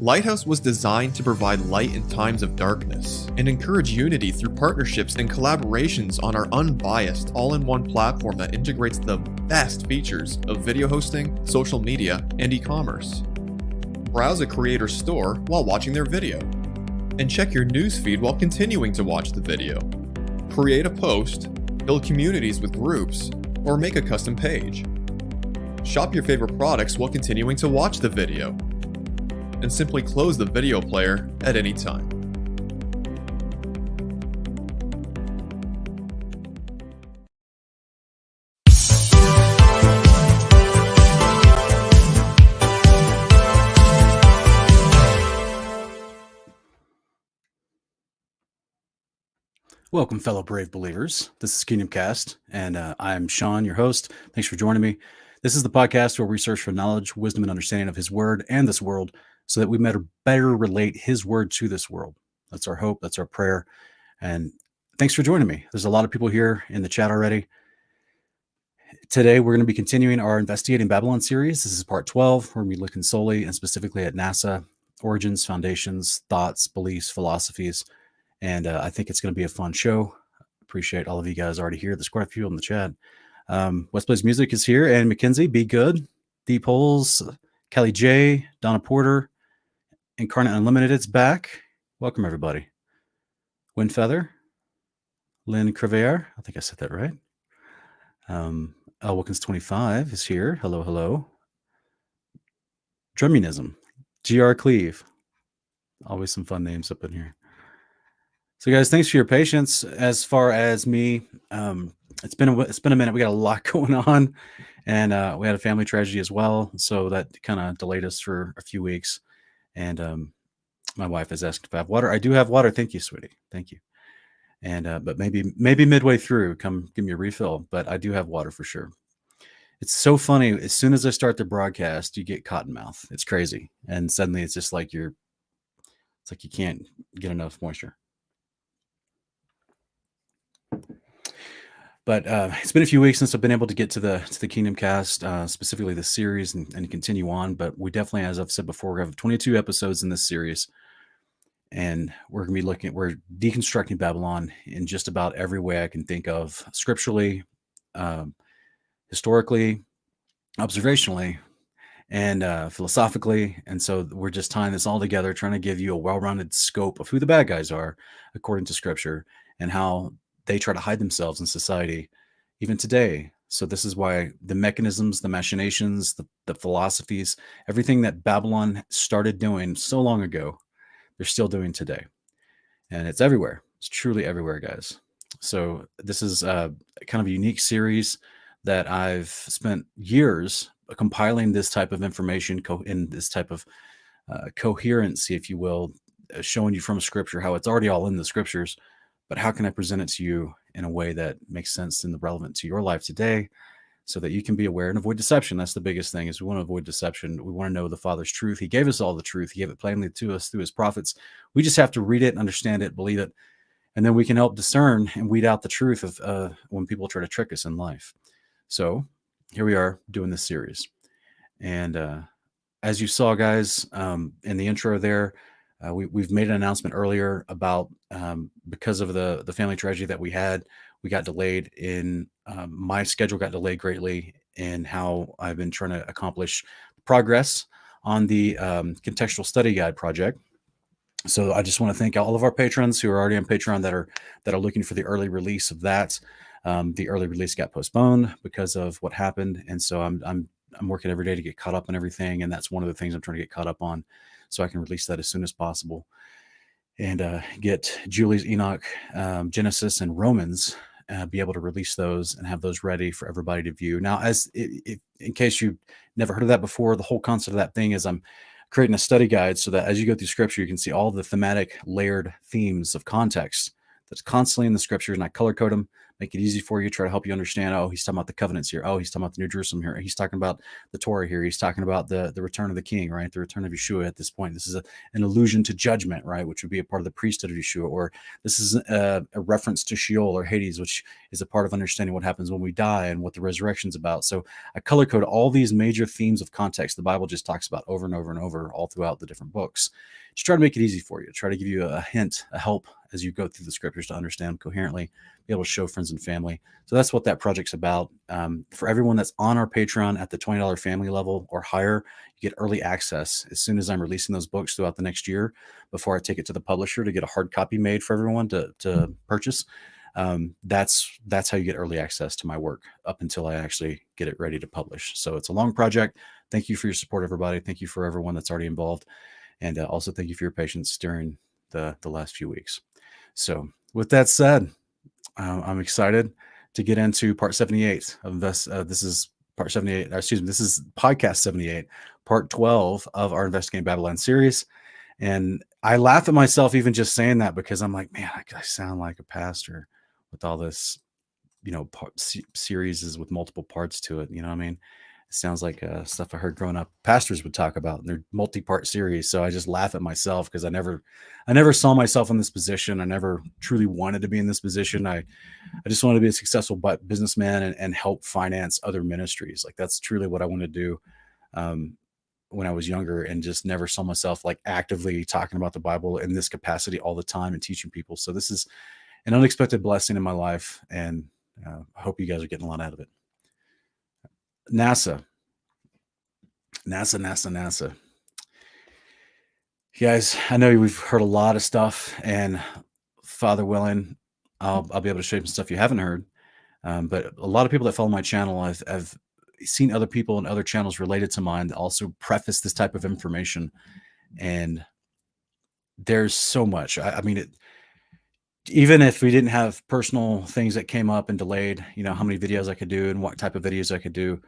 Lighthouse was designed to provide light in times of darkness and encourage unity through partnerships and collaborations on our unbiased, all-in-one platform that integrates the best features of video hosting, social media, and e-commerce. Browse a creator's store while watching their video, and check your newsfeed while continuing to watch the video. Create a post, build communities with groups, or make a custom page. Shop your favorite products while continuing to watch the video, and simply close the video player at any time. Welcome, fellow brave believers. This is Kingdom Cast, and I'm Sean, your host. Thanks for joining me. This is the podcast where we search for knowledge, wisdom, and understanding of His Word and this world so that we better relate His Word to this world. That's our hope. That's our prayer. And thanks for joining me. There's a lot of people here in the chat already. Today, we're going to be continuing our Investigating Babylon series. This is part 12. We're going to be looking solely and specifically at N.A.S.A, origins, foundations, thoughts, beliefs, philosophies. And I think it's going to be a fun show. Appreciate all of you guys already here. There's quite a few in the chat. West Plays Music is here, and Mackenzie, Be Good, Deep Holes, Kelly J, Donna Porter, Incarnate Unlimited, it's back. Welcome, everybody. Windfeather, Lynn Crevier, I think I said that right. L. Wilkins 25 is here. Hello, hello. Drummunism, GR Cleve. Always some fun names up in here. So, guys, thanks for your patience. As far as me, it's been a minute. We got a lot going on, and we had a family tragedy as well, so that kind of delayed us for a few weeks. And my wife has asked if I have water. I do have water. Thank you, sweetie. Thank you. And but maybe midway through, come give me a refill. But I do have water for sure. It's so funny. As soon as I start the broadcast, you get cotton mouth. It's crazy, and suddenly it's just like it's like you can't get enough moisture. But it's been a few weeks since I've been able to get to the Kingdom Cast, specifically this series, and continue on. But we definitely, as I've said before, we have 22 episodes in this series, and we're going to be we're deconstructing Babylon in just about every way I can think of, scripturally, historically, observationally, and philosophically. And so we're just tying this all together, trying to give you a well-rounded scope of who the bad guys are according to Scripture and how they try to hide themselves in society, even today. So this is why the mechanisms, the machinations, the philosophies, everything that Babylon started doing so long ago, they're still doing today. And it's everywhere. It's truly everywhere, guys. So this is kind of a unique series that I've spent years compiling this type of information in this type of coherency, if you will, showing you from Scripture how it's already all in the Scriptures. But how can I present it to you in a way that makes sense and relevant to your life today so that you can be aware and avoid deception? That's the biggest thing, is we want to avoid deception. We want to know the Father's truth. He gave us all the truth. He gave it plainly to us through His prophets. We just have to read it, understand it, believe it, and then we can help discern and weed out the truth of when people try to trick us in life. So here we are doing this series. And as you saw, guys, in the intro there, we've made an announcement earlier about because of the family tragedy that we had, we got delayed in my schedule got delayed greatly in how I've been trying to accomplish progress on the contextual study guide project. So I just want to thank all of our patrons who are already on Patreon that are looking for the early release of that. The early release got postponed because of what happened, and so I'm working every day to get caught up on everything, and that's one of the things I'm trying to get caught up on, so I can release that as soon as possible and get Julie's Enoch, Genesis, and Romans, be able to release those and have those ready for everybody to view. Now, in case you've never heard of that before, the whole concept of that thing is I'm creating a study guide so that as you go through Scripture, you can see all the thematic layered themes of context that's constantly in the Scriptures, and I color code them make it easy for you, try to help you understand. Oh, he's talking about the covenants here. Oh, he's talking about the New Jerusalem here. He's talking about the Torah here. He's talking about the return of the king, right? The return of Yeshua at this point. This is an allusion to judgment, right? Which would be a part of the priesthood of Yeshua. Or this is a reference to Sheol or Hades, which is a part of understanding what happens when we die and what the resurrection is about. So I color code all these major themes of context the Bible just talks about over and over and over all throughout the different books. Just try to make it easy for you. Try to give you a hint, a help as you go through the scriptures to understand coherently, be able to show friends and family. So that's what that project's about. For everyone that's on our Patreon at the $20 family level or higher, you get early access as soon as I'm releasing those books throughout the next year before I take it to the publisher to get a hard copy made for everyone to purchase. That's how you get early access to my work up until I actually get it ready to publish. So it's a long project. Thank you for your support, everybody. Thank you for everyone that's already involved. And also thank you for your patience during the last few weeks. So with that said, I'm excited to get into part 78 of this. This is part 78. Excuse me. This is podcast 78, part 12 of our Investigating Babylon series. And I laugh at myself even just saying that because I'm like, man, I sound like a pastor with all this, series is with multiple parts to it. You know what I mean? It sounds like stuff I heard growing up pastors would talk about in their multi-part series. So I just laugh at myself because I never saw myself in this position. I never truly wanted to be in this position. I just wanted to be a successful businessman and help finance other ministries. Like that's truly what I want to do. When I was younger, and just never saw myself like actively talking about the Bible in this capacity all the time and teaching people. So this is an unexpected blessing in my life. And I hope you guys are getting a lot out of it. NASA. You guys, I know we've heard a lot of stuff, and Father willing, I'll be able to show you some stuff you haven't heard. But a lot of people that follow my channel, I've seen other people and other channels related to mine that also preface this type of information. And there's so much. I mean, even if we didn't have personal things that came up and delayed, how many videos I could do and what type of videos I could do,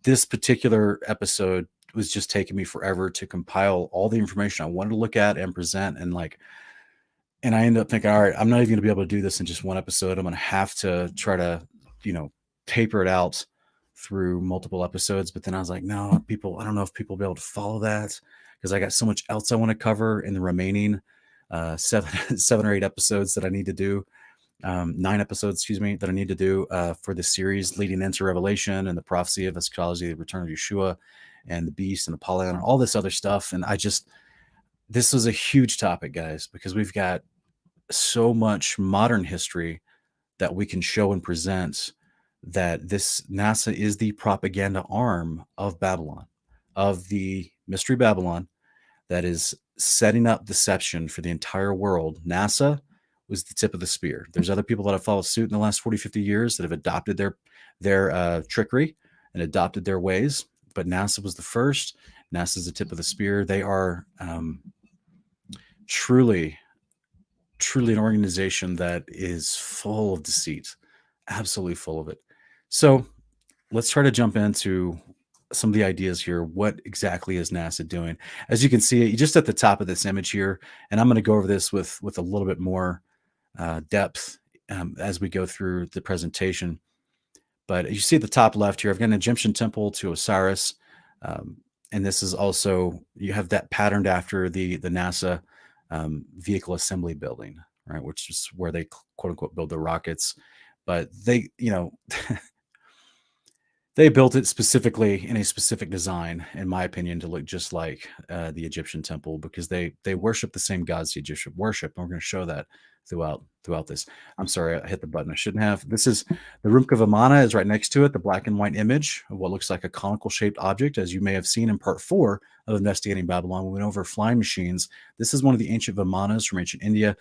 this particular episode was just taking me forever to compile all the information I wanted to look at and present. And I ended up thinking, all right, I'm not even going to be able to do this in just one episode. I'm going to have to try to, taper it out through multiple episodes. But then I was like, no, I don't know if people will be able to follow that because I got so much else I want to cover in the remaining 7 or 8 episodes that I need to do. 9 episodes, that I need to do for the series leading into Revelation and the prophecy of eschatology, the return of Yeshua and the beast and Apollyon and all this other stuff. And this was a huge topic, guys, because we've got so much modern history that we can show and present that this NASA is the propaganda arm of Babylon, of the Mystery Babylon that is setting up deception for the entire world. NASA was the tip of the spear. There's other people that have followed suit in the last 40, 50 years that have adopted their trickery and adopted their ways. But NASA was the first. NASA is the tip of the spear. They are truly an organization that is full of deceit, absolutely full of it. So let's try to jump into some of the ideas here. What exactly is NASA doing? As you can see, just at the top of this image here, and I'm going to go over this with a little bit more depth as we go through the presentation. But you see at the top left here, I've got an Egyptian temple to Osiris. And this is also, you have that patterned after the NASA vehicle assembly building, right? Which is where they quote unquote build the rockets. But they, they built it specifically in a specific design, in my opinion, to look just like the Egyptian temple, because they worship the same gods the Egyptian worship. And we're going to show that throughout this. I'm sorry, I hit the button I shouldn't have. This is the Rumka Vimana is right next to it, the black and white image of what looks like a conical shaped object, as you may have seen in part 4 of Investigating Babylon. We went over flying machines. This is one of the ancient Vimanas from ancient India.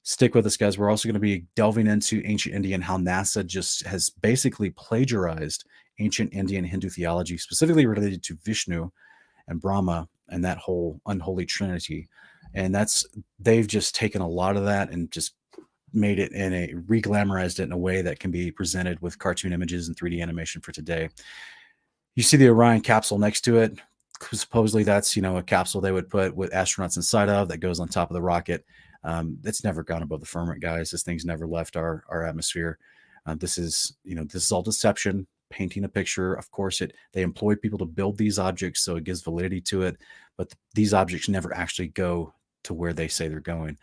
Stick with us, guys. We're also going to be delving into ancient India and how NASA just has basically plagiarized ancient Indian Hindu theology, specifically related to Vishnu and Brahma and that whole unholy trinity. And they've just taken a lot of that and just made it re-glamorized it in a way that can be presented with cartoon images and 3D animation for today. You see the Orion capsule next to it. Supposedly that's, a capsule they would put with astronauts inside of that goes on top of the rocket. It's never gone above the firmament, guys. This thing's never left our atmosphere. This is, this is all deception, painting a picture. Of course, they employ people to build these objects, so it gives validity to it. But these objects never actually go to where they say they're going.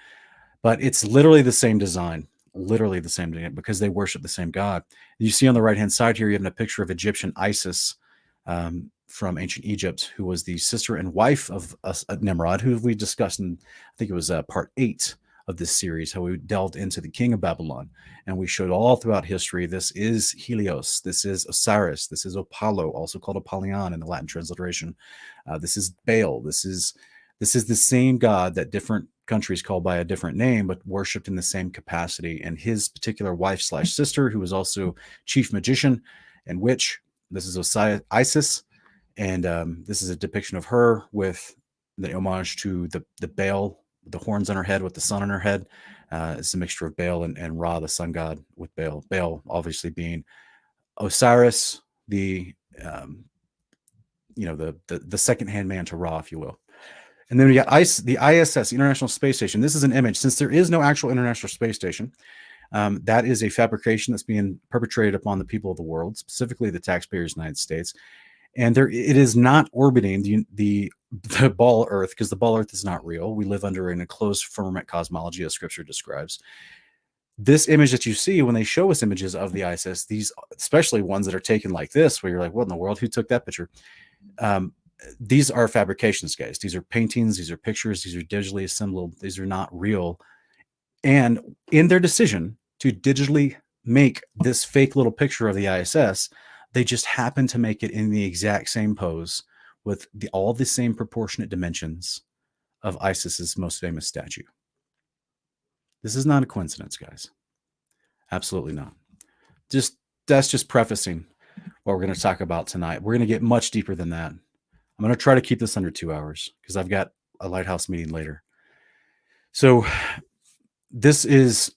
But it's literally the same design, literally the same thing, because they worship the same God. You see on the right-hand side here, you have a picture of Egyptian Isis from ancient Egypt, who was the sister and wife of Nimrod, who we discussed in, I think it was part 8 of this series, how we delved into the king of Babylon. And we showed all throughout history, this is Helios, this is Osiris, this is Apollo, also called Apollyon in the Latin transliteration. This is Baal, this is the same God that different countries call by a different name, but worshipped in the same capacity. And his particular wife/sister, who was also chief magician and witch, this is Isis. And this is a depiction of her with the homage to the Baal, the horns on her head with the sun on her head. It's a mixture of Baal and Ra, the sun god, with Baal. Baal obviously being Osiris, the second-hand man to Ra, if you will. And then we got the ISS, International Space Station. This is an image. Since there is no actual International Space Station, that is a fabrication that's being perpetrated upon the people of the world, specifically the taxpayers of the United States. And it is not orbiting the ball Earth, because the ball Earth is not real. We live under an enclosed firmament cosmology, as Scripture describes. This image that you see when they show us images of the ISS, these, especially ones that are taken like this, where you're like, what in the world? Who took that picture? These are fabrications, guys. These are paintings. These are pictures. These are digitally assembled. These are not real. And in their decision to digitally make this fake little picture of the ISS, they just happen to make it in the exact same pose with all the same proportionate dimensions of Isis's most famous statue. This is not a coincidence, guys. Absolutely not. That's just prefacing what we're going to talk about tonight. We're going to get much deeper than that. I'm going to try to keep this under 2 hours because I've got a Lighthouse meeting later. So this is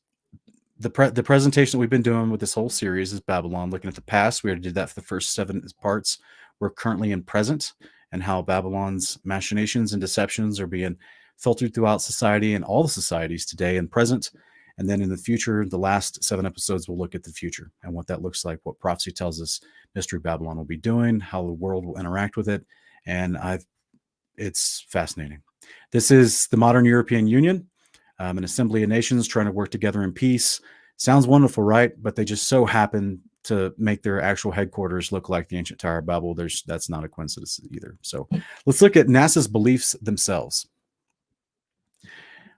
the presentation that we've been doing with this whole series is Babylon, looking at the past. We already did that for the first 7 parts. We're currently in present and how Babylon's machinations and deceptions are being filtered throughout society and all the societies today and present. And then in the future, the last 7 episodes will look at the future and what that looks like, what prophecy tells us Mystery Babylon will be doing, how the world will interact with it. And it's fascinating. This is the modern European Union, an assembly of nations trying to work together in peace. Sounds wonderful, right? But they just so happen to make their actual headquarters look like the ancient Tower of Babel. That's not a coincidence either. So let's look at NASA's beliefs themselves.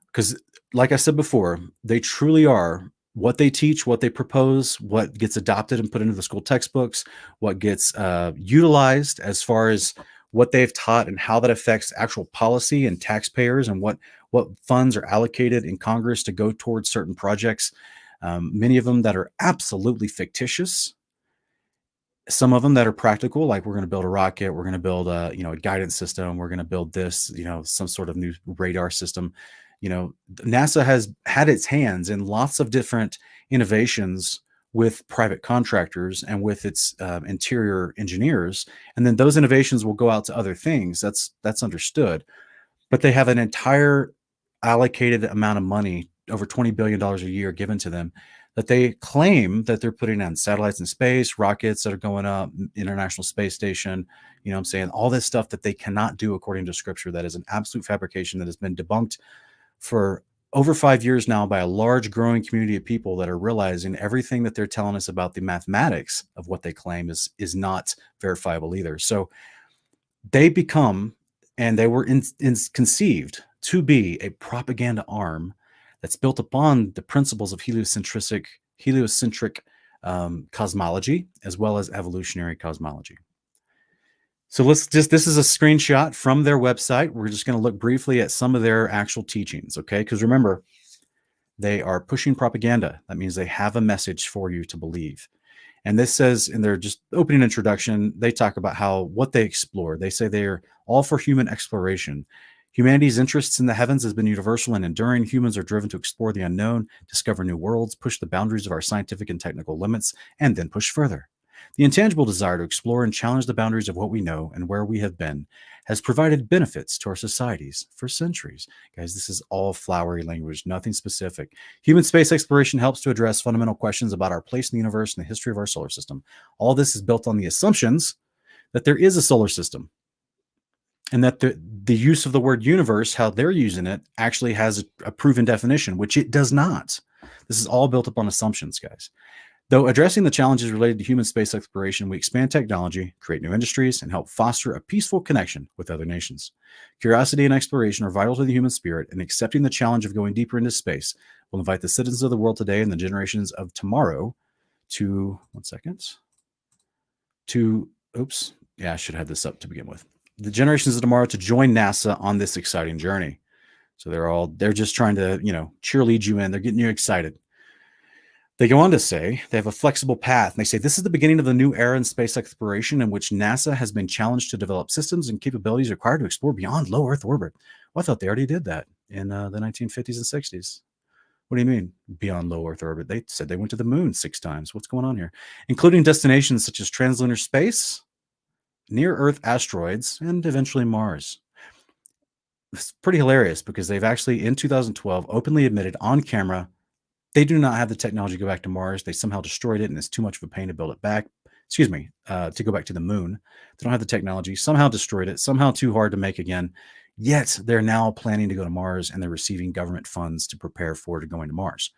Because like I said before, they truly are what they teach, what they propose, what gets adopted and put into the school textbooks, what gets utilized as far as what they've taught and how that affects actual policy and taxpayers and what funds are allocated in Congress to go towards certain projects. Many of them that are absolutely fictitious. Some of them that are practical, like we're going to build a rocket, we're going to build a guidance system, we're going to build this, some sort of new radar system. NASA has had its hands in lots of different innovations with private contractors and with its interior engineers. And then those innovations will go out to other things. That's understood. But they have an entire allocated amount of money, over $20 billion a year given to them, that they claim that they're putting on satellites in space, rockets that are going up, International Space Station, all this stuff that they cannot do according to Scripture. That is an absolute fabrication that has been debunked for over 5 years now by a large growing community of people that are realizing everything that they're telling us about the mathematics of what they claim is not verifiable either. So they become, and they were conceived to be a propaganda arm that's built upon the principles of heliocentric cosmology, as well as evolutionary cosmology. So this is a screenshot from their website. We're just going to look briefly at some of their actual teachings, okay? Because remember, they are pushing propaganda. That means they have a message for you to believe. And this says in their just opening introduction, they talk about what they explore. They say they're all for human exploration. Humanity's interests in the heavens has been universal and enduring. Humans are driven to explore the unknown, discover new worlds, push the boundaries of our scientific and technical limits, and then push further. The intangible desire to explore and challenge the boundaries of what we know and where we have been has provided benefits to our societies for centuries. Guys, this is all flowery language, nothing specific. Human space exploration helps to address fundamental questions about our place in the universe and the history of our solar system. All this is built on the assumptions that there is a solar system, and that the use of the word universe, how they're using it, actually has a proven definition, which it does not. This is all built upon assumptions, guys. Though addressing the challenges related to human space exploration, we expand technology, create new industries, and help foster a peaceful connection with other nations. Curiosity and exploration are vital to the human spirit, and accepting the challenge of going deeper into space will invite the citizens of the world today and the generations of tomorrow to, I should have this up to begin with. The generations of tomorrow to join NASA on this exciting journey. So they're just trying to, cheerlead you in. They're getting you excited. They go on to say they have a flexible path. And they say this is the beginning of the new era in space exploration in which NASA has been challenged to develop systems and capabilities required to explore beyond low Earth orbit. Well, I thought they already did that in the 1950s and 60s. What do you mean beyond low Earth orbit? They said they went to the moon 6 times. What's going on here? Including destinations such as translunar space, near-Earth asteroids, and eventually Mars. It's pretty hilarious because they've actually, in 2012, openly admitted on camera they do not have the technology to go back to Mars. They somehow destroyed it, and it's too much of a pain to build it back. To go back to the moon. They don't have the technology, somehow destroyed it, somehow too hard to make again. Yet they're now planning to go to Mars, and they're receiving government funds to prepare for going to Mars.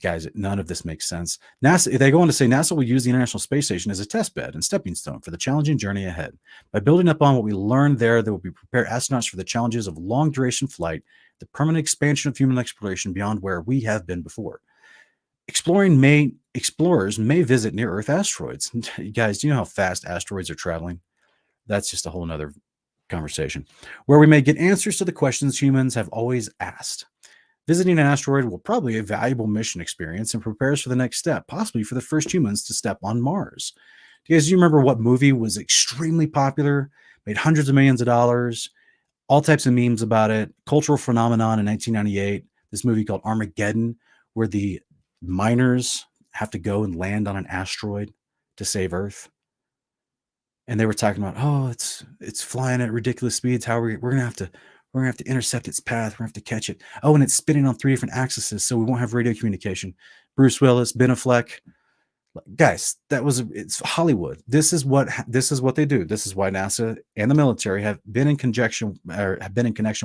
Guys, none of this makes sense. NASA, they go on to say NASA will use the International Space Station as a test bed and stepping stone for the challenging journey ahead. By building upon what we learned there will be prepare astronauts for the challenges of long duration flight, the permanent expansion of human exploration beyond where we have been before. Explorers may visit near-Earth asteroids. You guys, do you know how fast asteroids are traveling? That's just a whole nother conversation. Where we may get answers to the questions humans have always asked. Visiting an asteroid will probably be a valuable mission experience and prepare us for the next step, possibly for the first humans to step on Mars. Do you guys remember what movie was extremely popular, made hundreds of millions of dollars, all types of memes about it, cultural phenomenon in 1998, this movie called Armageddon, where the miners have to go and land on an asteroid to save Earth? And they were talking about, it's flying at ridiculous speeds. How we're gonna have to intercept its path. We're gonna have to catch it. Oh, and it's spinning on 3 different axes, so we won't have radio communication. Bruce Willis, Ben Affleck, guys, it's Hollywood. This is what they do. This is why NASA and the military have been in connection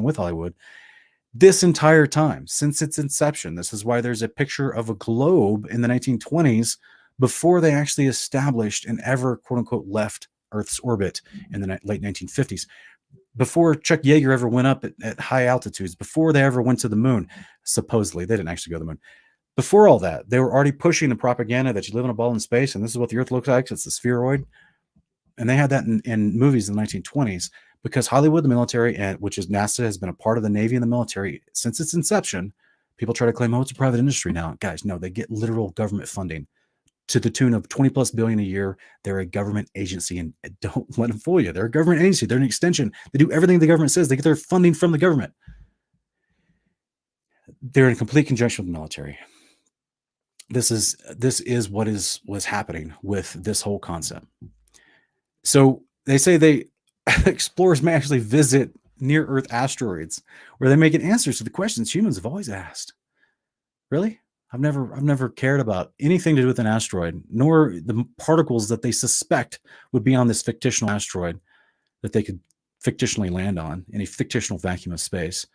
with Hollywood this entire time since its inception. This is why there's a picture of a globe in the 1920s before they actually established and ever quote unquote left Earth's orbit in the late 1950s. Before Chuck Yeager ever went up at high altitudes, before they ever went to the moon, supposedly, they didn't actually go to the moon. Before all that, they were already pushing the propaganda that you live in a ball in space, and this is what the Earth looks like. It's a spheroid. And they had that in movies in the 1920s because Hollywood, the military, which is NASA, has been a part of the Navy and the military since its inception. People try to claim, it's a private industry now. Guys, no, they get literal government funding to the tune of 20 plus billion a year. They're a government agency, and don't let them fool you. They're a government agency. They're an extension. They do everything the government says. They get their funding from the government. They're in complete conjunction with the military. This is what was happening with this whole concept. So they say explorers may actually visit near-Earth asteroids where they may get answers to the questions humans have always asked. Really? I've never cared about anything to do with an asteroid, nor the particles that they suspect would be on this fictional asteroid that they could fictionally land on in a fictional vacuum of space.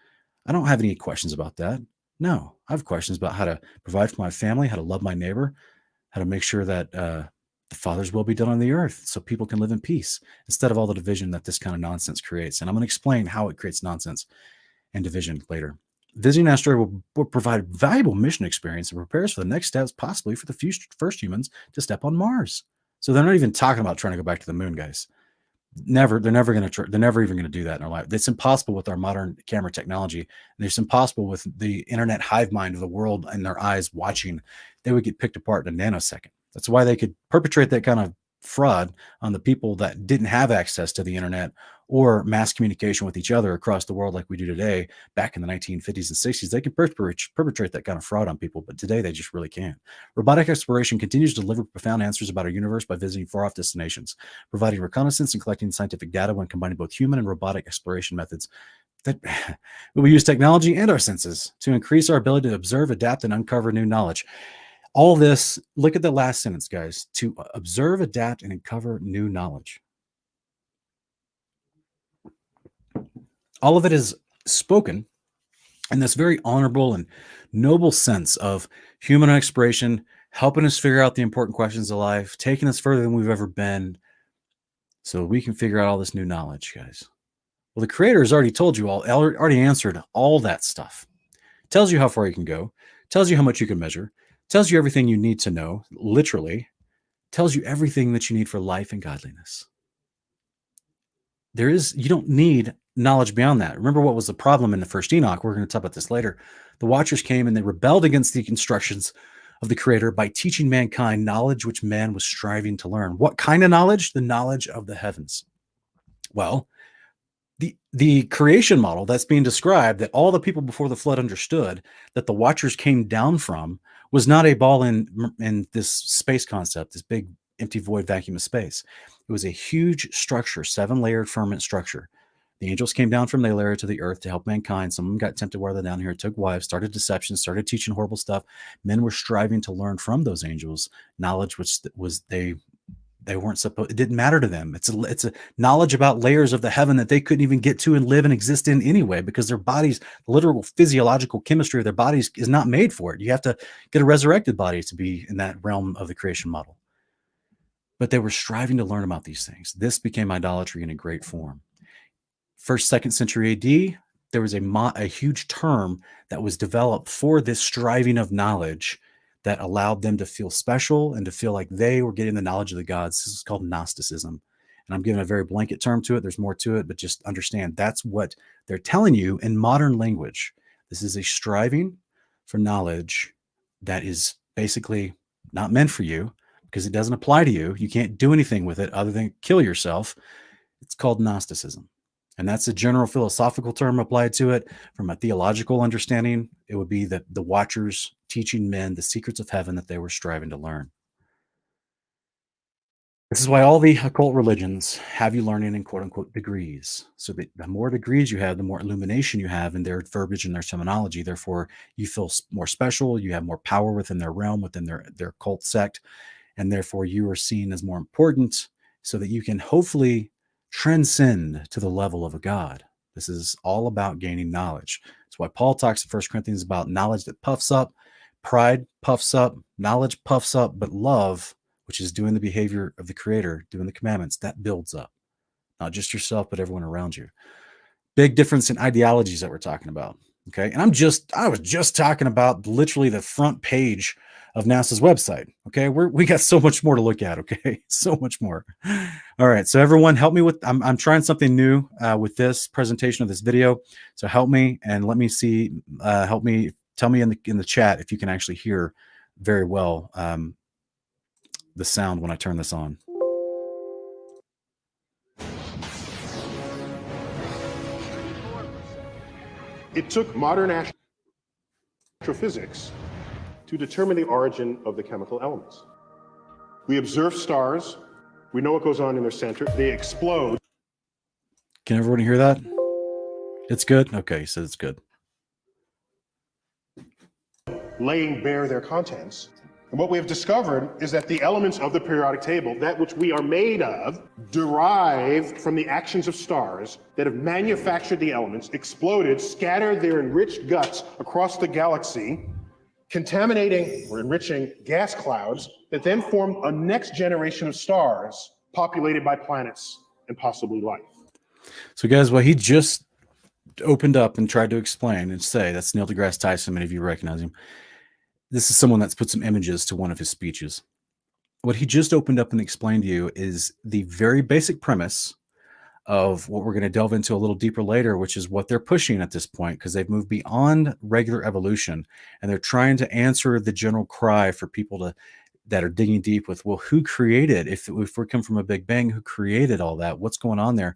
I don't have any questions about that. No, I have questions about how to provide for my family, how to love my neighbor, how to make sure that the Father's will be done on the earth so people can live in peace instead of all the division that this kind of nonsense creates. And I'm going to explain how it creates nonsense and division later. Visiting an asteroid will provide valuable mission experience and prepare us for the next steps, possibly for the first humans to step on Mars. So they're not even talking about trying to go back to the moon, guys. They're never even going to do that in our life. It's impossible with our modern camera technology. And it's impossible with the internet hive mind of the world in their eyes watching. They would get picked apart in a nanosecond. That's why they could perpetrate that kind of fraud on the people that didn't have access to the internet or mass communication with each other across the world like we do today. Back in the 1950s and 60s, they could perpetrate that kind of fraud on people, but today they just really can't. Robotic exploration continues to deliver profound answers about our universe by visiting far-off destinations, providing reconnaissance and collecting scientific data when combining both human and robotic exploration methods. That we use technology and our senses to increase our ability to observe, adapt, and uncover new knowledge. All this, look at the last sentence, guys, to observe, adapt, and uncover new knowledge. All of it is spoken in this very honorable and noble sense of human exploration, helping us figure out the important questions of life, taking us further than we've ever been, so we can figure out all this new knowledge, guys. Well, the Creator has already told you all, already answered all that stuff. Tells you how far you can go, tells you how much you can measure, tells you everything you need to know, literally, tells you everything that you need for life and godliness. You don't need knowledge beyond that. Remember what was the problem in the first Enoch? We're going to talk about this later. The Watchers came and they rebelled against the instructions of the Creator by teaching mankind knowledge which man was striving to learn. What kind of knowledge? The knowledge of the heavens. Well, the creation model that's being described, that all the people before the flood understood that the Watchers came down from, was not a ball in this space concept, this big empty void vacuum of space. It was a huge structure, 7-layered firmament structure. The angels came down from their layer to the earth to help mankind. Some of them got tempted while they're down here, took wives, started deception, started teaching horrible stuff. Men were striving to learn from those angels knowledge which was they weren't supposed, it didn't matter to them. It's a knowledge about layers of the heaven that they couldn't even get to and live and exist in anyway, because their bodies, the literal physiological chemistry of their bodies is not made for it. You have to get a resurrected body to be in that realm of the creation model. But they were striving to learn about these things. This became idolatry in a great form. 1st, 2nd century AD, there was a huge term that was developed for this striving of knowledge that allowed them to feel special and to feel like they were getting the knowledge of the gods. This is called Gnosticism. And I'm giving a very blanket term to it. There's more to it, but just understand that's what they're telling you in modern language. This is a striving for knowledge that is basically not meant for you because it doesn't apply to you. You can't do anything with it other than kill yourself. It's called Gnosticism. And that's a general philosophical term applied to it. From a theological understanding, it would be that the Watchers teaching men the secrets of heaven that they were striving to learn. This is why all the occult religions have you learning in quote-unquote degrees. So the more degrees you have, the more illumination you have in their verbiage and their terminology. Therefore, you feel more special. You have more power within their realm, within their cult sect. And therefore, you are seen as more important so that you can hopefully transcend to the level of a god. This is all about gaining knowledge. That's why Paul talks in 1 Corinthians about knowledge that puffs up, pride puffs up, knowledge puffs up, but love, which is doing the behavior of the Creator, doing the commandments, that builds up. Not just yourself, but everyone around you. Big difference in ideologies that we're talking about. Okay. And I was just talking about literally the front page of NASA's website. Okay. We got so much more to look at. Okay. So much more. All right. So everyone help me with, I'm trying something new with this presentation of this video. So help me and let me see, help me, tell me in the chat if you can actually hear very well the sound when I turn this on. It took modern astrophysics to determine the origin of the chemical elements. We observe stars. We know what goes on in their center. They explode. Can everyone hear that? It's good? Okay, he said it's good. Laying bare their contents. And what we have discovered is that the elements of the periodic table, that which we are made of, derived from the actions of stars that have manufactured the elements, exploded, scattered their enriched guts across the galaxy, contaminating or enriching gas clouds that then form a next generation of stars populated by planets and possibly life. So guys, what he just opened up and tried to explain and say, that's Neil deGrasse Tyson, many of you recognize him. This is someone that's put some images to one of his speeches. What he just opened up and explained to you is the very basic premise of what we're going to delve into a little deeper later, which is what they're pushing at this point, because they've moved beyond regular evolution and they're trying to answer the general cry for people to that are digging deep with, well, who created, if we come from a big bang, who created all that? What's going on there?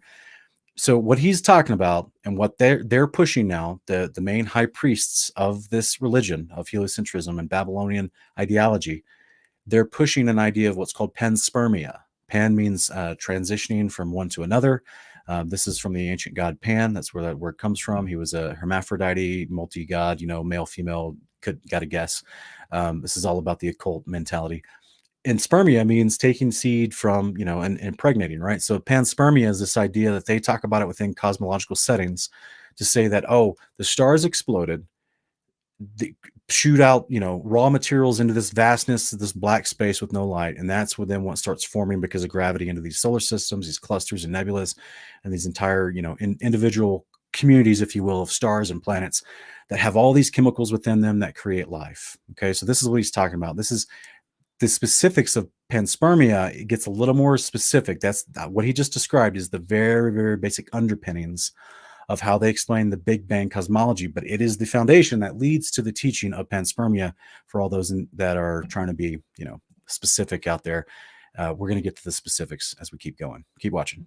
So what he's talking about and what they're pushing now, the main high priests of this religion of heliocentrism and Babylonian ideology, they're pushing an idea of what's called panspermia. Pan means transitioning from one to another. This is from the ancient god Pan. That's where that word comes from. He was a hermaphrodite, multi-god, male, female, got to guess. This is all about the occult mentality. And spermia means taking seed from, and impregnating, right? So panspermia is this idea that they talk about it within cosmological settings to say that, oh, the stars exploded, shoot out, raw materials into this vastness, this black space with no light. And that's then what starts forming because of gravity into these solar systems, these clusters and nebulas, and these entire, individual communities, if you will, of stars and planets that have all these chemicals within them that create life. Okay. So this is what he's talking about. This is the specifics of panspermia. It gets a little more specific. That's what he just described is the very, very basic underpinnings of how they explain the Big Bang cosmology, but it is the foundation that leads to the teaching of panspermia for all those that are trying to be, specific out there. We're going to get to the specifics as we keep going. Keep watching.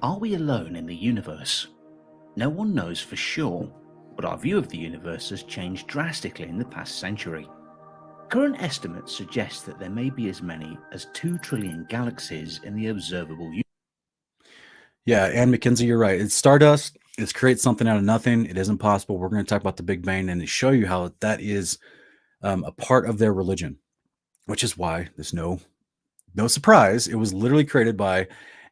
Are we alone in the universe? No one knows for sure, but our view of the universe has changed drastically in the past century. Current estimates suggest that there may be as many as 2 trillion galaxies in the observable universe. Yeah, and Mackenzie, you're right. It's stardust. It's creates something out of nothing. It isn't possible. We're going to talk about the Big Bang and show you how that is a part of their religion, which is why there's no surprise. It was literally created by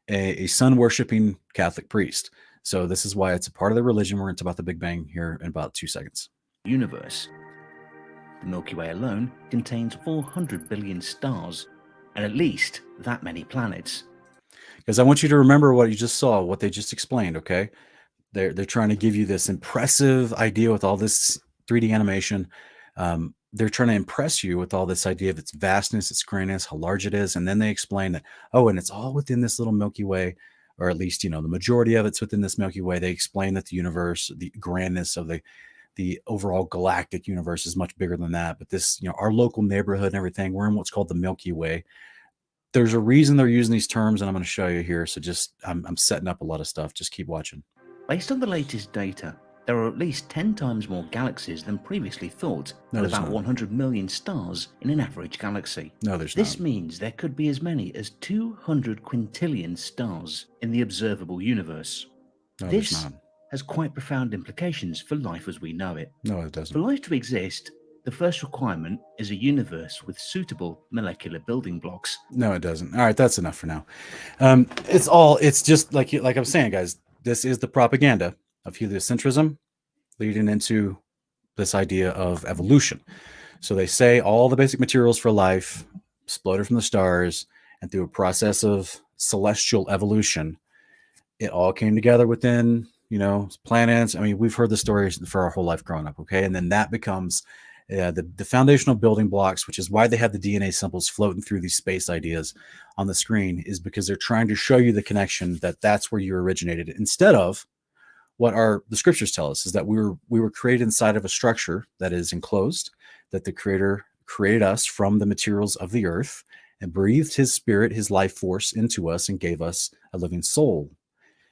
a sun-worshipping Catholic priest. So this is why it's a part of their religion. We're going to talk about the Big Bang here in about 2 seconds. Universe. The Milky Way alone contains 400 billion stars and at least that many planets. Because I want you to remember what you just saw, what they just explained, okay? They're trying to give you this impressive idea with all this 3D animation. They're trying to impress you with all this idea of its vastness, its grandness, how large it is. And then they explain that, and it's all within this little Milky Way, or at least, the majority of it's within this Milky Way. They explain that the universe, the grandness of the overall galactic universe is much bigger than that. But this, our local neighborhood and everything, we're in what's called the Milky Way. There's a reason they're using these terms, and I'm going to show you here. So just, I'm setting up a lot of stuff. Just keep watching. Based on the latest data, there are at least 10 times more galaxies than previously thought, with about 100 million stars in an average galaxy. No, there's This not. means there could be as many as 200 quintillion stars in the observable universe. No, there's This not. has quite profound implications for life as we know it. No, it For doesn't. life to exist, the first requirement is a universe with suitable molecular building blocks. No, it doesn't. All right, that's enough for now. It's just like I'm saying, guys, this is the propaganda of heliocentrism leading into this idea of evolution. So they say all the basic materials for life exploded from the stars, and through a process of celestial evolution, it all came together within, planets. I mean, we've heard the stories for our whole life growing up, okay? And then that becomes the foundational building blocks, which is why they have the DNA symbols floating through these space ideas on the screen, is because they're trying to show you the connection that's where you originated, instead of what the scriptures tell us is that we were created inside of a structure that is enclosed, that the Creator created us from the materials of the earth and breathed his spirit, his life force into us and gave us a living soul.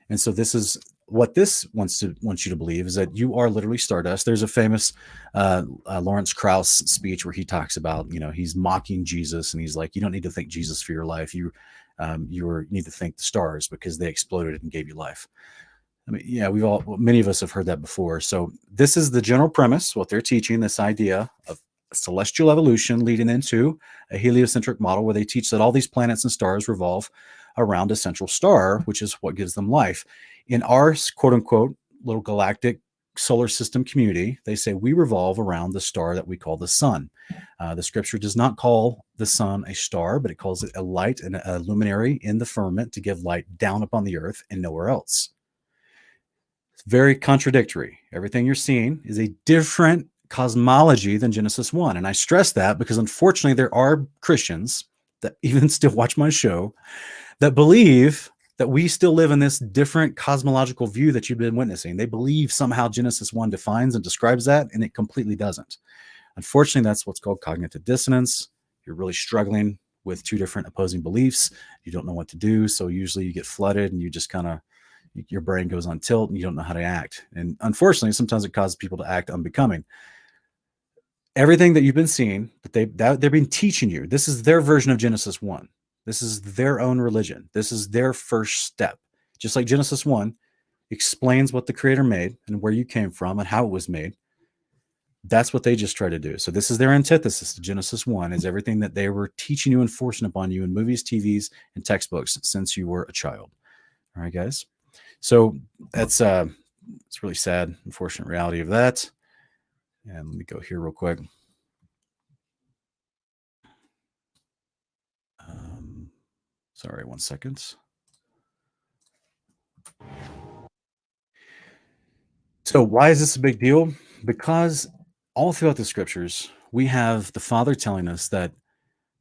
And so this is what this wants you to believe, is that you are literally stardust. There's a famous Lawrence Krauss speech where he talks about, he's mocking Jesus, and he's like, you don't need to thank Jesus for your life. You need to thank the stars because they exploded and gave you life. I mean, yeah, many of us have heard that before. So this is the general premise, what they're teaching, this idea of celestial evolution leading into a heliocentric model where they teach that all these planets and stars revolve around a central star, which is what gives them life. In our quote unquote little galactic solar system community, they say we revolve around the star that we call the sun. The scripture does not call the sun a star, but it calls it a light and a luminary in the firmament to give light down upon the earth and nowhere else. It's very contradictory. Everything you're seeing is a different cosmology than Genesis 1. And I stress that because unfortunately there are Christians that even still watch my show that believe that we still live in this different cosmological view that you've been witnessing. They believe somehow Genesis 1 defines and describes that, and it completely doesn't. Unfortunately, that's what's called cognitive dissonance. You're really struggling with two different opposing beliefs. You don't know what to do. So usually you get flooded and you just kind of, your brain goes on tilt and you don't know how to act. And unfortunately, sometimes it causes people to act unbecoming. Everything that you've been seeing, that they've been teaching you, this is their version of Genesis 1. This is their own religion. This is their first step. Just like Genesis 1 explains what the Creator made and where you came from and how it was made. That's what they just try to do. So this is their antithesis to Genesis 1, is everything that they were teaching you and forcing upon you in movies, TVs, and textbooks since you were a child. All right, guys. So that's it's really sad, unfortunate reality of that. And let me go here real quick. Sorry, 1 second. So why is this a big deal? Because all throughout the scriptures, we have the Father telling us that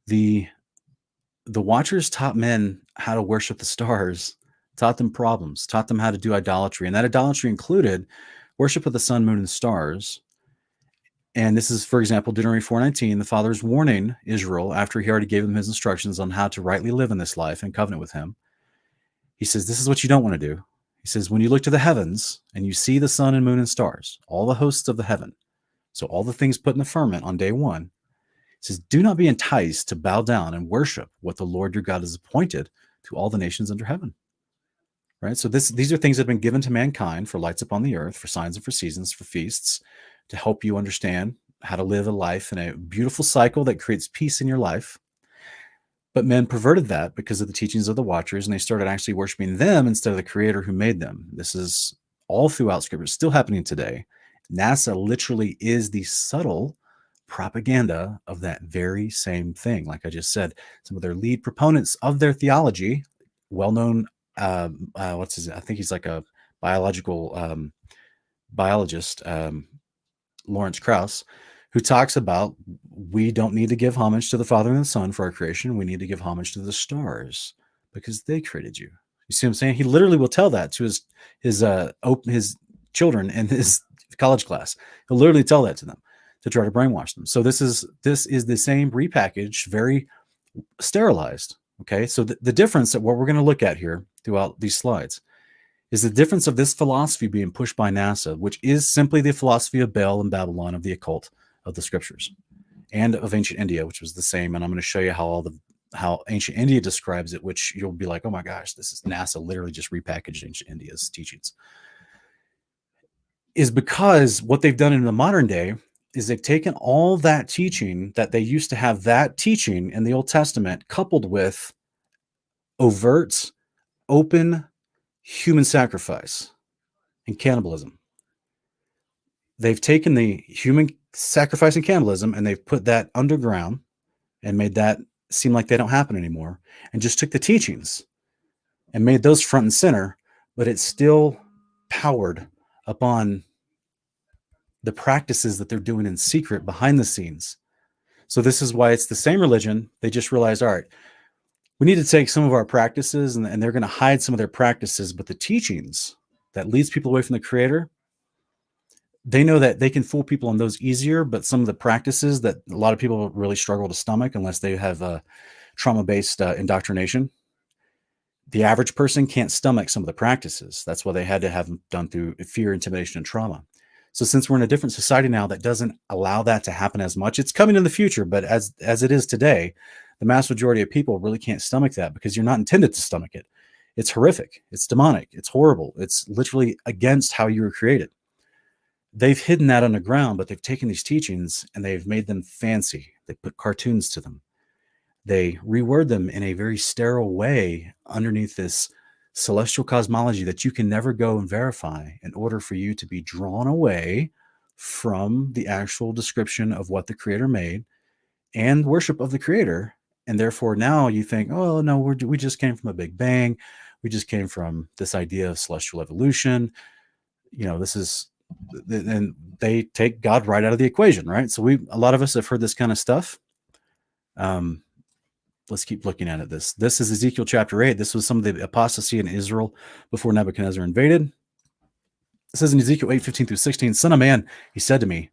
the Watchers taught men how to worship the stars, taught them problems, taught them how to do idolatry. And that idolatry included worship of the sun, moon, and stars. And this is, for example, Deuteronomy 4:19. The Father's warning Israel after he already gave them his instructions on how to rightly live in this life and covenant with him. He says, this is what you don't want to do. He says, when you look to the heavens and you see the sun and moon and stars, all the hosts of the heaven, so all the things put in the firmament on day one, he says, do not be enticed to bow down and worship what the Lord your God has appointed to all the nations under heaven. Right? So these are things that have been given to mankind for lights upon the earth, for signs and for seasons, for feasts, to help you understand how to live a life in a beautiful cycle that creates peace in your life. But men perverted that because of the teachings of the Watchers, and they started actually worshiping them instead of the Creator who made them. This is all throughout Scripture. It's still happening today. NASA literally is the subtle propaganda of that very same thing. Like I just said, some of their lead proponents of their theology, well-known, what's his? I think he's like a biological biologist, Lawrence Krauss, who talks about we don't need to give homage to the Father and the Son for our creation. We need to give homage to the stars because they created you. You see what I'm saying? He literally will tell that to his children in his college class. He'll literally tell that to them to try to brainwash them. So this is the same repackaged, very sterilized. Okay, so the difference that what we're going to look at here throughout these slides is the difference of this philosophy being pushed by NASA, which is simply the philosophy of Baal and Babylon, of the occult, of the scriptures, and of ancient India, which was the same. And I'm going to show you how ancient India describes it, which you'll be like, oh my gosh, this is NASA literally just repackaged ancient India's teachings. Is because what they've done in the modern day is they've taken all that teaching that they used to have, that teaching in the Old Testament, coupled with overt, open human sacrifice and cannibalism. They've taken the human sacrifice and cannibalism and they've put that underground and made that seem like they don't happen anymore, and just took the teachings and made those front and center, but it's still powered upon the practices that they're doing in secret behind the scenes. So this is why it's the same religion. They just realized, all right, we need to take some of our practices and they're going to hide some of their practices, but the teachings that leads people away from the Creator, they know that they can fool people on those easier, but some of the practices that a lot of people really struggle to stomach unless they have trauma-based indoctrination, the average person can't stomach some of the practices. That's why they had to have them done through fear, intimidation, and trauma. So since we're in a different society now that doesn't allow that to happen as much, it's coming in the future, but as it is today, the mass majority of people really can't stomach that because you're not intended to stomach it. It's horrific. It's demonic. It's horrible. It's literally against how you were created. They've hidden that underground, but they've taken these teachings and they've made them fancy. They put cartoons to them. They reword them in a very sterile way underneath this celestial cosmology that you can never go and verify in order for you to be drawn away from the actual description of what the Creator made and worship of the Creator. And therefore now you think, oh no, we just came from a big bang. We just came from this idea of celestial evolution. And they take God right out of the equation, right? So a lot of us have heard this kind of stuff. let's keep looking at it. This is Ezekiel chapter 8. This was some of the apostasy in Israel before Nebuchadnezzar invaded. It says in Ezekiel 8:15-16, Son of man, he said to me,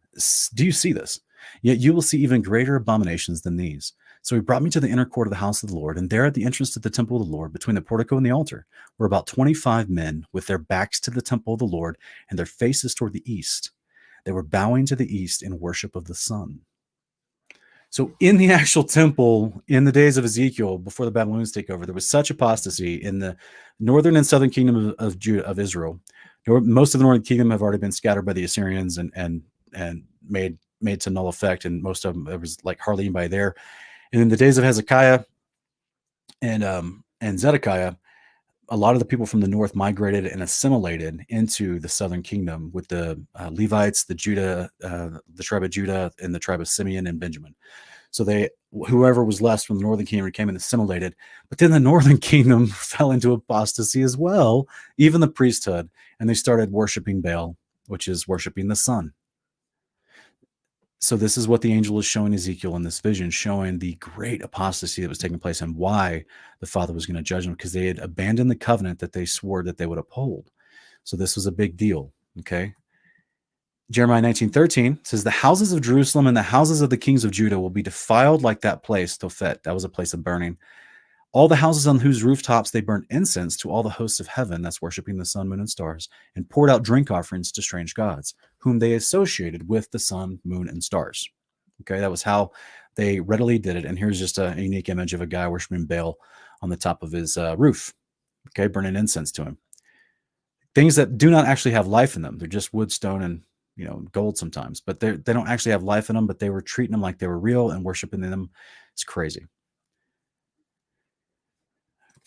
do you see this? Yet you will see even greater abominations than these. So he brought me to the inner court of the house of the Lord, and there at the entrance to the temple of the Lord, between the portico and the altar, were about 25 men with their backs to the temple of the Lord and their faces toward the east. They were bowing to the east in worship of the sun. So in the actual temple, in the days of Ezekiel, before the Babylonians take over, there was such apostasy in the northern and southern kingdom of Judah, of Israel. Most of the northern kingdom have already been scattered by the Assyrians and made to null effect, and most of them, there was like hardly anybody there. And in the days of Hezekiah and Zedekiah, a lot of the people from the north migrated and assimilated into the southern kingdom with the Levites, the tribe of Judah, and the tribe of Simeon and Benjamin. So whoever was left from the northern kingdom came and assimilated. But then the northern kingdom fell into apostasy as well, even the priesthood, and they started worshiping Baal, which is worshiping the sun. So this is what the angel is showing Ezekiel in this vision, showing the great apostasy that was taking place and why the Father was going to judge them, because they had abandoned the covenant that they swore that they would uphold. So this was a big deal, okay? Jeremiah 19:13 says, the houses of Jerusalem and the houses of the kings of Judah will be defiled like that place, Tophet. That was a place of burning. All the houses on whose rooftops they burnt incense to all the hosts of heaven, that's worshiping the sun, moon, and stars, and poured out drink offerings to strange gods, whom they associated with the sun, moon, and stars. Okay, that was how they readily did it. And here's just a unique image of a guy worshiping Baal on the top of his roof, okay, burning incense to him. Things that do not actually have life in them. They're just wood, stone, and gold sometimes, but they don't actually have life in them, but they were treating them like they were real and worshiping them. It's crazy.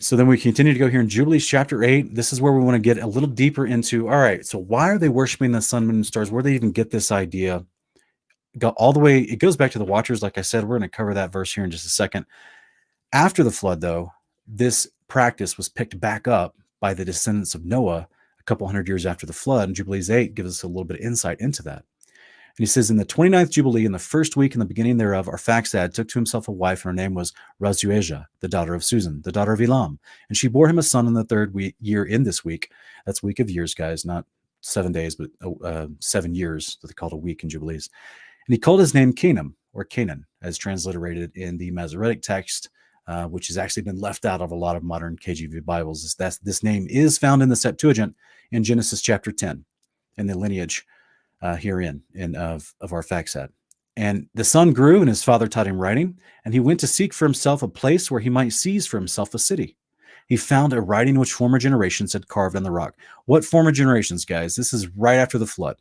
So then we continue to go here in Jubilees chapter 8. This is where we want to get a little deeper into, all right, so why are they worshiping the sun, moon, and stars? Where do they even get this idea? All the way, it goes back to the Watchers. Like I said, we're going to cover that verse here in just a second. After the flood, though, this practice was picked back up by the descendants of Noah a couple hundred years after the flood. And Jubilees 8 gives us a little bit of insight into that. And he says, in the 29th Jubilee, in the first week in the beginning thereof, Arphaxad took to himself a wife, and her name was Razueja, the daughter of Susan, the daughter of Elam. And she bore him a son in the third year in this week. That's week of years, guys, not 7 days, but 7 years that they called a week in Jubilees. And he called his name Canaan, or Canaan, as transliterated in the Masoretic text, which has actually been left out of a lot of modern KJV Bibles. This name is found in the Septuagint in Genesis chapter 10, in the lineage herein of Arphaxad. And the son grew, and his father taught him writing, and he went to seek for himself a place where he might seize for himself a city. He found a writing which former generations had carved on the rock. What former generations, guys? This is right after the flood.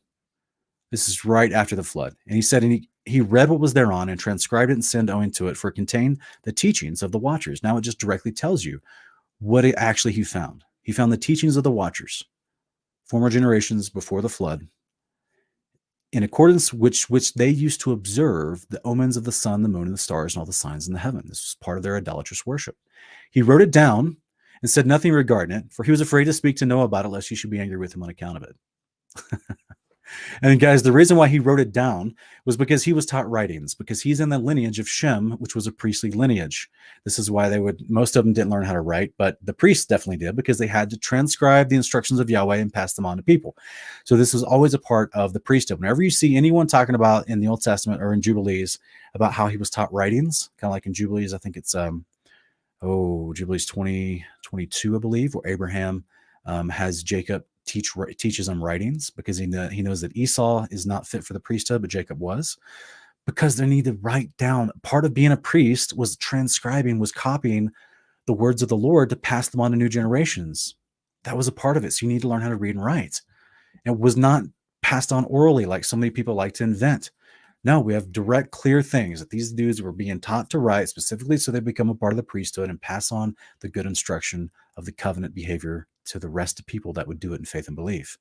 This is right after the flood. And he said, and he read what was thereon and transcribed it and sent owing to it, for it contained the teachings of the Watchers. Now it just directly tells you what he found. He found the teachings of the Watchers, former generations before the flood, in accordance which they used to observe the omens of the sun, the moon, and the stars, and all the signs in the heaven. This was part of their idolatrous worship. He wrote it down and said nothing regarding it, for he was afraid to speak to Noah about it, lest he should be angry with him on account of it. And guys, the reason why he wrote it down was because he was taught writings, because he's in the lineage of Shem, which was a priestly lineage. This is why most of them didn't learn how to write, but the priests definitely did, because they had to transcribe the instructions of Yahweh and pass them on to people. So this was always a part of the priesthood. Whenever you see anyone talking about in the Old Testament or in Jubilees about how he was taught writings, kind of like in Jubilees, I think it's Jubilees 20:22, I believe, where Abraham has Jacob teaches him writings, because he knows that Esau is not fit for the priesthood, but Jacob was, because they need to write down. Part of being a priest was transcribing, was copying the words of the Lord to pass them on to new generations. That was a part of it. So you need to learn how to read and write. It was not passed on orally like so many people like to invent. No, we have direct, clear things that these dudes were being taught to write specifically so they become a part of the priesthood and pass on the good instruction of the covenant behavior to the rest of people that would do it in faith and belief.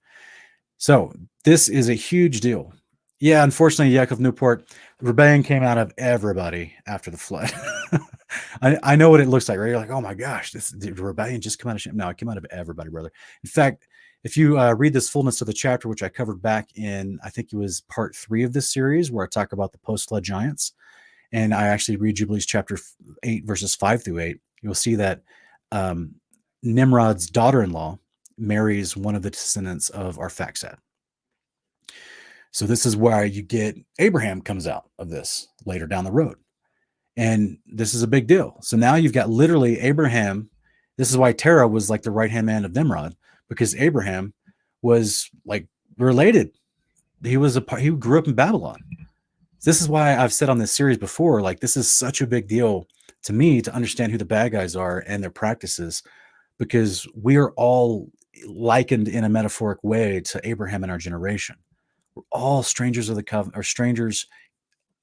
So this is a huge deal. Yeah, unfortunately, Yaakov Newport, the rebellion came out of everybody after the flood. I know what it looks like, right? You're like, oh my gosh, the rebellion just came out of Shem. No, it came out of everybody, brother. In fact, if you read this fullness of the chapter, which I covered back in, I think it was part 3 of this series, where I talk about the post-flood giants, And I actually read Jubilees chapter 8, verses 5 through 8. You'll see that Nimrod's daughter-in-law marries one of the descendants of Arphaxad. So this is where you get Abraham comes out of this later down the road. And this is a big deal. So now you've got literally Abraham. This is why Terah was like the right-hand man of Nimrod, because Abraham was like related. He grew up in Babylon. This is why I've said on this series before, like, this is such a big deal to me to understand who the bad guys are and their practices, because we are all likened in a metaphoric way to Abraham in our generation. We're all strangers of the covenant, or strangers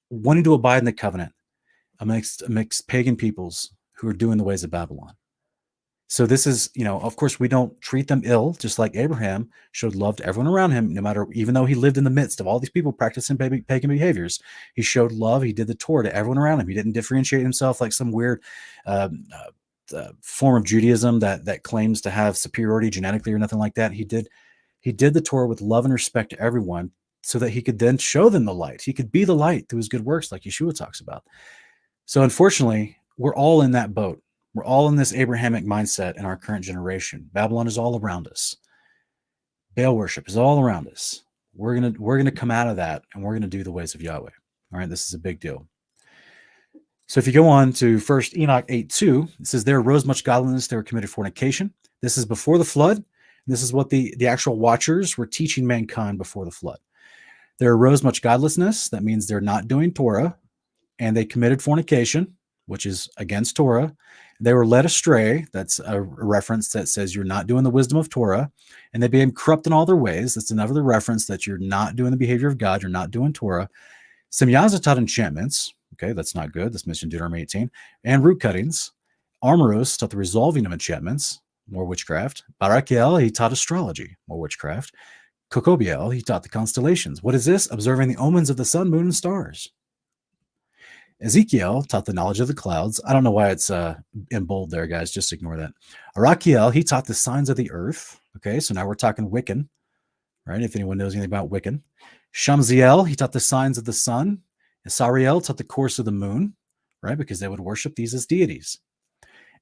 wanting to abide in the covenant amongst pagan peoples who are doing the ways of Babylon. So this is, of course, we don't treat them ill, just like Abraham showed love to everyone around him, no matter, even though he lived in the midst of all these people practicing pagan behaviors. He showed love. He did the Torah to everyone around him. He didn't differentiate himself like some weird form of Judaism that claims to have superiority genetically or nothing like that. He did the Torah with love and respect to everyone, so that he could then show them the light. He could be the light through his good works, like Yeshua talks about. So unfortunately, we're all in that boat. We're all in this Abrahamic mindset in our current generation. Babylon is all around us. Baal worship is all around us. We're gonna come out of that, and we're gonna do the ways of Yahweh. All right, this is a big deal. So if you go on to 1 Enoch 8:2, it says, "There arose much godliness, they were committed fornication." This is before the flood. This is what the actual watchers were teaching mankind before the flood. There arose much godlessness. That means they're not doing Torah, and they committed fornication, which is against Torah. They were led astray. That's a reference that says you're not doing the wisdom of Torah, and they became corrupt in all their ways. That's another reference that you're not doing the behavior of God. You're not doing Torah. Semyaza taught enchantments. Okay, that's not good. That's mentioned in Deuteronomy 18. And root cuttings. Armoros taught the resolving of enchantments, more witchcraft. Barakiel, he taught astrology, more witchcraft. Kokobiel, he taught the constellations. What is this? Observing the omens of the sun, moon, and stars. Ezekiel taught the knowledge of the clouds. I don't know why it's in bold there, guys. Just ignore that. Arakiel, he taught the signs of the earth. Okay, so now we're talking Wiccan, right? If anyone knows anything about Wiccan. Shamziel, he taught the signs of the sun. Asariel taught the course of the moon, right? Because they would worship these as deities.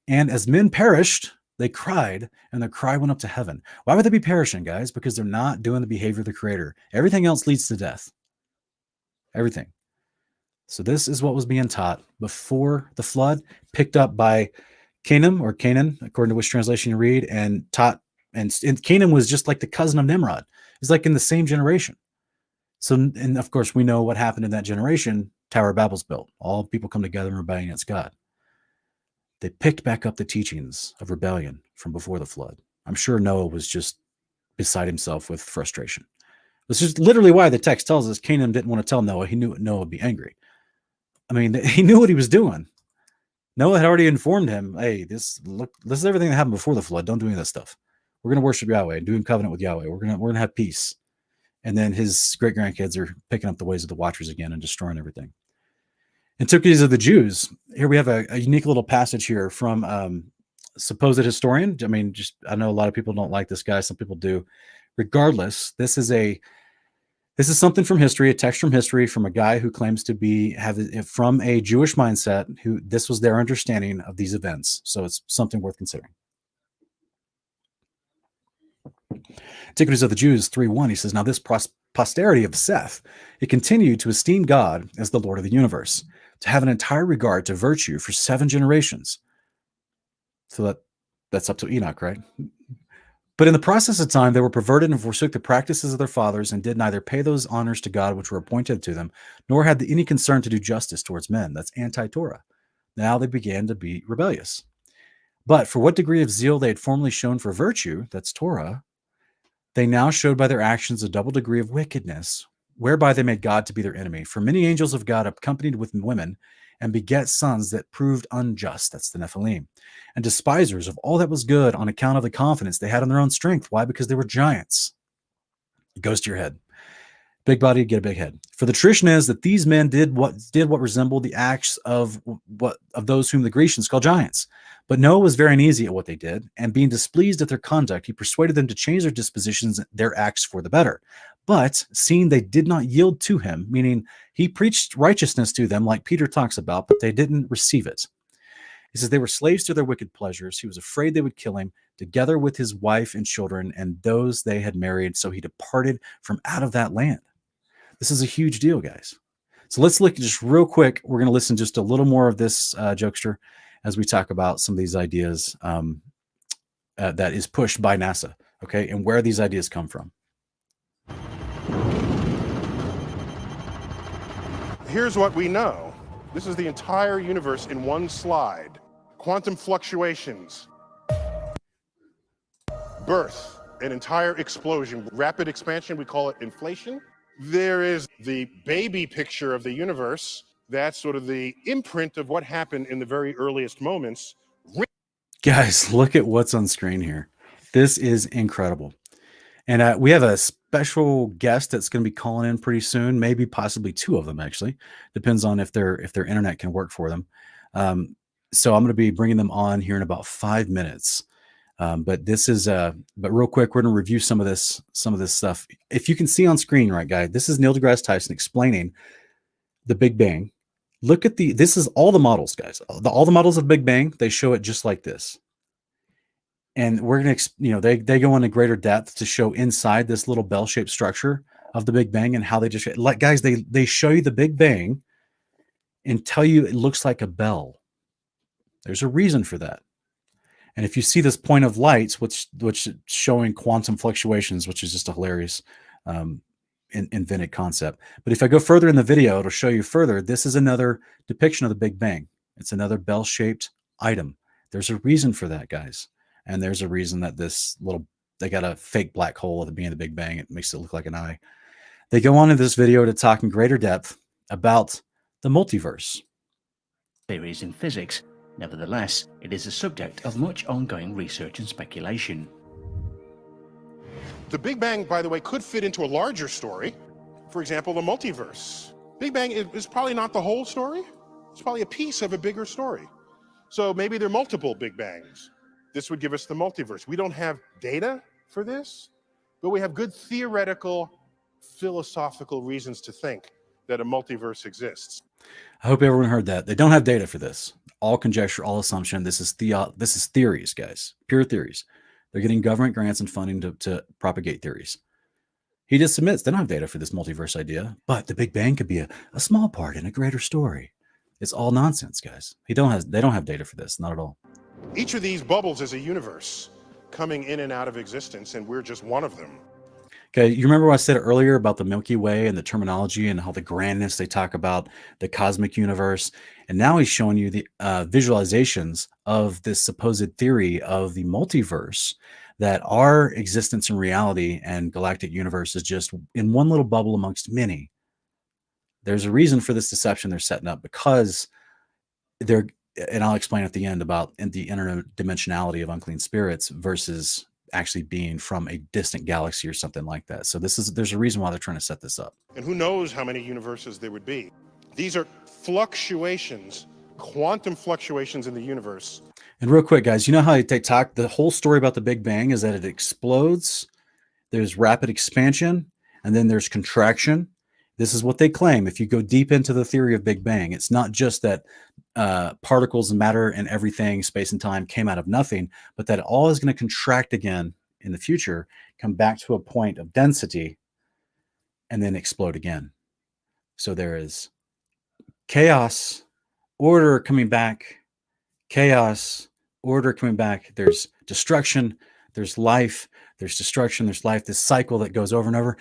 And as men perished, they cried, and their cry went up to heaven. Why would they be perishing, guys? Because they're not doing the behavior of the Creator. Everything else leads to death. Everything. So this is what was being taught before the flood, picked up by Canaan, according to which translation you read, and taught. And Canaan was just like the cousin of Nimrod. It's like in the same generation. So, and of course, we know what happened in that generation. Tower of Babel's built. All people come together and rebelling against God. They picked back up the teachings of rebellion from before the flood. I'm sure Noah was just beside himself with frustration. This is literally why the text tells us Canaan didn't want to tell Noah. He knew Noah would be angry. I mean, he knew what he was doing. Noah had already informed him, hey, this is everything that happened before the flood. Don't do any of that stuff. We're going to worship Yahweh and doing covenant with Yahweh. We're going to have peace. And then his great-grandkids are picking up the ways of the Watchers again and destroying everything. Antiquities of the Jews. Here we have a unique little passage here from supposed historian. I mean, I know a lot of people don't like this guy. Some people do. Regardless, this is something from history, a text from history from a guy who claims to have from a Jewish mindset, who this was their understanding of these events. So it's something worth considering. Antiquities of the Jews 3:1, he says, "Now this posterity of Seth, it continued to esteem God as the Lord of the universe, to have an entire regard to virtue for 7 generations." So that's up to Enoch, right? "But in the process of time, they were perverted and forsook the practices of their fathers, and did neither pay those honors to God which were appointed to them, nor had any concern to do justice towards men." That's anti-Torah. Now they began to be rebellious. "But for what degree of zeal they had formerly shown for virtue," that's Torah, "they now showed by their actions a double degree of wickedness, whereby they made God to be their enemy. For many angels of God accompanied with women, and beget sons that proved unjust," that's the Nephilim, "and despisers of all that was good on account of the confidence they had in their own strength." Why? Because they were giants. It goes to your head. Big body, get a big head. For the tradition is that these men did what resembled the acts of those whom the Grecians call giants. But Noah was very uneasy at what they did, and being displeased at their conduct, he persuaded them to change their dispositions, their acts for the better. But seeing they did not yield to him, meaning he preached righteousness to them, like Peter talks about, but they didn't receive it. He says they were slaves to their wicked pleasures. He was afraid they would kill him, together with his wife and children and those they had married. So he departed from out of that land. This is a huge deal, guys. So let's look just real quick. We're going to listen just a little more of this jokester as we talk about some of these ideas that is pushed by NASA, okay, and where these ideas come from. Here's what we know. This is the entire universe in one slide. Quantum fluctuations, birth, an entire explosion, rapid expansion, we call it inflation. There is the baby picture of the universe. That's sort of the imprint of what happened in the very earliest moments. Guys, look at what's on screen here. This is incredible. And we have a special guest that's going to be calling in pretty soon, maybe possibly two of them, actually. Depends on if their internet can work for them. So I'm going to be bringing them on here in about 5 minutes. But this is but real quick, we're going to review some of this stuff. If you can see on screen, right, guys, this is Neil deGrasse Tyson explaining the Big Bang. Look at this is all the models, guys. All the models of Big Bang, they show it just like this. And we're going to, they go into greater depth to show inside this little bell-shaped structure of the Big Bang and how they just, like, guys, they show you the Big Bang and tell you it looks like a bell. There's a reason for that. And if you see this point of lights, which is showing quantum fluctuations, which is just a hilarious invented concept. But if I go further in the video, it'll show you further. This is another depiction of the Big Bang. It's another bell-shaped item. There's a reason for that, guys. And there's a reason that they got a fake black hole at the beginning of the Big Bang. It makes it look like an eye. They go on in this video to talk in greater depth about the multiverse. Theories in physics. Nevertheless, it is a subject of much ongoing research and speculation. The Big Bang, by the way, could fit into a larger story. For example, the multiverse. Big Bang is probably not the whole story. It's probably a piece of a bigger story. So maybe there are multiple Big Bangs. This would give us the multiverse. We don't have data for this, but we have good theoretical, philosophical reasons to think that a multiverse exists. I hope everyone heard that. They don't have data for this. All conjecture, all assumption. This is theories, guys. Pure theories. They're getting government grants and funding to propagate theories. He just admits they don't have data for this multiverse idea, but the Big Bang could be a small part in a greater story. It's all nonsense, guys. They don't have data for this, not at all. Each of these bubbles is a universe coming in and out of existence, and we're just one of them. Okay, you remember what I said earlier about the Milky Way and the terminology and how the grandness, they talk about the cosmic universe. And now he's showing you the visualizations of this supposed theory of the multiverse, that our existence and reality and galactic universe is just in one little bubble amongst many. There's a reason for this deception they're setting up, because and I'll explain at the end about the interdimensionality of unclean spirits versus actually being from a distant galaxy or something like that. So there's a reason why they're trying to set this up. And who knows how many universes there would be. These are fluctuations, quantum fluctuations in the universe. And real quick, guys, you know how they talk, the whole story about the Big Bang is that it explodes, there's rapid expansion, and then there's contraction. This is what they claim. If you go deep into the theory of Big Bang, it's not just that particles and matter and everything, space and time, came out of nothing, but that all is going to contract again in the future, come back to a point of density, and then explode again. So there is chaos, order coming back, chaos, order coming back. There's destruction, there's life, there's destruction, there's life, this cycle that goes over and over.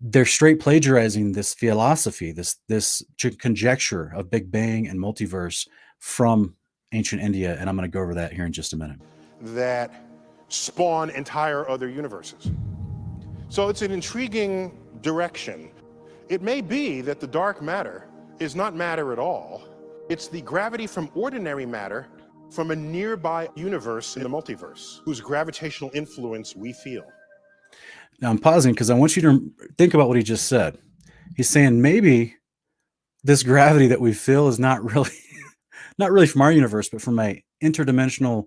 They're straight plagiarizing this philosophy, this conjecture of Big Bang and multiverse from ancient India, and I'm going to go over that here in just a minute. That spawn entire other universes. So it's an intriguing direction. It may be that the dark matter is not matter at all. It's the gravity from ordinary matter from a nearby universe in the multiverse, whose gravitational influence we feel. Now I'm pausing because I want you to think about what he just said. He's saying maybe this gravity that we feel is not really from our universe, but from a interdimensional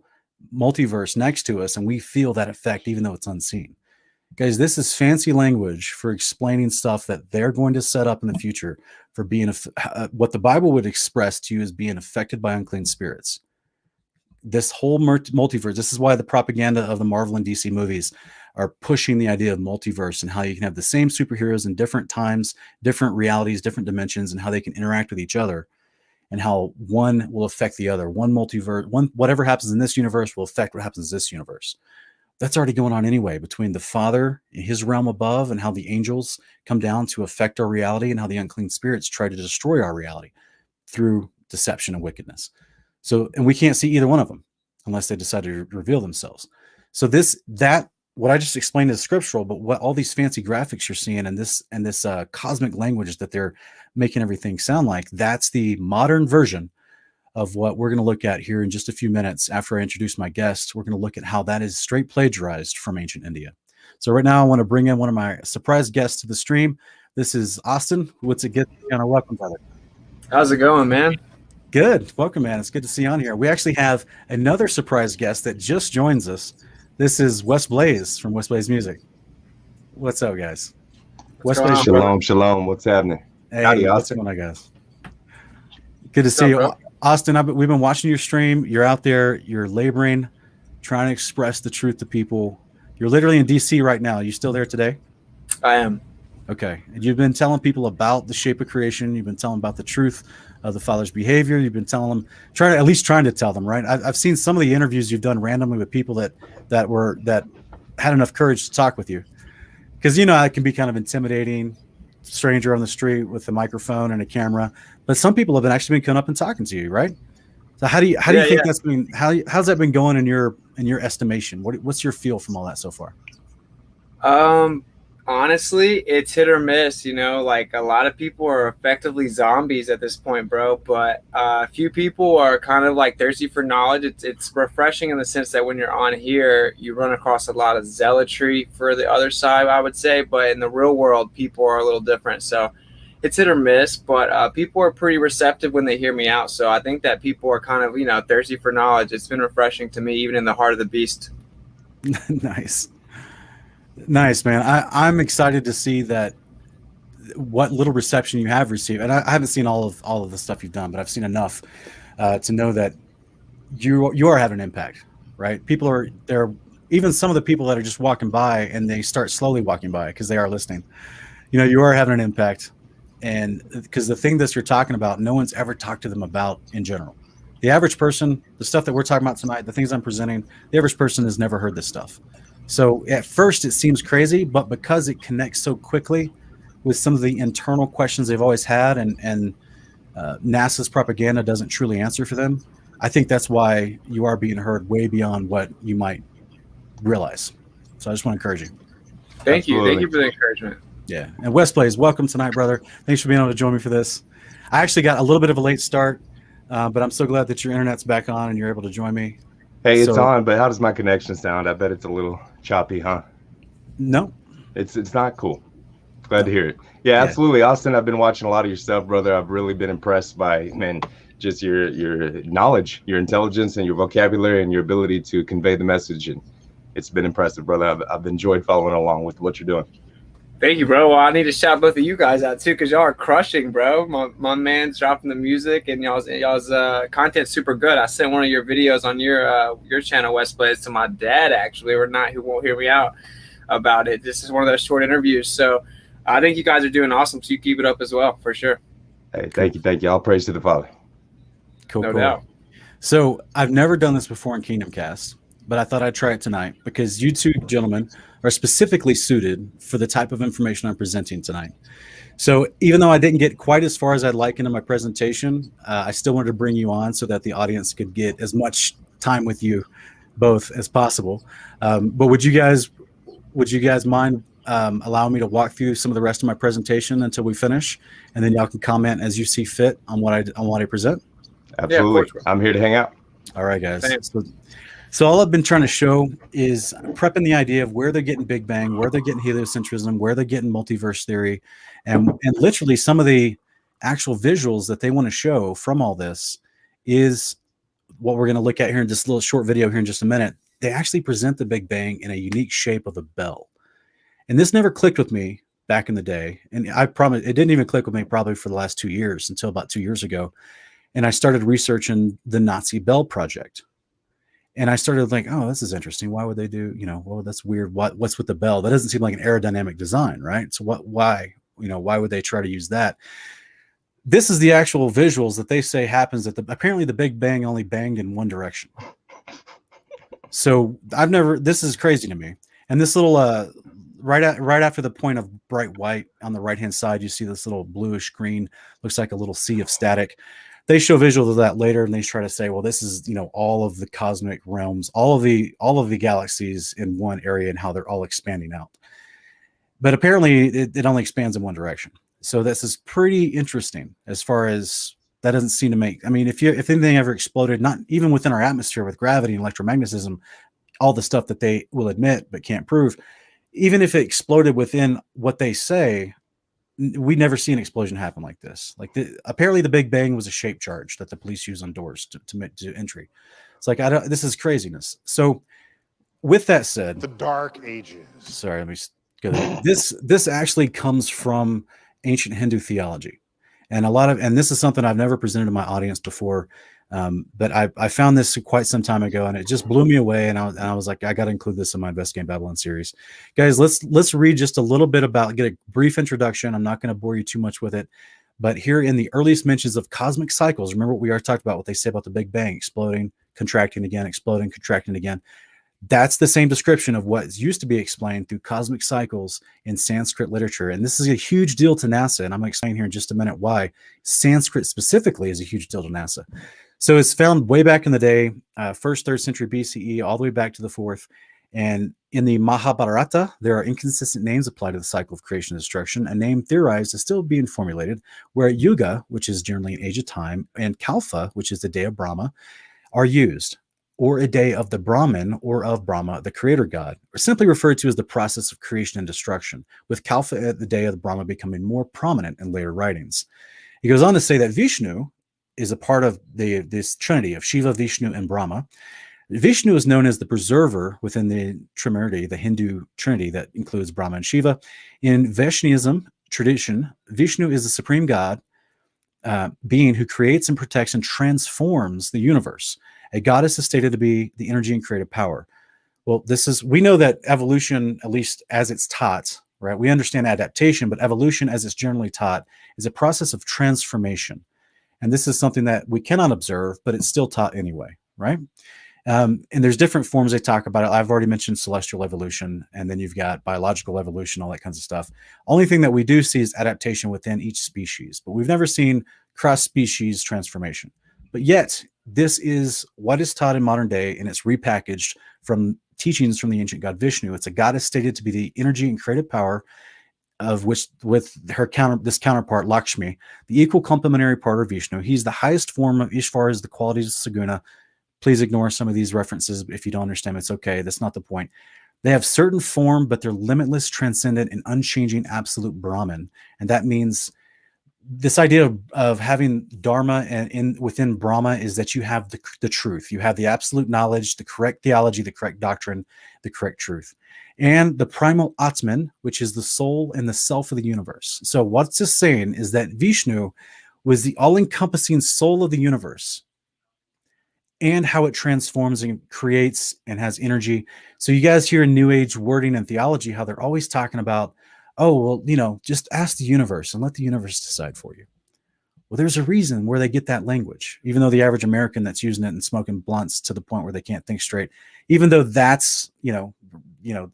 multiverse next to us, and we feel that effect even though it's unseen. Guys, this is fancy language for explaining stuff that they're going to set up in the future for being what the Bible would express to you as being affected by unclean spirits. This whole multiverse, this is why the propaganda of the Marvel and DC movies are pushing the idea of multiverse and how you can have the same superheroes in different times, different realities, different dimensions, and how they can interact with each other, and how one will affect the other. One multiverse, whatever happens in this universe will affect what happens in this universe. That's already going on anyway, between the Father and his realm above and how the angels come down to affect our reality, and how the unclean spirits try to destroy our reality through deception and wickedness. So, and we can't see either one of them unless they decide to reveal themselves. So what I just explained is scriptural, but what all these fancy graphics you're seeing and this cosmic language that they're making everything sound like, that's the modern version of what we're going to look at here in just a few minutes. After I introduce my guest, we're going to look at how that is straight plagiarized from ancient India. So right now I want to bring in one of my surprise guests to the stream. This is Austin. What's it get on our welcome, brother? How's it going, man? Good. Welcome, man. It's good to see you on here. We actually have another surprise guest that just joins us. This is Wes Blaze from Wes Blaze Music. What's up, guys? What's Wes Blaze. Shalom, shalom. What's happening? Hey, Howdy, what's Austin. going on, guys? Good to see you. Bro? Austin, we've been watching your stream. You're out there. You're laboring, trying to express the truth to people. You're literally in D.C. right now. Are you still there today? I am. Okay. And you've been telling people about the shape of creation. You've been telling about the truth of the Father's behavior. You've been telling them, trying to tell them, right? I've seen some of the interviews you've done randomly with people that had enough courage to talk with you, because it can be kind of intimidating, stranger on the street with a microphone and a camera. But some people have actually been coming up and talking to you, right? So how do you think that's been? How's that been going in your estimation? What's your feel from all that so far? Honestly, it's hit or miss. Like a lot of people are effectively zombies at this point, bro. But a few people are kind of like thirsty for knowledge. It's refreshing in the sense that when you're on here, you run across a lot of zealotry for the other side, I would say. But in the real world, people are a little different. So it's hit or miss, but people are pretty receptive when they hear me out. So I think that people are kind of, thirsty for knowledge. It's been refreshing to me, even in the heart of the beast. Nice, man. I'm excited to see that what little reception you have received. And I haven't seen all of the stuff you've done, but I've seen enough to know that you are having an impact, right? People are there. Even some of the people that are just walking by and they start slowly walking by because they are listening. You are having an impact. And because the thing that you're talking about, no one's ever talked to them about in general. The average person, the stuff that we're talking about tonight, the things I'm presenting, the average person has never heard this stuff. So at first it seems crazy, but because it connects so quickly with some of the internal questions they've always had, and NASA's propaganda doesn't truly answer for them, I think that's why you are being heard way beyond what you might realize. So I just want to encourage you. Thank you. Thank you for the encouragement. Yeah. And Wes Blaze, welcome tonight, brother. Thanks for being able to join me for this. I actually got a little bit of a late start, but I'm so glad that your internet's back on and you're able to join me. Hey, it's on, but how does my connection sound? I bet it's a little choppy, huh? No. It's not cool. Glad to hear it. Yeah, absolutely. Austin, I've been watching a lot of your stuff, brother. I've really been impressed by, just your knowledge, your intelligence, and your vocabulary, and your ability to convey the message. And it's been impressive, brother. I've enjoyed following along with what you're doing. Thank you, bro. Well, I need to shout both of you guys out too, because y'all are crushing, bro. My man's dropping the music, and y'all's content's super good. I sent one of your videos on your channel, Wes Blaze, to my dad actually, or not, who won't hear me out about it. This is one of those short interviews, so I think you guys are doing awesome. So you keep it up as well, for sure. Hey, thank you. All praise to the Father. Cool. No doubt. So I've never done this before in Kingdom Cast, but I thought I'd try it tonight because you two gentlemen are specifically suited for the type of information I'm presenting tonight. So even though I didn't get quite as far as I'd like into my presentation, I still wanted to bring you on so that the audience could get as much time with you both as possible. But would you guys mind allowing me to walk through some of the rest of my presentation until we finish, and then y'all can comment as you see fit on what I present? Absolutely. Yeah, I'm here to hang out. All right, guys. So all I've been trying to show is prepping the idea of where they're getting Big Bang, where they're getting heliocentrism, where they're getting multiverse theory, and literally some of the actual visuals that they want to show from all this is what we're going to look at here in this little short video here in just a minute. They actually present the Big Bang in a unique shape of a bell. And this never clicked with me back in the day. And I promise it didn't even click with me probably for the last 2 years until about 2 years ago. And I started researching the Nazi Bell Project. And I started like, oh, this is interesting. Why would they do, well, that's weird. What's with the bell? That doesn't seem like an aerodynamic design, right? So why would they try to use that? This is the actual visuals that they say happens apparently the Big Bang only banged in one direction. So this is crazy to me. And this little, right after the point of bright white on the right-hand side, you see this little bluish green, looks like a little sea of static. They show visuals of that later, and they try to say, well, this is, all of the cosmic realms, all of the galaxies in one area and how they're all expanding out. But apparently it only expands in one direction. So this is pretty interesting as far as that doesn't seem to make, I mean, if anything ever exploded, not even within our atmosphere with gravity and electromagnetism, all the stuff that they will admit but can't prove, even if it exploded within what they say, we never see an explosion happen like this. Like apparently the Big Bang was a shape charge that the police use on doors to entry. It's like, this is craziness. So with that said, the Dark Ages. Sorry, let me go there. This actually comes from ancient Hindu theology. And this is something I've never presented to my audience before. But I found this quite some time ago, and it just blew me away. And I was like, I got to include this in my Investigating Babylon series, guys. Let's read just a little bit get a brief introduction. I'm not going to bore you too much with it, but here in the earliest mentions of cosmic cycles, remember what we already talked about, what they say about the Big Bang, exploding, contracting again, exploding, contracting again. That's the same description of what used to be explained through cosmic cycles in Sanskrit literature. And this is a huge deal to NASA. And I'm going to explain here in just a minute why Sanskrit specifically is a huge deal to NASA. So it's found way back in the day, 1st, 3rd century BCE, all the way back to the 4th. And in the Mahabharata, there are inconsistent names applied to the cycle of creation and destruction. A name theorized is still being formulated, where Yuga, which is generally an age of time, and Kalpa, which is the day of Brahma, are used, or a day of the Brahman or of Brahma, the creator god, or simply referred to as the process of creation and destruction, with Kalpa at the day of the Brahma becoming more prominent in later writings. He goes on to say that Vishnu is a part of this trinity of Shiva, Vishnu, and Brahma. Vishnu is known as the preserver within the Trinity, the Hindu trinity that includes Brahma and Shiva. In Vaishnavism tradition, Vishnu is the supreme god, being who creates and protects and transforms the universe. A goddess is stated to be the energy and creative power. Well, we know that evolution, at least as it's taught, right? We understand adaptation, but evolution as it's generally taught is a process of transformation. And this is something that we cannot observe, but it's still taught anyway, right? And there's different forms they talk about it. I've already mentioned celestial evolution, and then you've got biological evolution, all that kinds of stuff. Only thing that we do see is adaptation within each species, but we've never seen cross-species transformation. But yet, this is what is taught in modern day, and it's repackaged from teachings from the ancient god Vishnu. It's a goddess stated to be the energy and creative power of which, with her counterpart Lakshmi, the equal complementary part of Vishnu. He's the highest form of Ishvar is the qualities of Saguna. Please ignore some of these references if you don't understand. It's okay. That's not the point. They have certain form, but they're limitless, transcendent, and unchanging absolute Brahman. And that means this idea of having Dharma and within Brahma is that you have the truth. You have the absolute knowledge, the correct theology, the correct doctrine, the correct truth. And the primal Atman, which is the soul and the self of the universe. So what's this saying is that Vishnu was the all-encompassing soul of the universe and how it transforms and creates and has energy. So you guys hear in New Age wording and theology how they're always talking about, oh, well, just ask the universe and let the universe decide for you. Well, there's a reason where they get that language, even though the average American that's using it and smoking blunts to the point where they can't think straight, even though that's,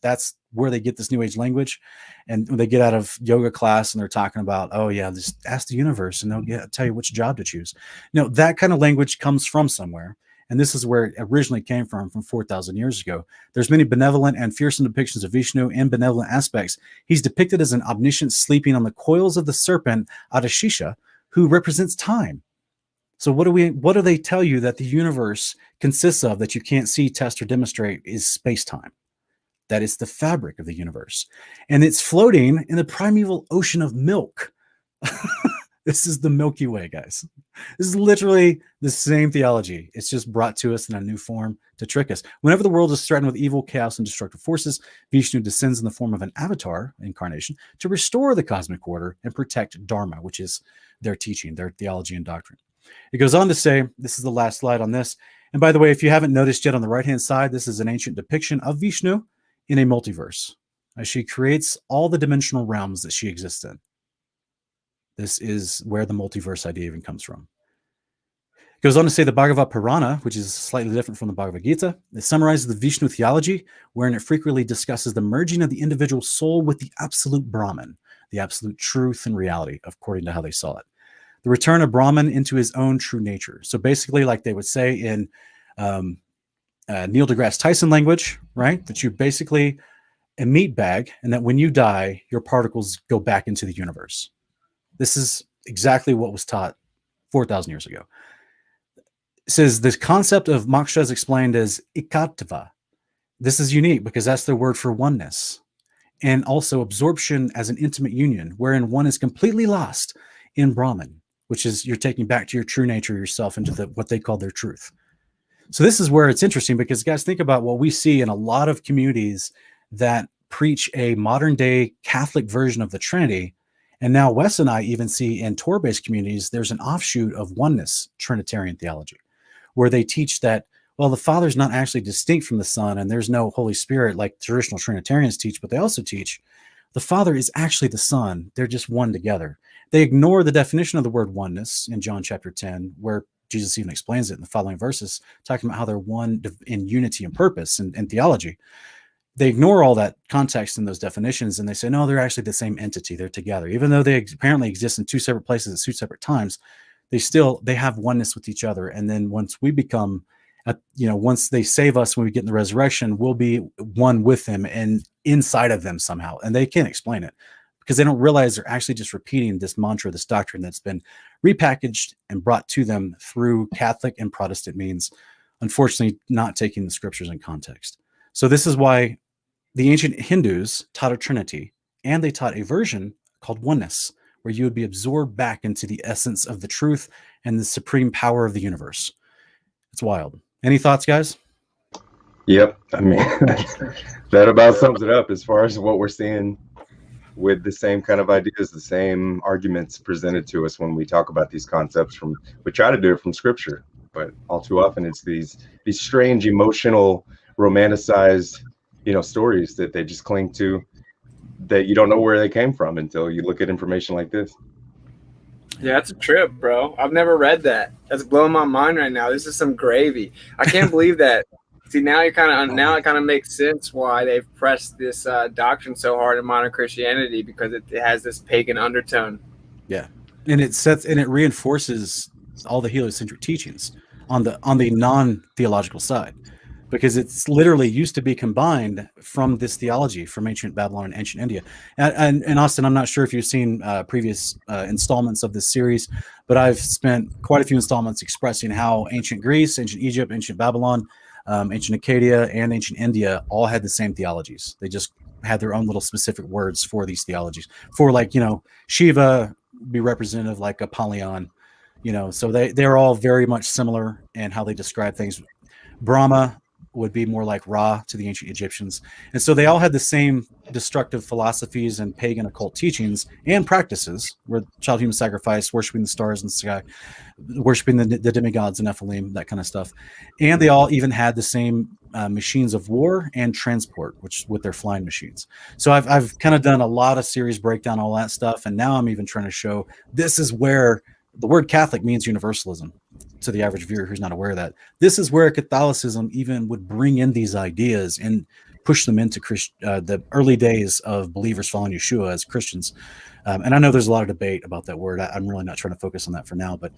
that's where they get this New Age language. And when they get out of yoga class and they're talking about, oh yeah, just ask the universe and they'll tell you which job to choose. That kind of language comes from somewhere. And this is where it originally came from 4,000 years ago. There's many benevolent and fearsome depictions of Vishnu and benevolent aspects. He's depicted as an omniscient sleeping on the coils of the serpent Adashisha, who represents time. So what do they tell you that the universe consists of that you can't see, test, or demonstrate is space-time? That is the fabric of the universe. And it's floating in the primeval ocean of milk. This is the Milky Way, guys. This is literally the same theology. It's just brought to us in a new form to trick us. Whenever the world is threatened with evil, chaos, and destructive forces, Vishnu descends in the form of an avatar incarnation to restore the cosmic order and protect Dharma, which is their teaching, their theology and doctrine. It goes on to say, this is the last slide on this. And by the way, if you haven't noticed yet, on the right-hand side, this is an ancient depiction of Vishnu in a multiverse, as she creates all the dimensional realms that she exists in. This is where the multiverse idea even comes from. It goes on to say the Bhagavad Purana, which is slightly different from the Bhagavad Gita, it summarizes the Vishnu theology, wherein it frequently discusses the merging of the individual soul with the absolute Brahman, the absolute truth and reality, according to how they saw it. The return of Brahman into his own true nature. So basically, like they would say in Neil deGrasse Tyson language, right? That you're basically a meat bag, and that when you die, your particles go back into the universe. This is exactly what was taught 4,000 years ago. It says this concept of moksha is explained as ekattva. This is unique because that's the word for oneness, and also absorption as an intimate union, wherein one is completely lost in Brahman, which is you're taking back to your true nature yourself into what they call their truth. So this is where it's interesting because, guys, think about what we see in a lot of communities that preach a modern day Catholic version of the Trinity. And now Wes and I even see in Torah-based communities, there's an offshoot of oneness Trinitarian theology, where they teach that, well, the Father's not actually distinct from the Son, and there's no Holy Spirit like traditional Trinitarians teach, but they also teach the Father is actually the Son. They're just one together. They ignore the definition of the word oneness in John chapter 10, where Jesus even explains it in the following verses, talking about how they're one in unity and purpose and theology. They ignore all that context in those definitions, and they say, no, they're actually the same entity. They're together. Even though they apparently exist in two separate places at two separate times, they have oneness with each other. And then once we become, once they save us, when we get in the resurrection, we'll be one with them and inside of them somehow. And they can't explain it because they don't realize they're actually just repeating this mantra, this doctrine that's been repackaged and brought to them through Catholic and Protestant means, unfortunately, not taking the scriptures in context. So this is why the ancient Hindus taught a Trinity, and they taught a version called oneness, where you would be absorbed back into the essence of the truth and the supreme power of the universe. It's wild. Any thoughts, guys? Yep. I mean, that about sums it up as far as what we're seeing with the same kind of ideas, the same arguments presented to us when we talk about these concepts. We try to do it from scripture, but all too often it's these strange, emotional, romanticized, stories that they just cling to, that you don't know where they came from until you look at information like this. Yeah, that's a trip, bro. I've never read that. That's blowing my mind right now. This is some gravy. I can't believe that. See, now it kind of makes sense why they've pressed this doctrine so hard in modern Christianity, because it has this pagan undertone. Yeah, and it reinforces all the heliocentric teachings on the non-theological side, because it's literally used to be combined from this theology from ancient Babylon and ancient India. And Austin, I'm not sure if you've seen previous installments of this series, but I've spent quite a few installments expressing how ancient Greece, ancient Egypt, ancient Babylon, ancient Acadia, and ancient India all had the same theologies. They just had their own little specific words for these theologies. For Shiva be representative like Apollyon, so they're all very much similar in how they describe things. Brahma would be more like Ra to the ancient Egyptians. And so they all had the same destructive philosophies and pagan occult teachings and practices, where child human sacrifice, worshiping the stars in the sky, worshiping the demigods and Nephilim, that kind of stuff. And they all even had the same machines of war and transport, which with their flying machines. So I've kind of done a lot of series breakdown, all that stuff. And now I'm even trying to show this is where the word Catholic means universalism. To the average viewer who's not aware of that, this is where Catholicism even would bring in these ideas and push them into the early days of believers following Yeshua as Christians. And I know there's a lot of debate about that word. I'm really not trying to focus on that for now, but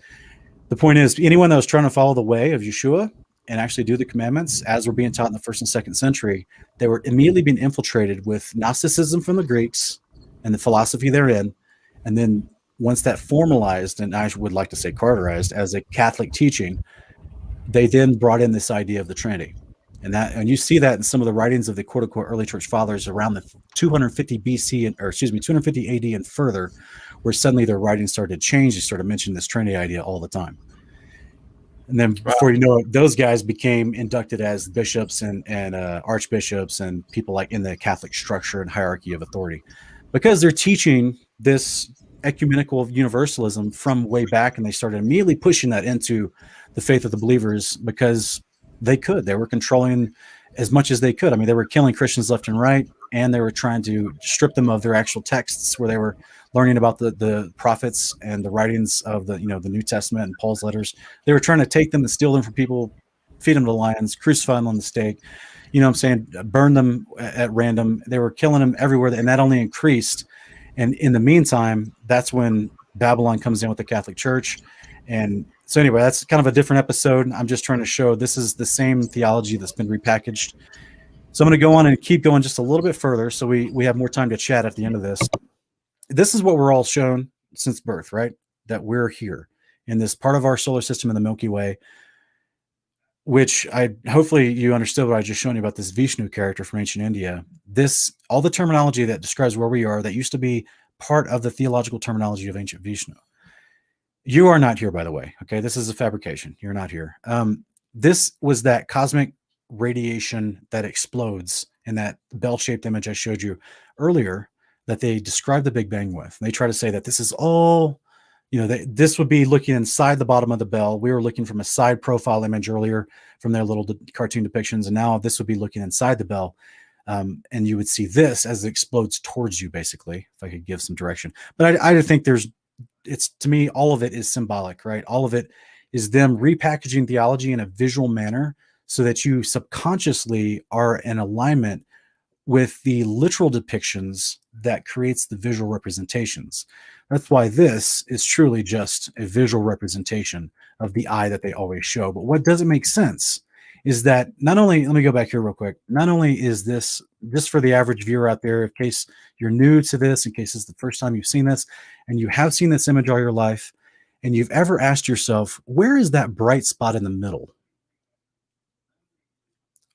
the point is, anyone that was trying to follow the way of Yeshua and actually do the commandments as were being taught in the 1st and 2nd century, they were immediately being infiltrated with Gnosticism from the Greeks and the philosophy therein, and then once that formalized, and I would like to say carterized as a Catholic teaching, they then brought in this idea of the Trinity. And you see that in some of the writings of the quote unquote early church fathers around the 250 BC, or excuse me, 250 AD and further, where suddenly their writings started to change. They started mentioning this Trinity idea all the time. And then before you know it, those guys became inducted as bishops and archbishops and people like in the Catholic structure and hierarchy of authority, because they're teaching this ecumenical universalism from way back, and they started immediately pushing that into the faith of the believers because they were controlling as much as they could. I mean, they were killing Christians left and right, and they were trying to strip them of their actual texts where they were learning about the prophets and the writings of the New Testament and Paul's letters. They were trying to take them and steal them from people, feed them to lions, crucify them on the stake, burn them at random. They were killing them everywhere, and that only increased. And in the meantime, that's when Babylon comes in with the Catholic Church. And so anyway, that's kind of a different episode. I'm just trying to show this is the same theology that's been repackaged. So I'm going to go on and keep going just a little bit further so we have more time to chat at the end of this. This is what we're all shown since birth, right? That we're here in this part of our solar system in the Milky Way, which hopefully you understood what I just shown you about this Vishnu character from ancient India. All the terminology that describes where we are, that used to be part of the theological terminology of ancient Vishnu. You are not here, by the way. Okay, this is a fabrication. You're not here. This was that cosmic radiation that explodes in that bell-shaped image I showed you earlier that they describe the Big Bang with. And they try to say that this is all, this would be looking inside the bottom of the bell. We were looking from a side profile image earlier from their little cartoon depictions, and now this would be looking inside the bell. And you would see this as it explodes towards you, basically, if I could give some direction. But I think to me, all of it is symbolic, right? All of it is them repackaging theology in a visual manner so that you subconsciously are in alignment with the literal depictions that creates the visual representations. That's why this is truly just a visual representation of the eye that they always show. But what doesn't make sense is that not only, let me go back here real quick, not only is this just for the average viewer out there, in case you're new to this, in case it's the first time you've seen this, and you have seen this image all your life, and you've ever asked yourself, where is that bright spot in the middle?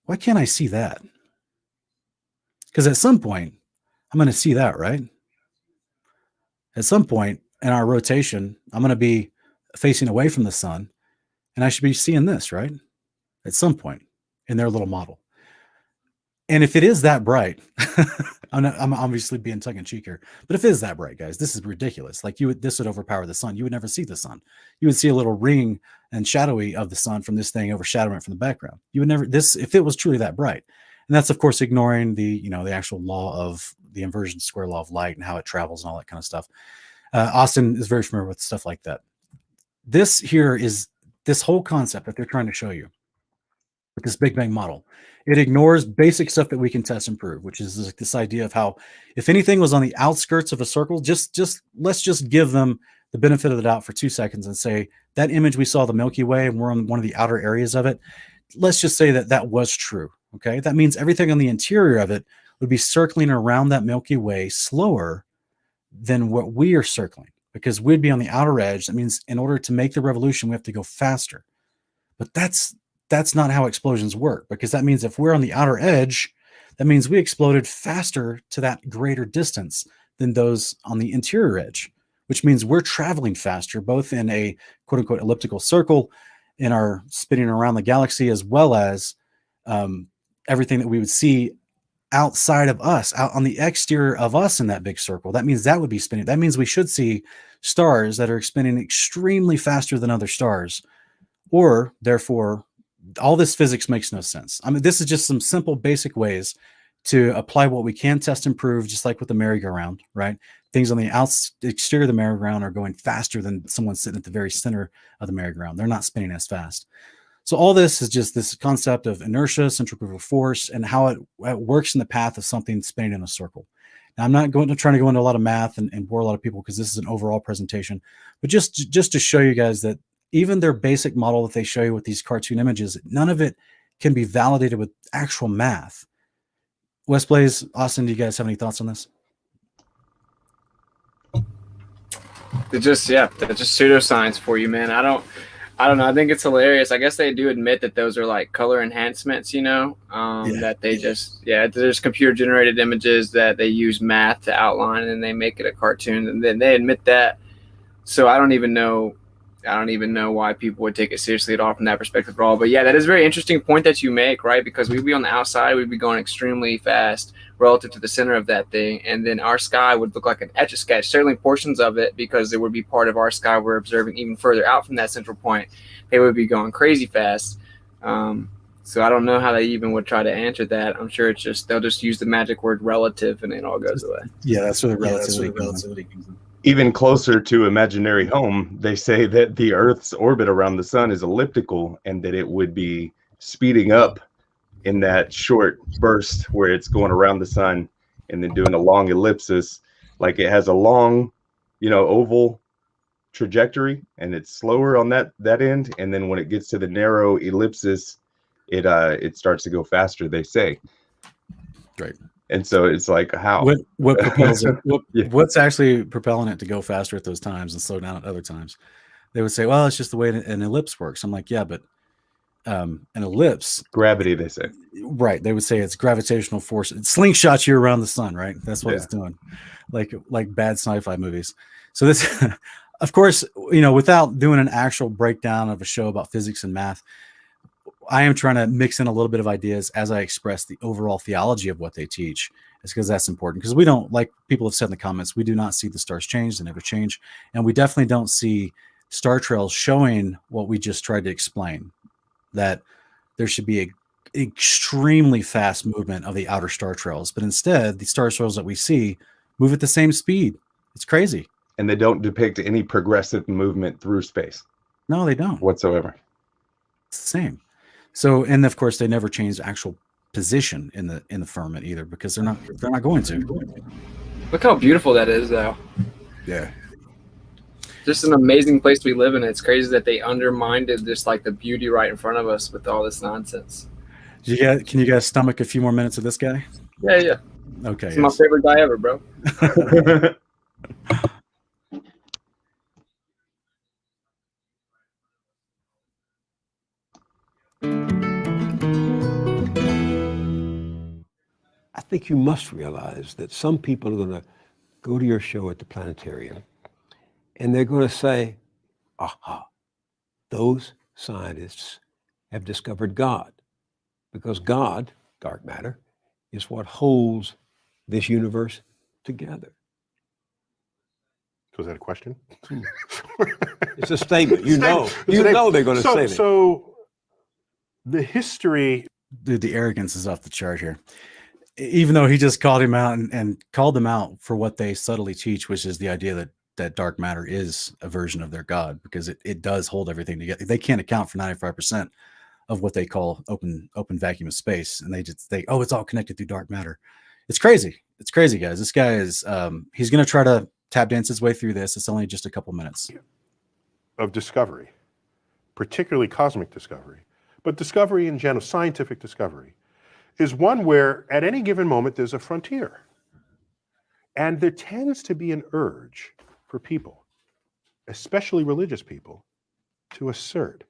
Why can't I see that? Because at some point, I'm going to see that, right? At some point in our rotation, I'm going to be facing away from the sun, and I should be seeing this, right? At some point in their little model. And if it is that bright, I'm obviously being tongue-in-cheek here, but if it is that bright, guys, this is ridiculous. Like this would overpower the sun. You would never see the sun. You would see a little ring and shadowy of the sun from this thing overshadowing it from the background. You would never, if it was truly that bright. And that's, of course, ignoring the actual law of the inversion square law of light and how it travels and all that kind of stuff. Austin is very familiar with stuff like that. This here is this whole concept that they're trying to show you with this Big Bang model. It ignores basic stuff that we can test and prove, which is this idea of how if anything was on the outskirts of a circle, let's just give them the benefit of the doubt for 2 seconds and say that image we saw the Milky Way and we're on one of the outer areas of it. Let's just say that was true. Okay, that means everything on the interior of it would be circling around that Milky Way slower than what we are circling, because we'd be on the outer edge. That means in order to make the revolution, we have to go faster. But that's not how explosions work, because that means if we're on the outer edge, that means we exploded faster to that greater distance than those on the interior edge, which means we're traveling faster, both in a quote unquote elliptical circle in our spinning around the galaxy, as well as everything that we would see outside of us, out on the exterior of us in that big circle. That means that would be spinning. That means we should see stars that are spinning extremely faster than other stars, or therefore all this physics makes no sense. I mean, this is just some simple basic ways to apply what we can test and prove, just like with the merry-go-round, right? Things on the exterior of the merry-go-round are going faster than someone sitting at the very center of the merry-go-round. They're not spinning as fast. So all this is just this concept of inertia, centrifugal force, and how it works in the path of something spinning in a circle. Now, I'm not trying to go into a lot of math and bore a lot of people, because this is an overall presentation, but just to show you guys that even their basic model that they show you with these cartoon images, none of it can be validated with actual math. West Blaze, Austin, do you guys have any thoughts on this? They're just pseudoscience for you, man. I don't know. I think it's hilarious. I guess they do admit that those are like color enhancements, that they're just computer generated images that they use math to outline and they make it a cartoon, and then they admit that. So I don't even know why people would take it seriously at all from that perspective at all. But yeah, that is a very interesting point that you make, right? Because we'd be on the outside, we'd be going extremely fast relative to the center of that thing. And then our sky would look like an etch-a-sketch, certainly portions of it, because it would be part of our sky we're observing even further out from that central point. They would be going crazy fast. So I don't know how they even would try to answer that. I'm sure they'll just use the magic word relative and it all goes away. Yeah, that's where the relativity comes in. Even closer to imaginary home, they say that the Earth's orbit around the sun is elliptical and that it would be speeding up in that short burst where it's going around the sun and then doing a long ellipsis. Like it has a long, oval trajectory and it's slower on that end. And then when it gets to the narrow ellipsis, it starts to go faster, they say. Right. And so it's like, how? What propels it? What's actually propelling it to go faster at those times and slow down at other times? They would say, well, it's just the way an ellipse works. I'm like, yeah, but an ellipse. Gravity, they say. Right. They would say it's gravitational force. It slingshots you around the sun, right? That's what it's doing. Like bad sci-fi movies. So this, of course, without doing an actual breakdown of a show about physics and math, I am trying to mix in a little bit of ideas as I express the overall theology of what they teach. It's because that's important, because we don't, like people have said in the comments, we do not see the stars change. They never change. And we definitely don't see star trails showing what we just tried to explain, that there should be an extremely fast movement of the outer star trails. But instead, the star trails that we see move at the same speed. It's crazy. And they don't depict any progressive movement through space. No, they don't. Whatsoever. It's the same. So, and of course, they never change the actual position in the firmament either, because they're not going to. Look how beautiful that is, though. Yeah. Just an amazing place we live in. It's crazy that they undermined just like the beauty right in front of us with all this nonsense. Can you guys stomach a few more minutes of this guy? Yeah. Okay. He's my favorite guy ever, bro. I think you must realize that some people are going to go to your show at the planetarium and they're going to say, aha, those scientists have discovered God, because God, dark matter, is what holds this universe together. Was that a question? It's a statement. You know they're going to say that. So the history... Dude, the arrogance is off the chart here. Even though he just called him out and called them out for what they subtly teach, which is the idea that dark matter is a version of their God, because it does hold everything together. They can't account for 95% of what they call open vacuum of space. And they just think, oh, it's all connected through dark matter. It's crazy. It's crazy, guys. This guy is, he's going to try to tap dance his way through this. It's only just a couple minutes. Of discovery, particularly cosmic discovery, but discovery in general, scientific discovery, is one where at any given moment there's a frontier. And there tends to be an urge for people, especially religious people, to assert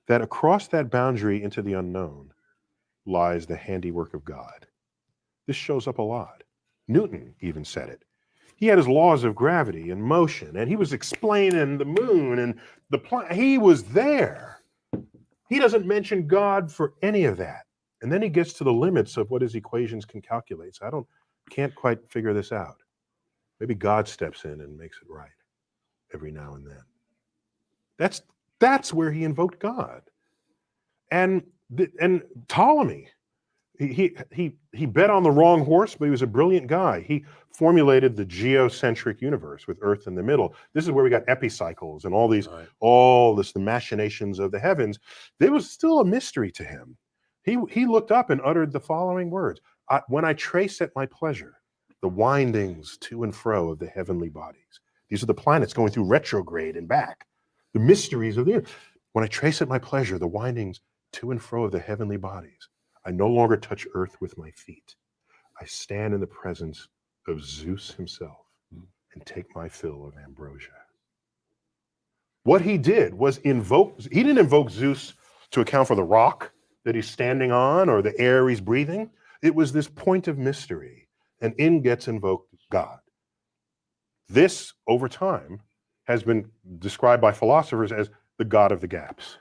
that across that boundary into the unknown lies the handiwork of God. This shows up a lot. Newton even said it. He had his laws of gravity and motion, and he was explaining the moon and the planet. He was there. He doesn't mention God for any of that. And then he gets to the limits of what his equations can calculate. So can't quite figure this out. Maybe God steps in and makes it right every now and then. That's where he invoked God. And Ptolemy, he bet on the wrong horse, but he was a brilliant guy. He formulated the geocentric universe with Earth in the middle. This is where we got epicycles and the machinations of the heavens. There was still a mystery to him. He looked up and uttered the following words: when I trace at my pleasure the windings to and fro of the heavenly bodies. These are the planets going through retrograde and back. The mysteries of the earth. When I trace at my pleasure the windings to and fro of the heavenly bodies, I no longer touch earth with my feet. I stand in the presence of Zeus himself and take my fill of ambrosia. What he did was he didn't invoke Zeus to account for the rock that he's standing on or the air he's breathing. It was this point of mystery, and in gets invoked God. This, over time, has been described by philosophers as the God of the gaps.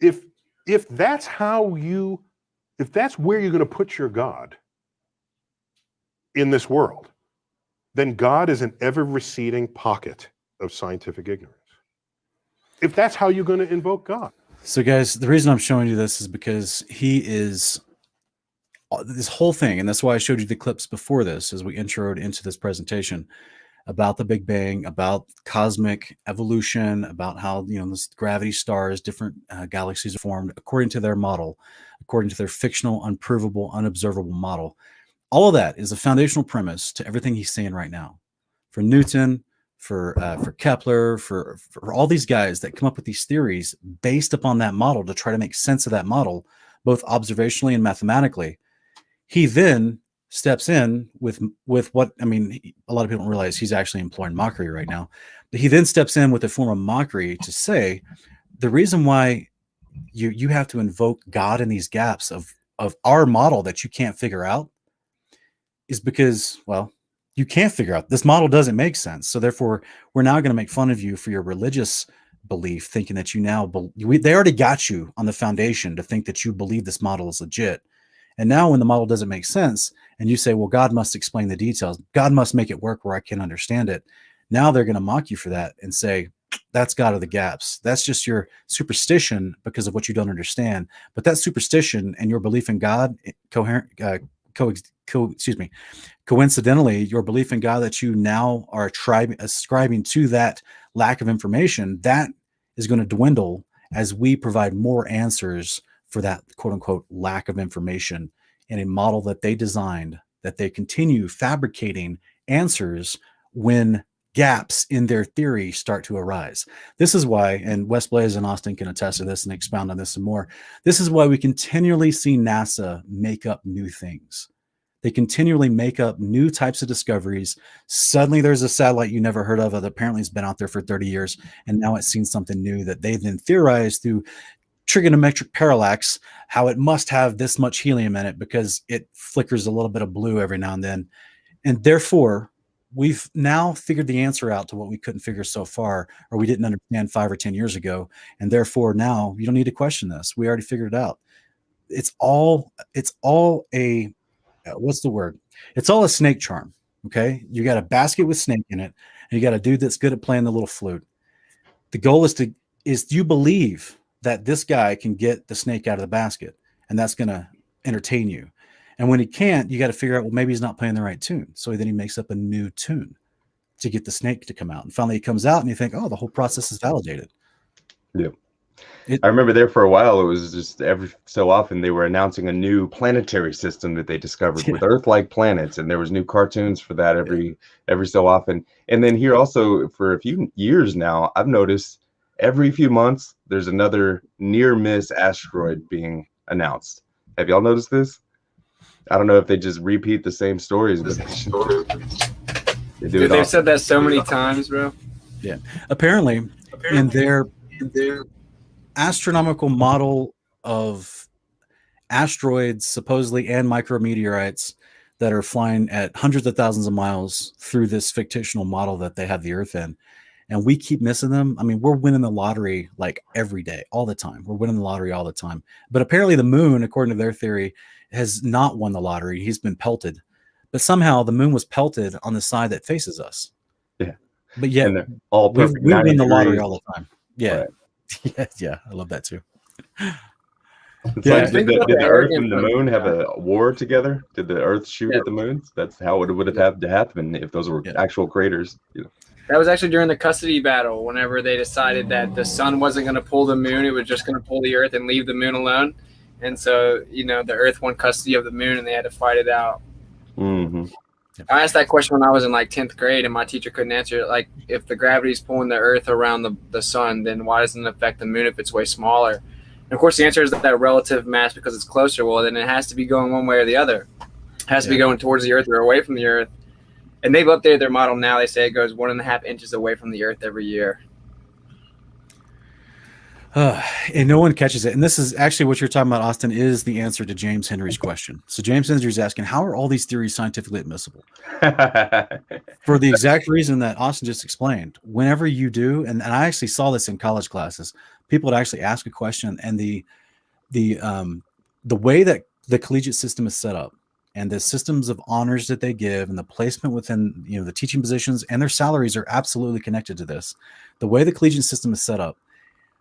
If that's where you're going to put your God in this world, then God is an ever receding pocket of scientific ignorance. If that's how you're going to invoke God. So guys, the reason I'm showing you this is because he is this whole thing, and that's why I showed you the clips before this as we introed into this presentation about the Big Bang, about cosmic evolution, about how, this gravity stars, different galaxies are formed according to their model, according to their fictional, unprovable, unobservable model. All of that is a foundational premise to everything he's saying right now. For Newton, for Kepler, for all these guys that come up with these theories based upon that model to try to make sense of that model, both observationally and mathematically. He then steps in with what, a lot of people don't realize he's actually employing mockery right now. But he then steps in with a form of mockery to say the reason why you have to invoke God in these gaps of our model that you can't figure out is because, well, you can't figure out this model doesn't make sense. So therefore, we're now going to make fun of you for your religious belief, thinking that they already got you on the foundation to think that you believe this model is legit. And now when the model doesn't make sense and you say, well, God must explain the details, God must make it work where I can understand it. Now they're going to mock you for that and say, that's God of the gaps. That's just your superstition because of what you don't understand. But that superstition and your belief in God, coincidentally, your belief in God that you now are ascribing to that lack of information, that is going to dwindle as we provide more answers for that quote unquote lack of information in a model that they designed, that they continue fabricating answers when gaps in their theory start to arise. This is why, and Wes Blaze and Austin can attest to this and expound on this some more. This is why we continually see NASA make up new things. They continually make up new types of discoveries. Suddenly there's a satellite you never heard of that apparently has been out there for 30 years. And now it's seen something new that they then theorized through trigonometric parallax, how it must have this much helium in it because it flickers a little bit of blue every now and then. And therefore, we've now figured the answer out to what we couldn't figure so far, or we didn't understand 5 or 10 years ago. And therefore now you don't need to question this. We already figured it out. It's all a, what's the word? It's all a snake charm. Okay. You got a basket with snake in it, and you got a dude that's good at playing the little flute. The goal is do you believe that this guy can get the snake out of the basket, and that's going to entertain you? And when he can't, you got to figure out, well, maybe he's not playing the right tune. So then he makes up a new tune to get the snake to come out. And finally he comes out and you think, oh, the whole process is validated. Yeah. I remember there for a while, it was just every so often they were announcing a new planetary system that they discovered with Earth-like planets, and there was new cartoons for that every so often. And then here also for a few years now, I've noticed every few months there's another near-miss asteroid being announced. Have y'all noticed this? I don't know if they just repeat the same stories, but they've said that so many times, bro. Yeah. Apparently in their astronomical model of asteroids, supposedly, and micrometeorites that are flying at hundreds of thousands of miles through this fictional model that they have the Earth in, and we keep missing them. I mean, we're winning the lottery like every day, all the time. We're winning the lottery all the time. But apparently the moon, according to their theory, has not won the lottery. He's been pelted. But somehow the moon was pelted on the side that faces us. Yeah. But yet all we win the lottery all the time. Yeah. Right. Yeah. I love that too. It's like, did the Earth and the moon have a war together? Did the Earth shoot at the moon? That's how it would have had to happen if those were actual craters. That was actually during the custody battle, whenever they decided that the sun wasn't going to pull the moon, it was just going to pull the Earth and leave the moon alone. And so, the Earth won custody of the moon, and they had to fight it out. Mm-hmm. I asked that question when I was in like 10th grade, and my teacher couldn't answer it. Like, if the gravity's pulling the Earth around the sun, then why doesn't it affect the moon if it's way smaller? And of course, the answer is that relative mass because it's closer. Well, then it has to be going one way or the other. It has to be going towards the Earth or away from the Earth. And they've updated their model now. They say it goes 1.5 inches away from the Earth every year. And no one catches it. And this is actually what you're talking about, Austin, is the answer to James Henry's question. So James Henry's asking, how are all these theories scientifically admissible? For the exact reason that Austin just explained. Whenever you do, and I actually saw this in college classes, people would actually ask a question, and the way that the collegiate system is set up and the systems of honors that they give and the placement within, you know, the teaching positions and their salaries are absolutely connected to this. The way the collegiate system is set up,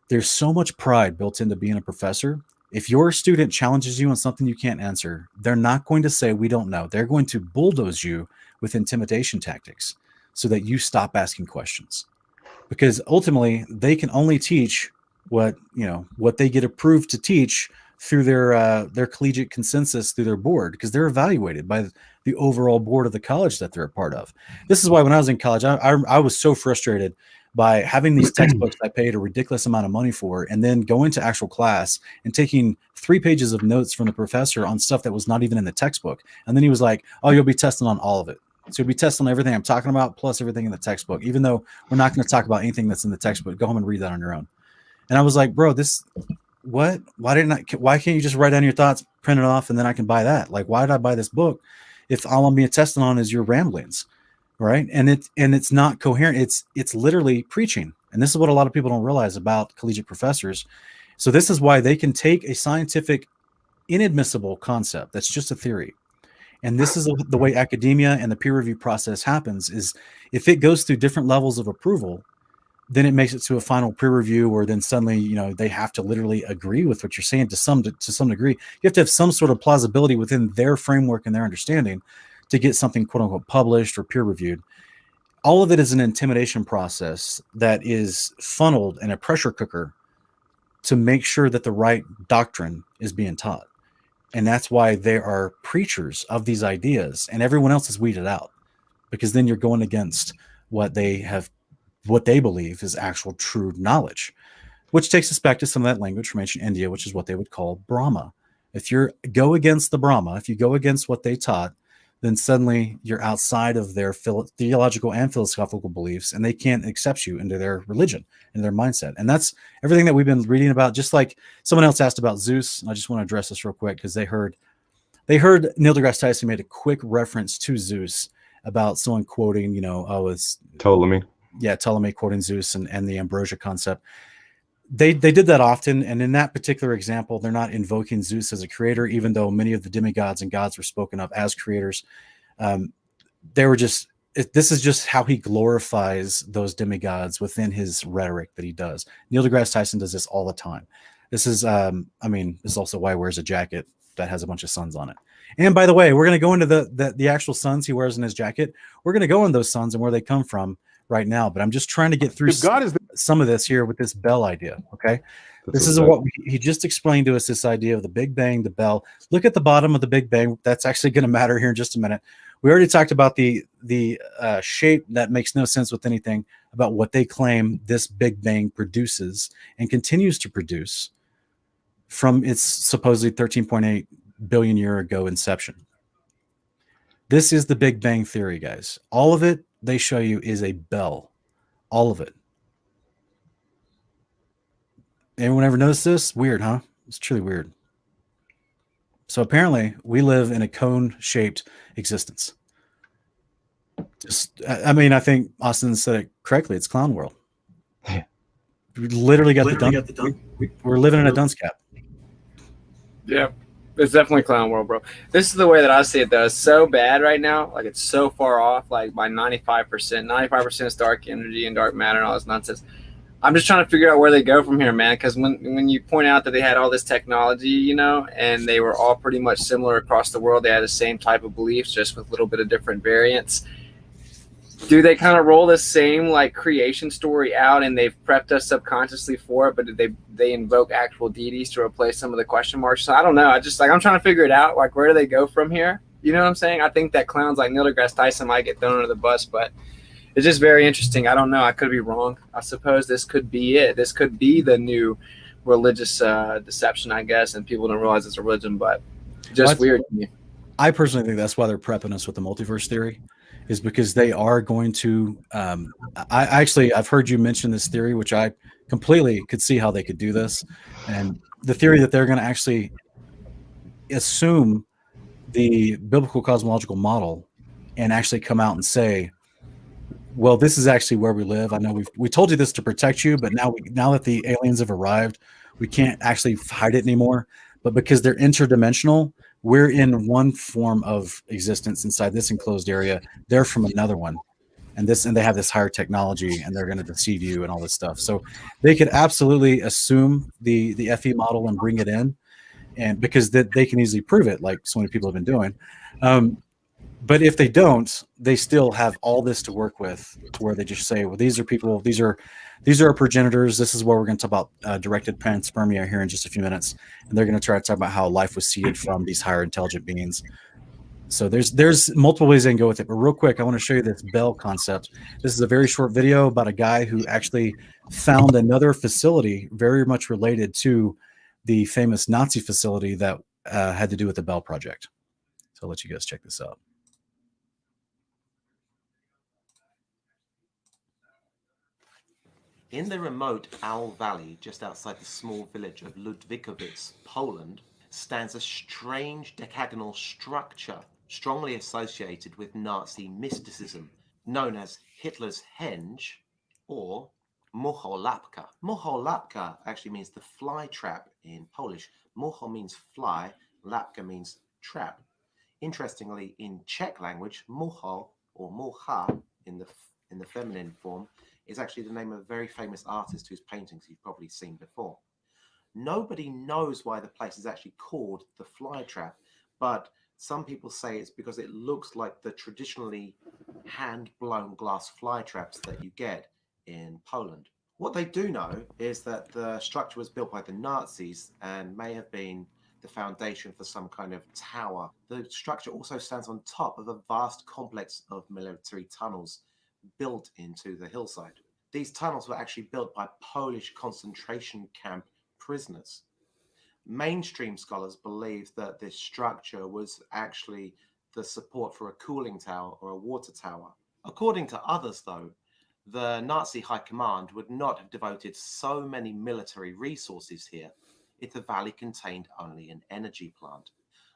there's so much pride built into being a professor. If your student challenges you on something you can't answer, they're not going to say, we don't know. They're going to bulldoze you with intimidation tactics so that you stop asking questions. Because ultimately, they can only teach what they get approved to teach through their collegiate consensus through their board, because they're evaluated by the overall board of the college that they're a part of. This is why when I was in college, I was so frustrated by having these textbooks I paid a ridiculous amount of money for, and then going to actual class and taking 3 pages of notes from the professor on stuff that was not even in the textbook. And then he was like, oh, you'll be testing on all of it. So you'll be testing on everything I'm talking about, plus everything in the textbook, even though we're not going to talk about anything that's in the textbook. Go home and read that on your own. And I was like, bro, what? Why can't you just write down your thoughts, print it off, and then I can buy that? Like, why did I buy this book if all I'm being tested on is your ramblings? Right. And it's not coherent. It's literally preaching. And this is what a lot of people don't realize about collegiate professors. So this is why they can take a scientific, inadmissible concept that's just a theory. And this is the way academia and the peer review process happens, is if it goes through different levels of approval, then it makes it to a final peer review, or then suddenly, you know, they have to literally agree with what you're saying to some degree. You have to have some sort of plausibility within their framework and their understanding to get something quote unquote published or peer reviewed. All of it is an intimidation process that is funneled in a pressure cooker to make sure that the right doctrine is being taught. And that's why there are preachers of these ideas, and everyone else is weeded out, because then you're going against what they believe is actual true knowledge, which takes us back to some of that language from ancient India, which is what they would call Brahma. If you go against the Brahma, if you go against what they taught, then suddenly you're outside of their theological and philosophical beliefs, and they can't accept you into their religion and their mindset. And that's everything that we've been reading about. Just like someone else asked about Zeus, and I just want to address this real quick, because they heard Neil deGrasse Tyson made a quick reference to Zeus about someone quoting, it's Ptolemy. Yeah, Ptolemy quoting Zeus and the ambrosia concept. They did that often, and in that particular example, they're not invoking Zeus as a creator, even though many of the demigods and gods were spoken of as creators. This is just how he glorifies those demigods within his rhetoric that he does. Neil deGrasse Tyson does this all the time. This is, this is also why he wears a jacket that has a bunch of suns on it. And by the way, we're going to go into the actual suns he wears in his jacket. We're going to go in those suns and where they come from right now, but I'm just trying to get through some of this here with this bell idea. Okay. This is what he just explained to us, this idea of the Big Bang, the bell. Look at the bottom of the Big Bang. That's actually going to matter here in just a minute. We already talked about the shape that makes no sense with anything, about what they claim this Big Bang produces and continues to produce from its supposedly 13.8 billion year ago inception. This is the Big Bang theory, guys. All of it they show you is a bell. All of it. Anyone ever notice this? Weird, huh? It's truly weird. So apparently we live in a cone-shaped existence. I think Austin said it correctly. It's clown world. We literally got the dunce. We're living in a dunce cap. Yeah. It's definitely clown world, bro. This is the way that I see it, though. It's so bad right now. Like, it's so far off, like, by 95%. 95% is dark energy and dark matter and all this nonsense. I'm just trying to figure out where they go from here, man, because when you point out that they had all this technology, and they were all pretty much similar across the world, they had the same type of beliefs, just with a little bit of different variants. Do they kind of roll the same like creation story out, and they've prepped us subconsciously for it, but did they invoke actual deities to replace some of the question marks? So I don't know. I'm trying to figure it out. Like, where do they go from here? You know what I'm saying? I think that clowns like Neil deGrasse Tyson might get thrown under the bus, but it's just very interesting. I don't know. I could be wrong. I suppose this could be it. This could be the new religious deception, I guess, and people don't realize it's a religion, but just weird to me. I personally think that's why they're prepping us with the multiverse theory, is because they are going to. I've heard you mention this theory, which I completely could see how they could do this, and the theory that they're going to actually assume the biblical cosmological model and actually come out and say, well, this is actually where we live. I know we told you this to protect you, but now that the aliens have arrived, we can't actually hide it anymore. But because they're interdimensional, we're in one form of existence inside this enclosed area. They're from another one, and they have this higher technology, and they're going to deceive you and all this stuff. So they could absolutely assume the FE model and bring it in, and because they can easily prove it, like so many people have been doing. But if they don't, they still have all this to work with, to where they just say, well, these are people, these are our progenitors. This is where we're going to talk about directed panspermia here in just a few minutes. And they're going to try to talk about how life was seeded from these higher intelligent beings. So there's multiple ways they can go with it. But real quick, I want to show you this Bell concept. This is a very short video about a guy who actually found another facility very much related to the famous Nazi facility that had to do with the Bell Project. So I'll let you guys check this out. In the remote Owl Valley, just outside the small village of Ludwikowice, Poland, stands a strange decagonal structure strongly associated with Nazi mysticism, known as Hitler's Henge or Mucholapka. Mucholapka actually means the fly trap in Polish. Mucho means fly, lapka means trap. Interestingly, in Czech language, mucho or mucha in the feminine form is actually the name of a very famous artist whose paintings you've probably seen before. Nobody knows why the place is actually called the fly trap, but some people say it's because it looks like the traditionally hand-blown glass fly traps that you get in Poland. What they do know is that the structure was built by the Nazis and may have been the foundation for some kind of tower. The structure also stands on top of a vast complex of military tunnels built into the hillside. These tunnels were actually built by Polish concentration camp prisoners. Mainstream scholars believe that this structure was actually the support for a cooling tower or a water tower. According to others, though, the Nazi high command would not have devoted so many military resources here if the valley contained only an energy plant.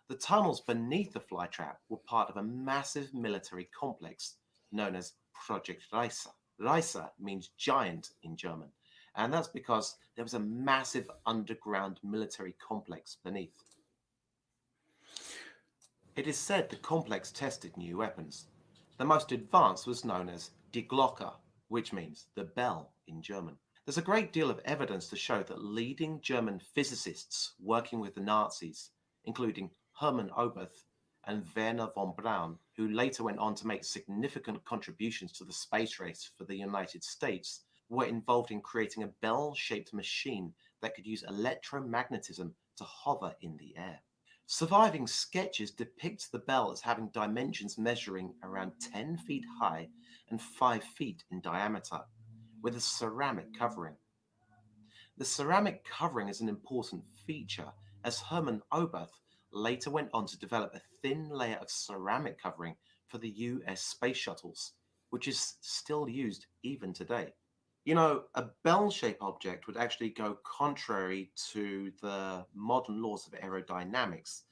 The tunnels beneath the flytrap were part of a massive military complex known as Project N.A.S.A. N.A.S.A means giant in German, and that's because there was a massive underground military complex beneath. It is said the complex tested new weapons. The most advanced was known as Die Glocke, which means the bell in German. There's a great deal of evidence to show that leading German physicists working with the Nazis, including Hermann Oberth and Werner von Braun, who later went on to make significant contributions to the space race for the United States, were involved in creating a bell-shaped machine that could use electromagnetism to hover in the air. Surviving sketches depict the bell as having dimensions measuring around 10 feet high and 5 feet in diameter, with a ceramic covering. The ceramic covering is an important feature, as Hermann Oberth later went on to develop a thin layer of ceramic covering for the US space shuttles, which is still used even today. You know, a bell-shaped object would actually go contrary to the modern laws of aerodynamics,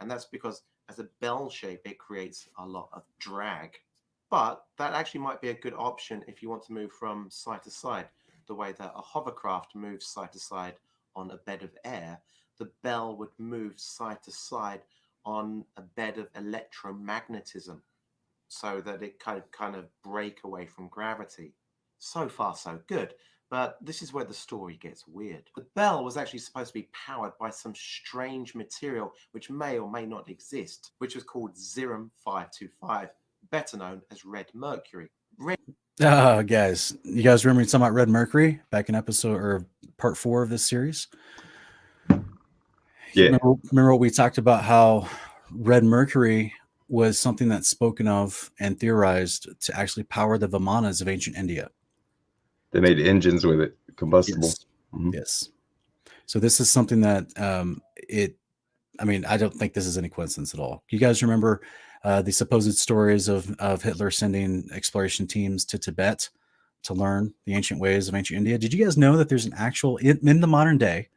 and that's because as a bell shape, it creates a lot of drag. But that actually might be a good option if you want to move from side to side, the way that a hovercraft moves side to side on a bed of air. The bell would move side to side on a bed of electromagnetism so that it could kind of break away from gravity. So far, so good. But this is where the story gets weird. The bell was actually supposed to be powered by some strange material which may or may not exist, which was called Cerium-525, better known as red mercury. Guys, you guys remember talking about red mercury back in episode or part 4 of this series? Yeah. Remember what we talked about, how red mercury was something that's spoken of and theorized to actually power the Vimanas of ancient India. They made engines with it, combustible. Yes. Mm-hmm. Yes. So this is something that I mean, I don't think this is any coincidence at all. You guys remember the supposed stories of Hitler sending exploration teams to Tibet to learn the ancient ways of ancient India? Did you guys know that there's an actual in the modern day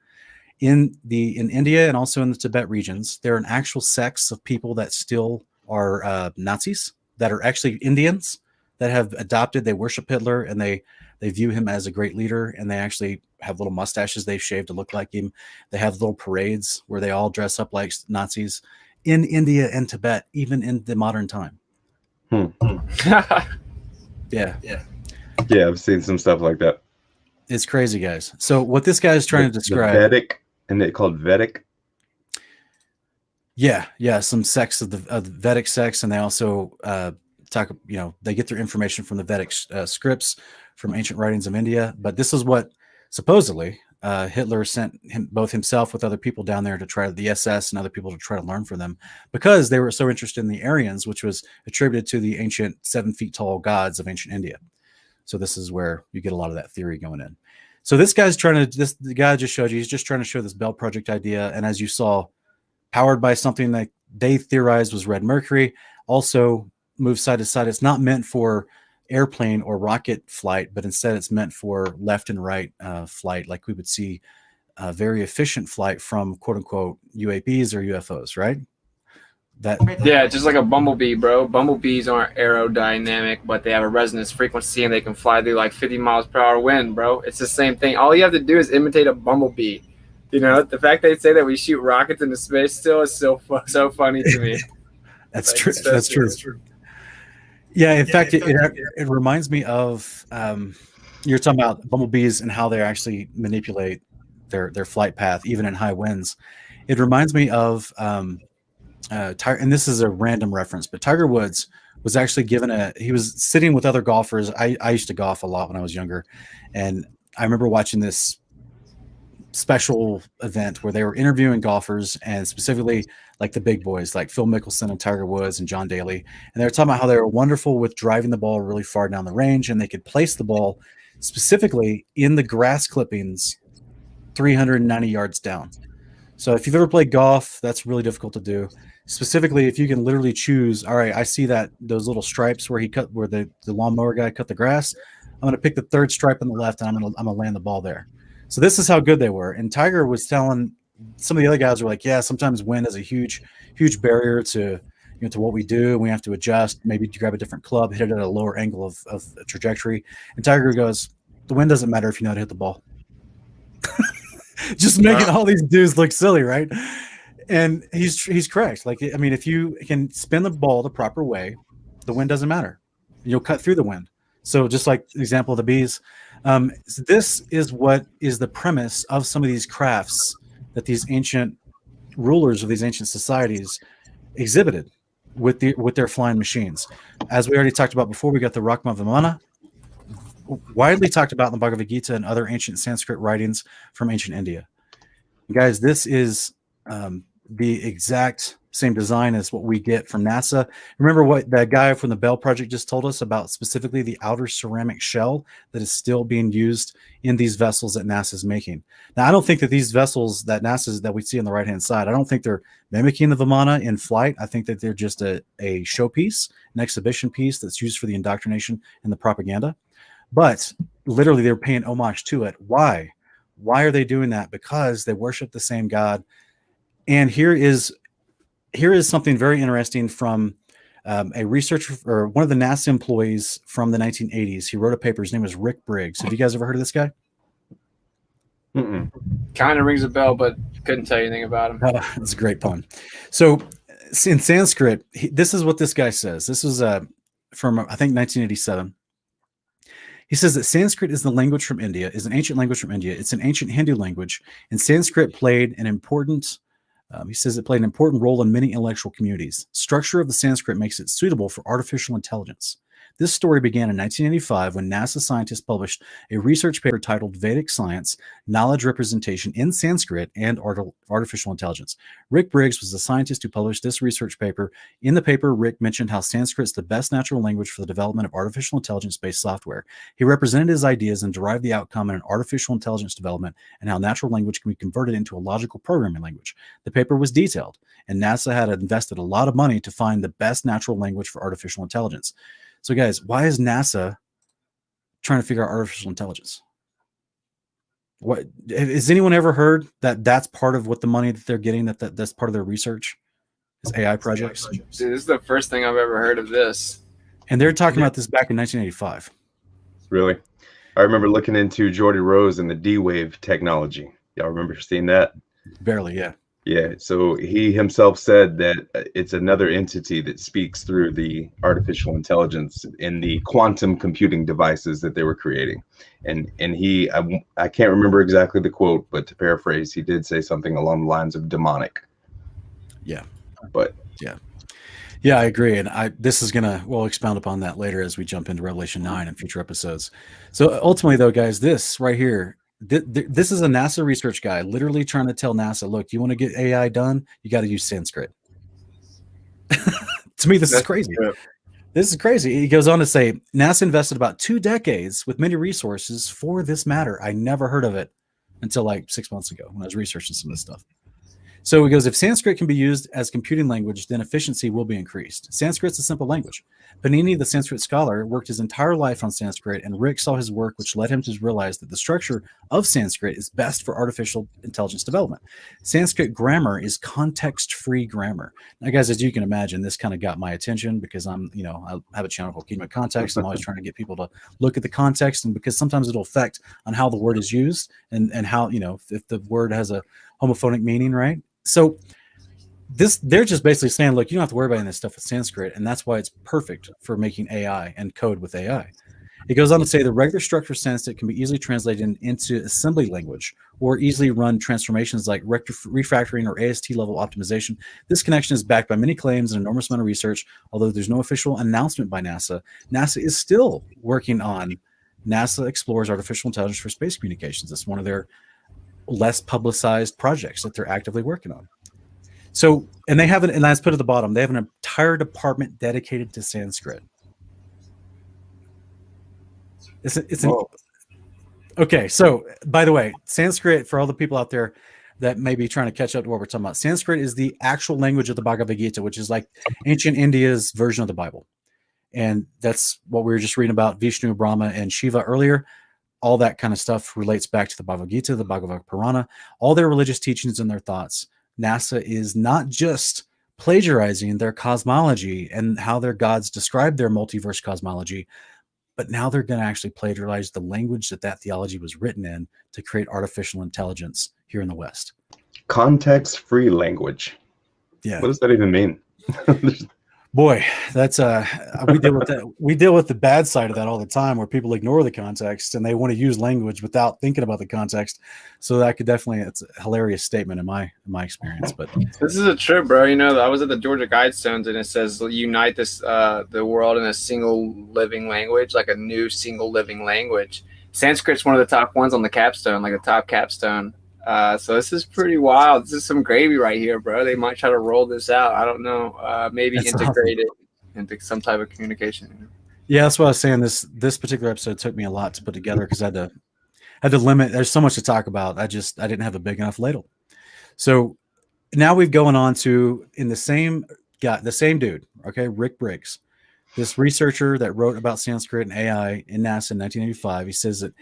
in India and also in the Tibet regions, there are an actual sects of people that still are Nazis that are actually Indians that have adopted. They worship Hitler and they view him as a great leader, and they actually have little mustaches they've shaved to look like him. They have little parades where they all dress up like Nazis in India and Tibet, even in the modern time. Yeah. Yeah, I've seen some stuff like that. It's crazy, guys. So what this guy is trying to describe, the Vedic, and they called Vedic. Yeah, some sects of the Vedic sects, and they also talk. They get their information from the Vedic scripts from ancient writings of India. But this is what supposedly Hitler sent both himself with other people down there to try the SS and other people to try to learn from them, because they were so interested in the Aryans, which was attributed to the ancient 7 feet tall gods of ancient India. So this is where you get a lot of that theory going in. So this guy's the guy I just showed you, he's just trying to show this Bell Project idea. And as you saw, powered by something that they theorized was red mercury, also moves side to side. It's not meant for airplane or rocket flight, but instead it's meant for left and right flight, like we would see a very efficient flight from quote unquote UAPs or UFOs, right? Yeah, just like a bumblebee, bro. Bumblebees aren't aerodynamic, but they have a resonance frequency and they can fly through like 50 miles per hour wind, bro. It's the same thing. All you have to do is imitate a bumblebee. The fact they say that we shoot rockets into space still is so funny to me. That's true. That's true. Yeah, in fact, it reminds me of you're talking about bumblebees and how they actually manipulate their flight path, even in high winds. It reminds me of and this is a random reference, but Tiger Woods was actually he was sitting with other golfers. I used to golf a lot when I was younger, and I remember watching this special event where they were interviewing golfers, and specifically like the big boys like Phil Mickelson and Tiger Woods and John Daly, and they were talking about how they were wonderful with driving the ball really far down the range, and they could place the ball specifically in the grass clippings 390 yards down. So if you've ever played golf, that's really difficult to do. Specifically, if you can literally choose, all right, I see those little stripes where the lawnmower guy cut the grass. I'm going to pick the third stripe on the left, and I'm going to land the ball there. So this is how good they were. And Tiger was telling some of the other guys were like, yeah, sometimes wind is a huge barrier to what we do. And we have to adjust, maybe grab a different club, hit it at a lower angle of trajectory. And Tiger goes, the wind doesn't matter if you know how to hit the ball. Just making all these dudes look silly, right? And he's correct. Like, I mean, if you can spin the ball the proper way, the wind doesn't matter. You'll cut through the wind. So just like the example of the bees, this is what is the premise of some of these crafts that these ancient rulers of these ancient societies exhibited with their flying machines. As we already talked about before, we got the Rakma Vimana, widely talked about in the Bhagavad Gita and other ancient Sanskrit writings from ancient India. Guys, this is the exact same design as what we get from NASA. Remember what that guy from the Bell Project just told us about, specifically the outer ceramic shell that is still being used in these vessels that NASA is making. Now, I don't think that these vessels that that we see on the right-hand side, I don't think they're mimicking the Vimana in flight. I think that they're just a showpiece, an exhibition piece that's used for the indoctrination and the propaganda. But literally, they're paying homage to it. Why? Why are they doing that? Because they worship the same God. And here is something very interesting from a researcher or one of the NASA employees from the 1980s. He wrote a paper. His name was Rick Briggs. Have you guys ever heard of this guy? Kind of rings a bell, but couldn't tell you anything about him. It's a great pun. So in Sanskrit, this is what this guy says. This was from, I think, 1987. He says that Sanskrit is an ancient language from India. It's an ancient Hindu language, and Sanskrit played an important role in many intellectual communities. Structure of the Sanskrit makes it suitable for artificial intelligence. This story began in 1985 when NASA scientists published a research paper titled Vedic Science, Knowledge Representation in Sanskrit and Artificial Intelligence. Rick Briggs was the scientist who published this research paper. In the paper, Rick mentioned how Sanskrit is the best natural language for the development of artificial intelligence-based software. He represented his ideas and derived the outcome in an artificial intelligence development and how natural language can be converted into a logical programming language. The paper was detailed, and NASA had invested a lot of money to find the best natural language for artificial intelligence. So guys, why is NASA trying to figure out artificial intelligence? What has anyone ever heard that that's part of what the money that they're getting, that's part of their research is AI projects? Dude, this is the first thing I've ever heard of this. And they're talking about this back in 1985. Really? I remember looking into Jordy Rose and the D-Wave technology. Y'all remember seeing that? Barely, yeah. Yeah, so he himself said that it's another entity that speaks through the artificial intelligence in the quantum computing devices that they were creating. And he, I can't remember exactly the quote, but to paraphrase, he did say something along the lines of demonic. Yeah. But yeah, I agree. And this is we'll expound upon that later as we jump into Revelation 9 in future episodes. So ultimately though, guys, this right here, this is a NASA research guy literally trying to tell NASA, look, you want to get AI done, you got to use Sanskrit. To me, this is crazy. True. This is crazy. He goes on to say, NASA invested about 2 decades with many resources for this matter. I never heard of it until like 6 months ago when I was researching some of this stuff. So he goes, if Sanskrit can be used as computing language, then efficiency will be increased. Sanskrit's a simple language. Panini, the Sanskrit scholar, worked his entire life on Sanskrit, and Rick saw his work, which led him to realize that the structure of Sanskrit is best for artificial intelligence development. Sanskrit grammar is context-free grammar. Now, guys, as you can imagine, this kind of got my attention because I have a channel called Kingdom of Context. I'm always trying to get people to look at the context, and because sometimes it'll affect on how the word is used and how, if the word has a homophonic meaning, right? So they're just basically saying, look, you don't have to worry about any of this stuff with Sanskrit, and that's why it's perfect for making AI and code with AI. It goes on to say the regular structure Sanskrit can be easily translated into assembly language or easily run transformations like refactoring or AST level optimization. This connection is backed by many claims and an enormous amount of research. Although there's no official announcement by NASA, NASA is still working on NASA Explores Artificial Intelligence for Space Communications. It's one of their less publicized projects that they're actively working on. So, and they have and let's put at the bottom, they have an entire department dedicated to Sanskrit. Okay. So, by the way, Sanskrit, for all the people out there that may be trying to catch up to what we're talking about, Sanskrit is the actual language of the Bhagavad Gita, which is like ancient India's version of the Bible. And that's what we were just reading about Vishnu, Brahma, and Shiva earlier. All that kind of stuff relates back to the Bhagavad Gita, the Bhagavad Purana, all their religious teachings and their thoughts. NASA is not just plagiarizing their cosmology and how their gods describe their multiverse cosmology, but now they're going to actually plagiarize the language that theology was written in to create artificial intelligence here in the West. Context-free language. Yeah. What does that even mean? Boy, that's we deal with that. We deal with the bad side of that all the time, where people ignore the context and they want to use language without thinking about the context. So that could it's a hilarious statement in my experience. But this is a trip, bro. I was at the Georgia Guidestones, and it says unite the world in a single living language, like a new single living language. Sanskrit's one of the top ones on the capstone, like a top capstone. So this is pretty wild. This is some gravy right here, bro. They might try to roll this out. I don't know. Maybe that's integrate it into some type of communication. Yeah, that's what I was saying. This particular episode took me a lot to put together because I had to limit. There's so much to talk about. I didn't have a big enough ladle. So now we've going on to the same dude. Okay, Rick Briggs, this researcher that wrote about Sanskrit and AI in NASA in 1985. He says that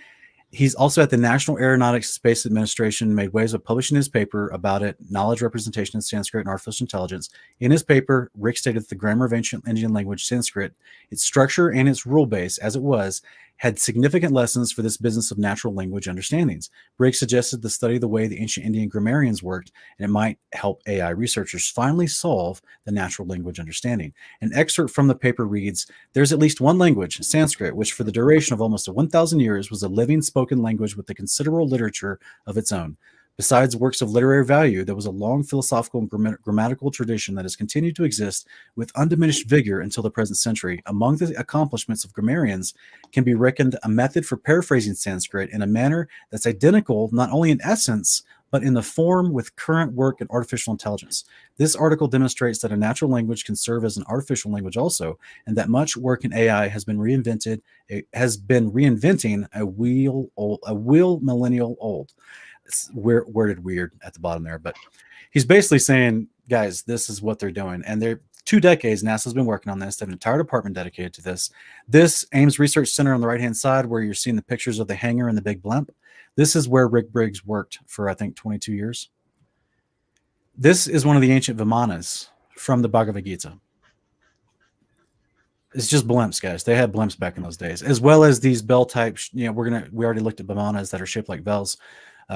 he's also at the National Aeronautics Space Administration, made waves of publishing his paper about it, Knowledge Representation in Sanskrit and Artificial Intelligence. In his paper, Rick stated that the grammar of ancient Indian language Sanskrit, its structure and its rule base, as it was, had significant lessons for this business of natural language understandings. Briggs suggested the study of the way the ancient Indian grammarians worked, and it might help AI researchers finally solve the natural language understanding. An excerpt from the paper reads, "There's at least one language, Sanskrit, which for the duration of almost 1,000 years was a living spoken language with a considerable literature of its own. Besides works of literary value, there was a long philosophical and grammatical tradition that has continued to exist with undiminished vigor until the present century. Among the accomplishments of grammarians can be reckoned a method for paraphrasing Sanskrit in a manner that's identical not only in essence, but in the form with current work in artificial intelligence. This article demonstrates that a natural language can serve as an artificial language also, and that much work in AI has been reinventing a wheel millennial old. It's worded weird at the bottom there, but he's basically saying, guys, this is what they're doing. And they're 2 decades, NASA's been working on this. They have an entire department dedicated to this. This Ames Research Center on the right-hand side, where you're seeing the pictures of the hangar and the big blimp, this is where Rick Briggs worked for, I think, 22 years. This is one of the ancient Vimanas from the Bhagavad Gita. It's just blimps, guys. They had blimps back in those days, as well as these bell types. We already looked at Vimanas that are shaped like bells.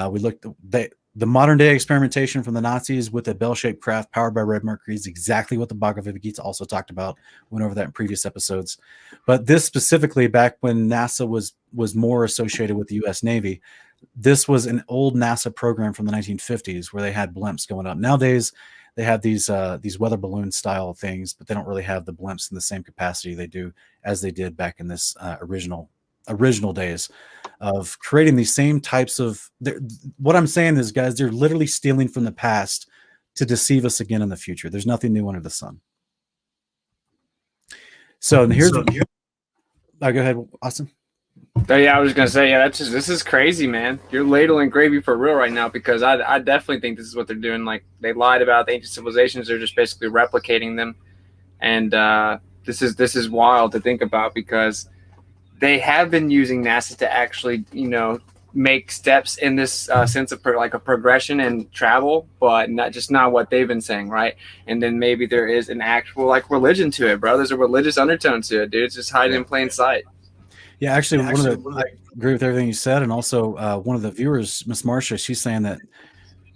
We looked at the modern day experimentation from the Nazis with a bell-shaped craft powered by red mercury is exactly what the Bhagavad Gita also talked about. Went over that in previous episodes. But this specifically, back when NASA was more associated with the U.S. Navy, this was an old NASA program from the 1950s where they had blimps going up. Nowadays, they have these weather balloon style things, but they don't really have the blimps in the same capacity they did back in this original days of creating these same types of. What I'm saying is, guys, they're literally stealing from the past to deceive us again in the future. There's nothing new under the sun. So here's go ahead, Austin. Oh, yeah, I was gonna say, yeah, this is crazy, man. You're ladling gravy for real right now, because I definitely think this is what they're doing. Like, they lied about the ancient civilizations; they're just basically replicating them, and this is wild to think about, because they have been using NASA to actually, make steps in this sense of like a progression and travel, but not what they've been saying, right? And then maybe there is an actual like religion to it, bro. There's a religious undertone to it, dude. It's just hiding in plain sight. Yeah, actually, I agree with everything you said. And also one of the viewers, Miss Marcia, she's saying that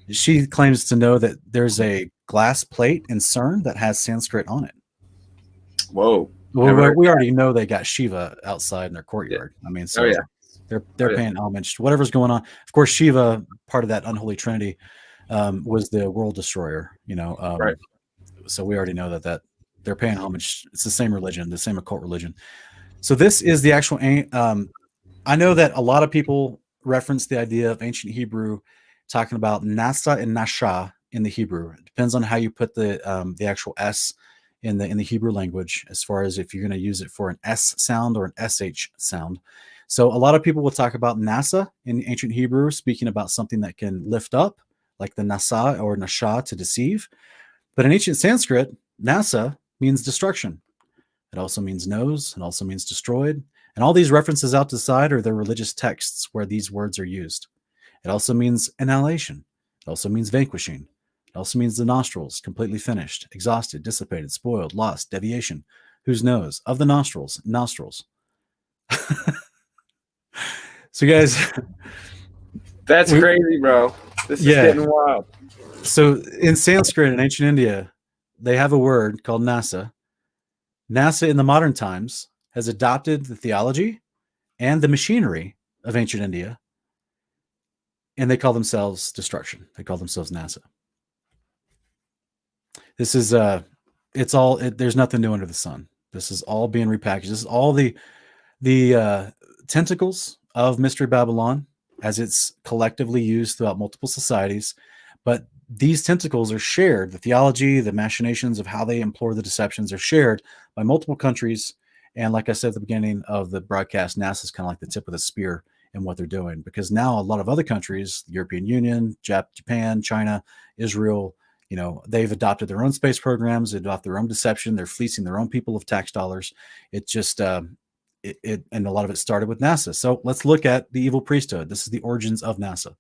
she claims to know that there's a glass plate in CERN that has Sanskrit on it. Whoa. Well, we already know they got Shiva outside in their courtyard. Yeah. I mean, so they're paying homage to whatever's going on. Of course, Shiva, part of that unholy trinity, was the world destroyer, right. So we already know that they're paying homage. It's the same religion, the same occult religion. So this is the actual. I know that a lot of people reference the idea of ancient Hebrew, talking about N.A.S.A and N.A.S.A in the Hebrew. It depends on how you put the actual S in the Hebrew language, as far as if you're going to use it for an S sound or an SH sound. So a lot of people will talk about N.A.S.A in ancient Hebrew, speaking about something that can lift up, like the N.A.S.A or N.A.S.A to deceive. But in ancient Sanskrit, N.A.S.A means destruction. It also means nose. It also means destroyed. And all these references out to the side are the religious texts where these words are used. It also means annihilation. It also means vanquishing. It also means the nostrils, completely finished, exhausted, dissipated, spoiled, lost, deviation. Whose nose? Of the nostrils. So, guys. That's crazy, bro. This is getting wild. So, in Sanskrit in ancient India, they have a word called N.A.S.A. N.A.S.A in the modern times has adopted the theology and the machinery of ancient India, and they call themselves destruction. They call themselves N.A.S.A. This is there's nothing new under the sun. This is all being repackaged. This is all the tentacles of Mystery Babylon as it's collectively used throughout multiple societies. But these tentacles are shared. The theology, the machinations of how they implore the deceptions are shared by multiple countries. And like I said at the beginning of the broadcast, NASA is kind of like the tip of the spear in what they're doing, because now a lot of other countries, the European Union, Japan, China, Israel, they've adopted their own space programs, they adopt their own deception. They're fleecing their own people of tax dollars. It just, and a lot of it started with NASA. So let's look at the evil priesthood. This is the origins of NASA.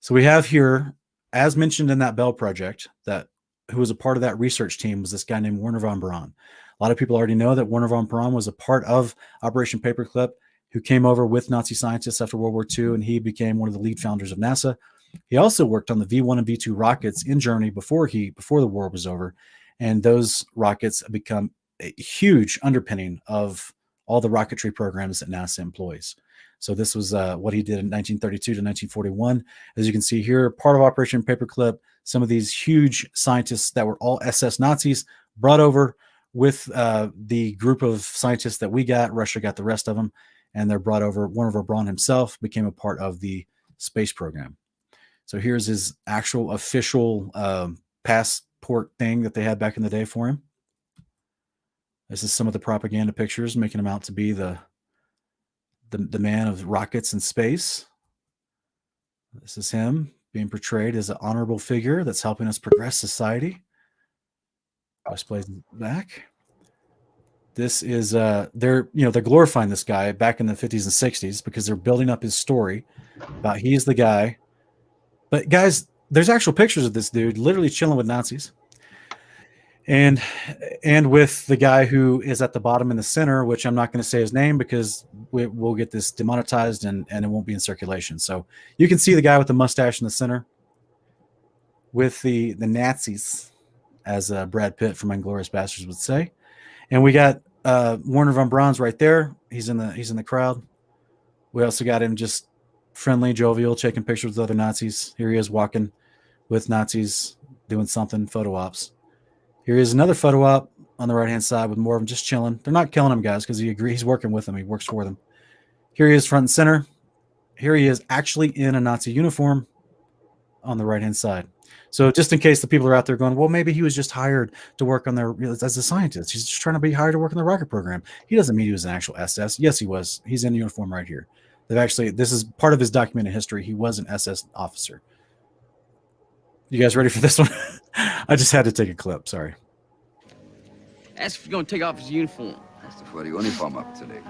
So we have here, as mentioned in that Bell project, who was a part of that research team was this guy named Werner von Braun. A lot of people already know that Werner von Braun was a part of Operation Paperclip, who came over with Nazi scientists after World War II, and he became one of the lead founders of NASA. He also worked on the V1 and V2 rockets in Germany before the war was over, and those rockets have become a huge underpinning of all the rocketry programs that NASA employs. So this was what he did in 1932 to 1941. As you can see here, part of Operation Paperclip, some of these huge scientists that were all SS Nazis brought over with the group of scientists that we got. Russia got the rest of them, and they're brought over. Werner Braun himself became a part of the space program. So here's his actual official passport thing that they had back in the day for him. This is some of the propaganda pictures, making him out to be the man of rockets and space. This is him being portrayed as an honorable figure that's helping us progress society. West plays back. This is they're glorifying this guy back in the 50s and 60s because they're building up his story about he's the guy. But guys, there's actual pictures of this dude literally chilling with Nazis. And with the guy who is at the bottom in the center, which I'm not going to say his name because we'll get this demonetized and it won't be in circulation. So you can see the guy with the mustache in the center with the Nazis, as Brad Pitt from Inglourious Basterds would say. And we got Werner von Braun's right there. He's in the crowd. We also got him just friendly, jovial, taking pictures with other Nazis. Here he is walking with Nazis, doing something, photo ops. Here is another photo op on the right-hand side with more of them just chilling. They're not killing him, guys, because he's working with them. He works for them. Here he is front and center. Here he is actually in a Nazi uniform on the right-hand side. So just in case the people are out there going, well, maybe he was just hired to work on as a scientist. He's just trying to be hired to work on the rocket program. He doesn't mean he was an actual SS. Yes, he was. He's in uniform right here. This is part of his documented history. He was an SS officer. You guys ready for this one? I just had to take a clip. Sorry. Ask if you're going to take off his uniform. Hast du vor, die Uniform abzulegen?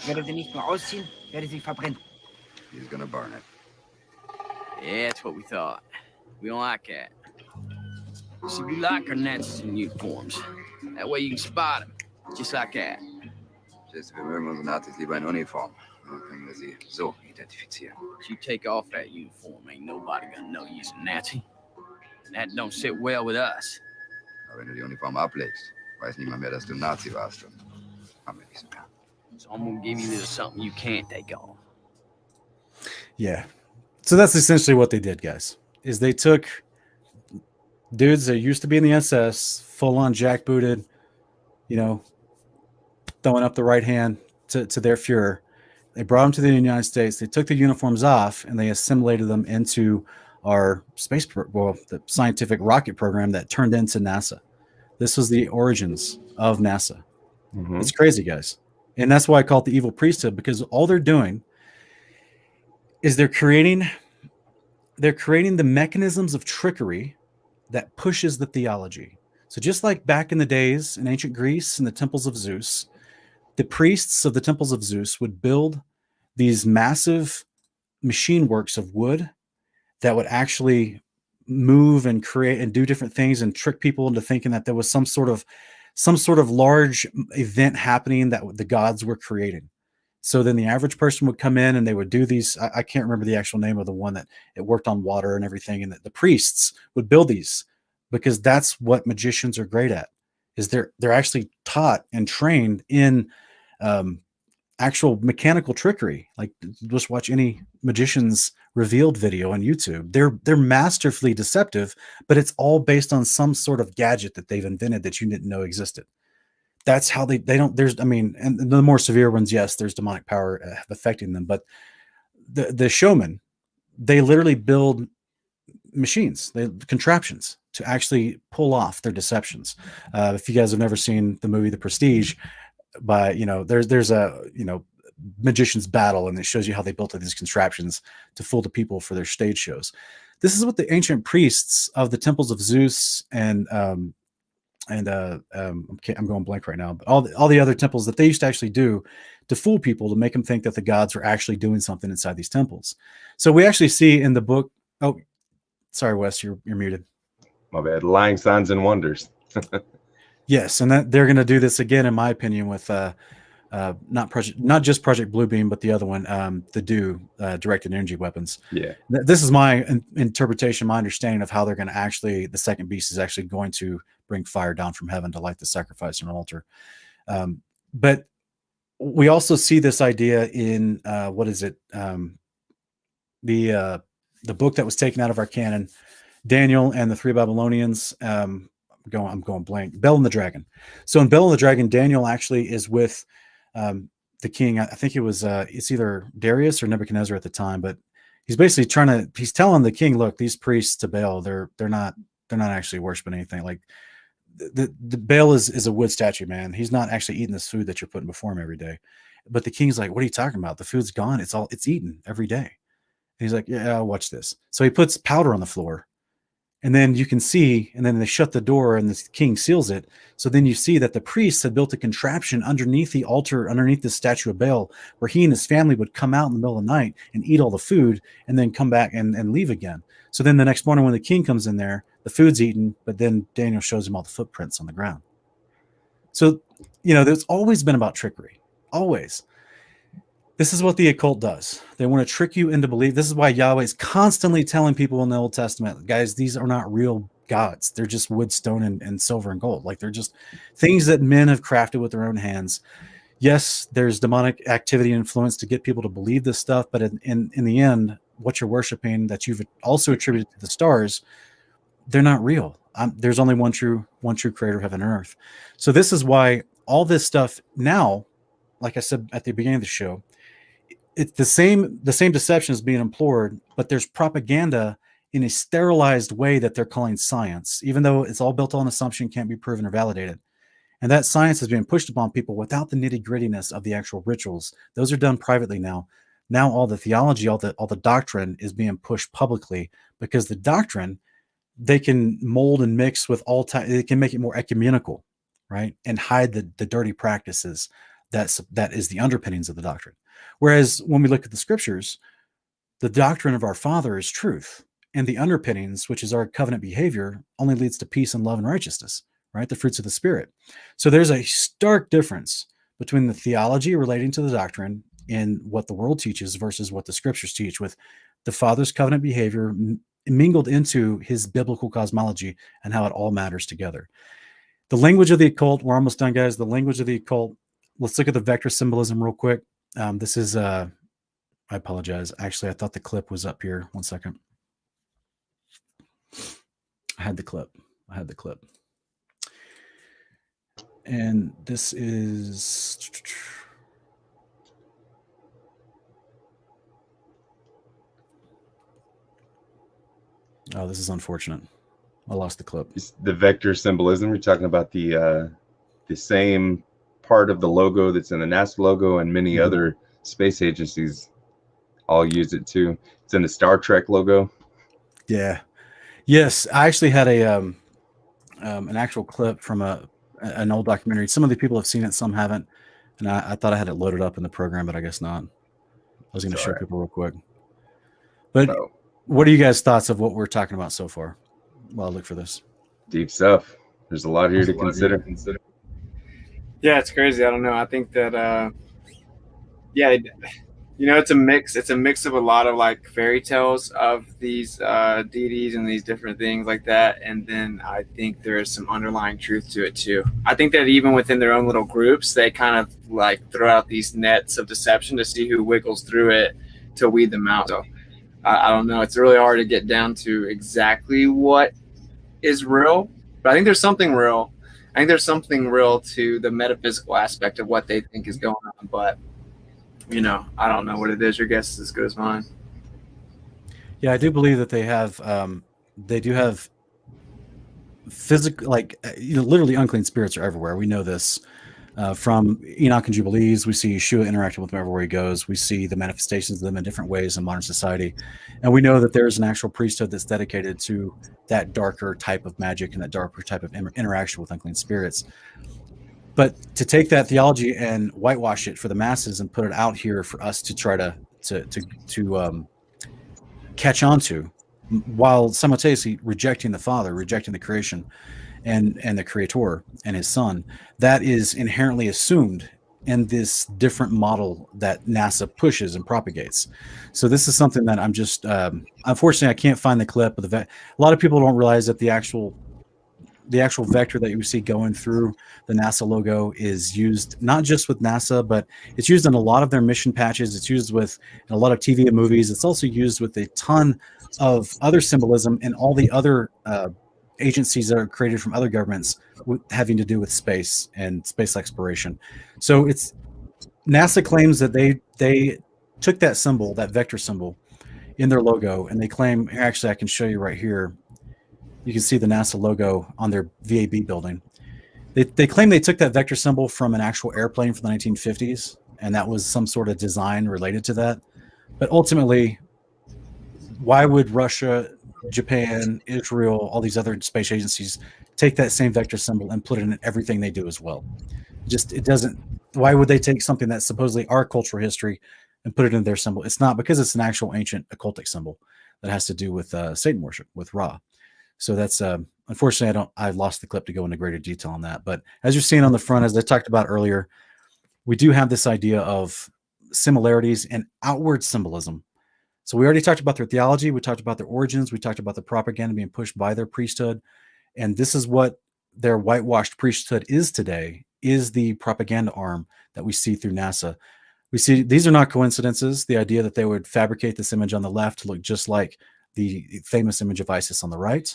Würde sie nicht nur ausziehen, werde sie verbrennen. He's gonna burn it. Yeah, that's what we thought. We don't like that. See, we like our Nazis in uniforms. That way you can spot them, just like that. Wir mögen unsere Nazis lieber in Uniform. Dann können wir sie so identifizieren. If you take off that uniform, ain't nobody gonna know you're a Nazi. And that don't sit well with us. Aber wenn du die Uniform ablegst, weiß niemand mehr, dass du Nazi warst. Und haben wir nichts mehr. So I'm gonna give you a little something you can't take off. Yeah. So that's essentially what they did, guys. Is they took dudes that used to be in the SS, full on jackbooted, throwing up the right hand to their Fuhrer. They brought them to the United States. They took the uniforms off and they assimilated them into our the scientific rocket program that turned into NASA. This was the origins of NASA. Mm-hmm. It's crazy, guys. And that's why I call it the evil priesthood, because all they're doing is they're creating the mechanisms of trickery that pushes the theology. So just like back in the days in ancient Greece in the temples of Zeus, the priests of the temples of Zeus would build these massive machine works of wood that would actually move and create and do different things and trick people into thinking that there was some sort of large event happening that the gods were creating. So then the average person would come in and they would do these. I can't remember the actual name of the one that it worked on water and everything. And the priests would build these because that's what magicians are great at. Is they're actually taught and trained in actual mechanical trickery. Like just watch any magician's revealed video on YouTube. They're masterfully deceptive, but it's all based on some sort of gadget that they've invented that you didn't know existed. That's how they don't, and the more severe ones, yes, there's demonic power affecting them, but the showmen, they literally build machines, contraptions to actually pull off their deceptions. If you guys have never seen the movie The Prestige, there's a magician's battle, and it shows you how they built these contraptions to fool the people for their stage shows. This is what the ancient priests of the temples of Zeus and I'm going blank right now, but all the other temples that they used to actually do to fool people, to make them think that the gods were actually doing something inside these temples. So we actually see in the book. Oh, sorry, Wes, you're muted. My bad. Lying signs and wonders. Yes, and that they're going to do this again, in my opinion, with not just Project Bluebeam, but the other one, the directed energy weapons. Yeah, this is my interpretation, my understanding of how they're going to actually. The second beast is actually going to bring fire down from heaven to light the sacrifice on an altar. But we also see this idea in what is it? The book that was taken out of our canon, Daniel and the Three Babylonians. I'm going blank. Bel and the Dragon. So in Bel and the Dragon, Daniel actually is with the king. I think it was it's either Darius or Nebuchadnezzar at the time, but he's basically he's telling the king, look, these priests to Baal, they're not actually worshiping anything. Like the Baal is a wood statue, man. He's not actually eating this food that you're putting before him every day. But the king's like, what are you talking about? The food's gone. It's eaten every day. And he's like, yeah, watch this. So he puts powder on the floor. And then you can see, and then they shut the door and the king seals it. So then you see that the priests had built a contraption underneath the altar, underneath the statue of Baal, where he and his family would come out in the middle of the night and eat all the food and then come back and leave again. So then the next morning when the king comes in there, the food's eaten, but then Daniel shows him all the footprints on the ground. So, there's always been about trickery. Always. This is what the occult does. They want to trick you into belief. This is why Yahweh is constantly telling people in the Old Testament, guys, these are not real gods. They're just wood, stone, and silver and gold. Like, they're just things that men have crafted with their own hands. Yes, there's demonic activity and influence to get people to believe this stuff, but in the end, what you're worshiping that you've also attributed to the stars, they're not real. There's only one true creator of heaven and earth. So this is why all this stuff now, like I said at the beginning of the show, it's the same deception is being implored, but there's propaganda in a sterilized way that they're calling science, even though it's all built on assumption, can't be proven or validated. And that science is being pushed upon people without the nitty-grittiness of the actual rituals. Those are done privately now. Now all the theology, all the doctrine is being pushed publicly, because the doctrine, they can mold and mix with they can make it more ecumenical, right? And hide the dirty practices that is the underpinnings of the doctrine. Whereas when we look at the scriptures, the doctrine of our Father is truth, and the underpinnings, which is our covenant behavior, only leads to peace and love and righteousness, right? The fruits of the Spirit. So there's a stark difference between the theology relating to the doctrine in what the world teaches versus what the scriptures teach, with the Father's covenant behavior mingled into his biblical cosmology and how it all matters together. The language of the occult, we're almost done, guys. The language of the occult, let's look at the vector symbolism real quick. This is, I apologize. Actually, I thought the clip was up here. 1 second. I had the clip. And this is... Oh, this is unfortunate. I lost the clip. The vector symbolism, you're talking about the same part of the logo that's in the NASA logo, and many other space agencies all use it too. It's in the Star Trek logo. Yeah. Yes, I actually had an actual clip from an old documentary. Some of the people have seen it, some haven't, and I thought I had it loaded up in the program, but I guess not. I was going to show people real quick. But what are you guys' thoughts of what we're talking about so far? Well, look for this. Deep stuff. There's a lot here to consider. Yeah, it's crazy. I don't know. I think that, it's a mix. It's a mix of a lot of like fairy tales of these deities and these different things like that. And then I think there is some underlying truth to it too. I think that even within their own little groups, they kind of like throw out these nets of deception to see who wiggles through it to weed them out. So I don't know. It's really hard to get down to exactly what is real, but I think there's something real. I think there's something real to the metaphysical aspect of what they think is going on, but I don't know what it is. Your guess is as good as mine. Yeah, I do believe that they do have physical, literally unclean spirits are everywhere. We know this from Enoch and Jubilees. We see Yeshua interacting with them everywhere he goes. We see the manifestations of them in different ways in modern society. And we know that there's an actual priesthood that's dedicated to that darker type of magic and that darker type of interaction with unclean spirits. But to take that theology and whitewash it for the masses and put it out here for us to try to catch on to, while simultaneously rejecting the Father, rejecting the creation and the Creator and his Son, that is inherently assumed in this different model that NASA pushes and propagates. So this is something that I'm just, unfortunately, I can't find the clip of a lot of people don't realize that the actual the actual vector that you see going through the NASA logo is used not just with NASA, but it's used in a lot of their mission patches. It's used with in a lot of TV and movies. It's also used with a ton of other symbolism in all the other agencies that are created from other governments having to do with space and space exploration. So it's NASA claims that they took that symbol, that vector symbol, in their logo, and they claim, actually I can show you right here. You can see the NASA logo on their VAB building. They claim they took that vector symbol from an actual airplane from the 1950s, and that was some sort of design related to that. But ultimately, why would Russia, Japan, Israel, all these other space agencies take that same vector symbol and put it in everything they do as well? It doesn't. Why would they take something that's supposedly our cultural history and put it in their symbol? It's not, because it's an actual ancient occultic symbol that has to do with Satan worship, with Ra. So that's unfortunately I lost the clip to go into greater detail on that. But as you're seeing on the front, as I talked about earlier, we do have this idea of similarities and outward symbolism. So we already talked about their theology, we talked about their origins, we talked about the propaganda being pushed by their priesthood, and this is what their whitewashed priesthood is today, is the propaganda arm that we see through NASA. We see these are not coincidences. The idea that they would fabricate this image on the left to look just like the famous image of ISIS on the right.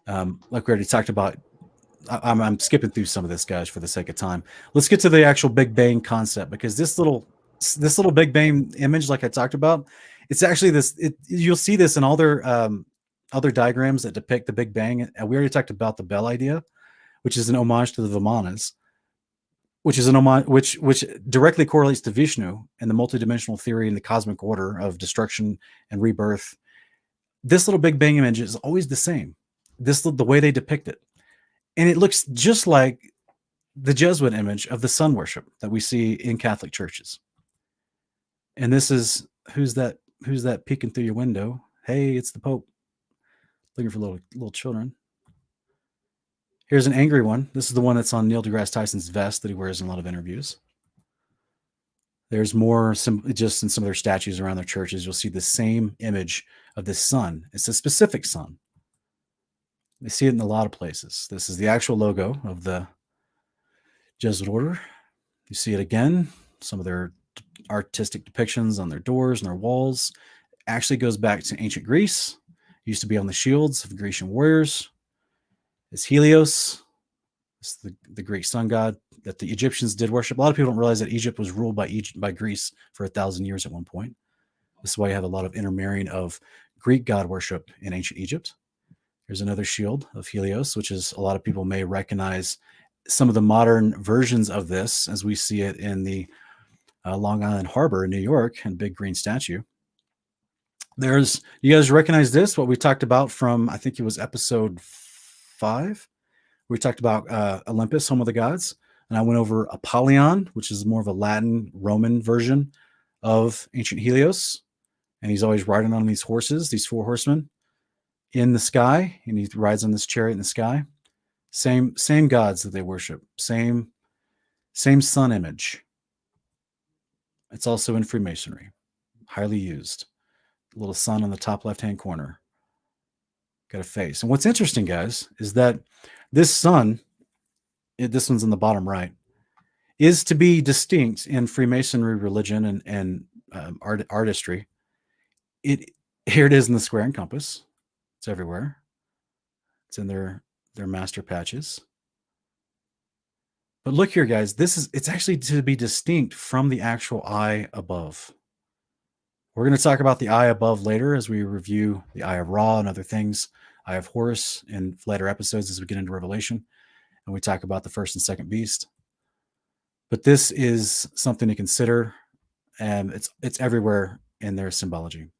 Like we already talked about, I'm skipping through some of this, guys, for the sake of time. Let's get to the actual Big Bang concept, because this little Big Bang image, like I talked about, it's actually this. You'll see this in all their other diagrams that depict the Big Bang. And we already talked about the Bell idea, which is an homage to the Vimanas, which is an homage, which directly correlates to Vishnu and the multidimensional theory and the cosmic order of destruction and rebirth. This little Big Bang image is always the same. The way they depict it, and it looks just like the Jesuit image of the sun worship that we see in Catholic churches. And this is who's that peeking through your window? Hey, it's the Pope looking for little children. Here's an angry one. This is the one that's on Neil deGrasse Tyson's vest that he wears in a lot of interviews. There's more, just in some of their statues around their churches, you'll see the same image of this sun. It's a specific sun. They see it in a lot of places. This is the actual logo of the Jesuit order. You see it again. Some of their artistic depictions on their doors and their walls actually goes back to ancient Greece. It used to be on the shields of Grecian warriors. It's Helios. It's the Greek sun god that the Egyptians did worship. A lot of people don't realize that Egypt was ruled by Greece for 1,000 years at one point. This is why you have a lot of intermarrying of Greek god worship in ancient Egypt. Here's another shield of Helios, which is, a lot of people may recognize some of the modern versions of this as we see it in the Long Island Harbor in New York, and big green statue. You guys recognize this? What we talked about from, I think it was episode 5. We talked about Olympus, home of the gods, and I went over Apollyon, which is more of a Latin Roman version of ancient Helios, and he's always riding on these horses, these 4 horsemen in the sky, and he rides on this chariot in the sky. Same gods that they worship, same sun image. It's also in Freemasonry, highly used. A little sun on the top left-hand corner. Got a face. And what's interesting, guys, is that this sun, this one's in the bottom right, is to be distinct in Freemasonry religion and artistry. Here it is in the square and compass. It's everywhere. It's in their master patches. But look here, guys. It's actually to be distinct from the actual eye above. We're going to talk about the eye above later as we review the eye of Ra and other things, eye of Horus, in later episodes as we get into Revelation, and we talk about the first and second beast. But this is something to consider, and it's everywhere in their symbology.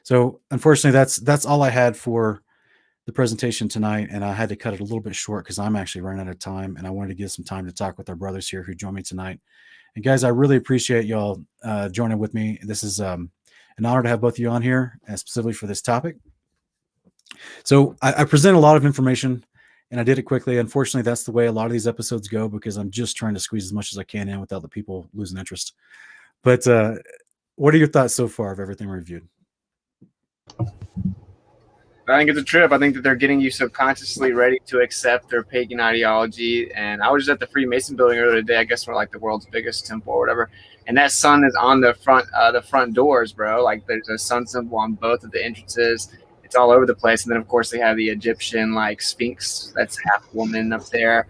So unfortunately, that's all I had for the presentation tonight, and I had to cut it a little bit short because I'm actually running out of time, and I wanted to give some time to talk with our brothers here who joined me tonight. And guys, I really appreciate y'all joining with me. This is an honor to have both of you on here, and specifically for this topic. So I present a lot of information, and I did it quickly. Unfortunately, that's the way a lot of these episodes go, because I'm just trying to squeeze as much as I can in without the people losing interest. But what are your thoughts so far of everything reviewed? I think it's a trip. I think that they're getting you subconsciously ready to accept their pagan ideology. And I was just at the Freemason building earlier today. I guess we're like the world's biggest temple or whatever. And that sun is on the front doors, bro. Like there's a sun symbol on both of the entrances. It's all over the place. And then of course they have the Egyptian like Sphinx that's half woman up there.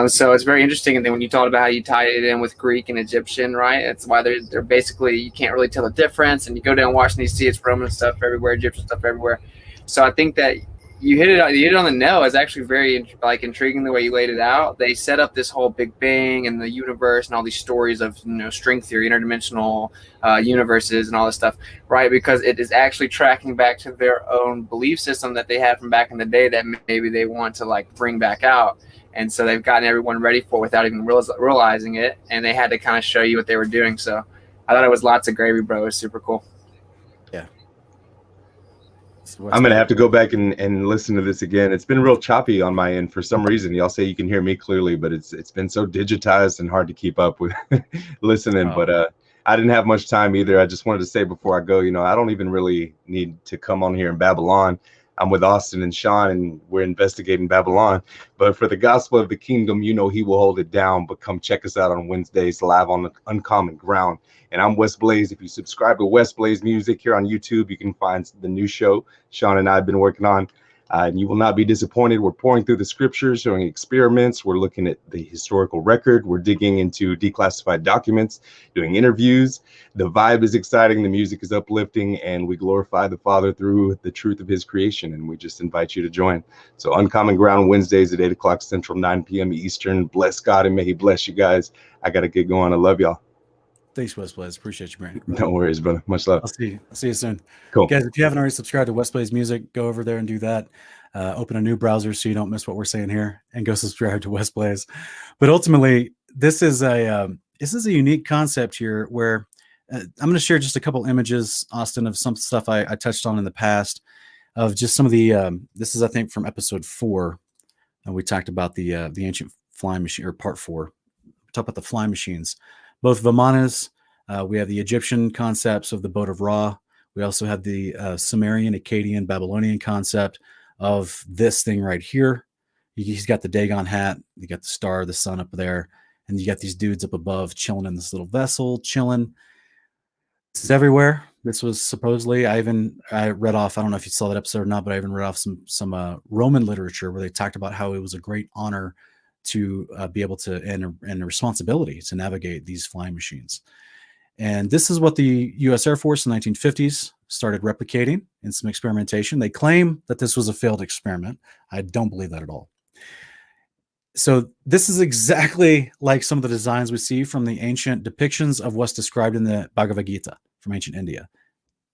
So it's very interesting. And then when you talked about how you tied it in with Greek and Egyptian, right? That's why they're basically, you can't really tell the difference. And you go down Washington D.C., it's Roman stuff everywhere, Egyptian stuff everywhere. So I think that you hit it on the nail. It's actually very like intriguing the way you laid it out. They set up this whole Big Bang and the universe and all these stories of string theory, interdimensional universes and all this stuff, right? Because it is actually tracking back to their own belief system that they had from back in the day that maybe they want to like bring back out. And so they've gotten everyone ready for it without even realizing it. And they had to kind of show you what they were doing. So I thought it was lots of gravy, bro. It was super cool. Yeah. I'm going to have to go back and listen to this again. It's been real choppy on my end for some reason. Y'all say you can hear me clearly, but it's been so digitized and hard to keep up with listening. But I didn't have much time either. I just wanted to say before I go, I don't even really need to come on here in Babylon. I'm with Austin and Sean, and we're investigating Babylon. But for the gospel of the kingdom, he will hold it down. But come check us out on Wednesdays live on the Uncommon Ground. And I'm West Blaze. If you subscribe to West Blaze Music here on YouTube, you can find the new show Sean and I have been working on. And you will not be disappointed. We're pouring through the scriptures, showing experiments. We're looking at the historical record. We're digging into declassified documents, doing interviews. The vibe is exciting. The music is uplifting. And we glorify the Father through the truth of his creation. And we just invite you to join. So Uncommon Ground Wednesdays at 8 o'clock Central, 9 p.m. Eastern. Bless God and may he bless you guys. I got to get going. I love y'all. Thanks, West Blaze. Appreciate you, Brandon. No worries, brother. Much love. I'll see you soon. Cool. Guys, if you haven't already subscribed to West Blaze Music, go over there and do that. Open a new browser so you don't miss what we're saying here, and go subscribe to West Blaze. But ultimately, this is a unique concept here where I'm going to share just a couple images, Austin, of some stuff I touched on in the past, of just some of the. This is, I think, from episode 4. We talked about the ancient flying machine, or part 4. We talked about the flying machines. Both Vimanas, we have the Egyptian concepts of the boat of Ra. We also have the Sumerian, Akkadian, Babylonian concept of this thing right here. He's got the Dagon hat. You got the star, the sun up there. And you got these dudes up above chilling in this little vessel, chilling. This is everywhere. This was supposedly, I read off, I don't know if you saw that episode or not, but I even read off some Roman literature where they talked about how it was a great honor to be able to, and a responsibility to navigate these flying machines. And this is what the U.S. Air Force in the 1950s started replicating in some experimentation. They claim that this was a failed experiment. I don't believe that at all. So this is exactly like some of the designs we see from the ancient depictions of what's described in the Bhagavad Gita from ancient India.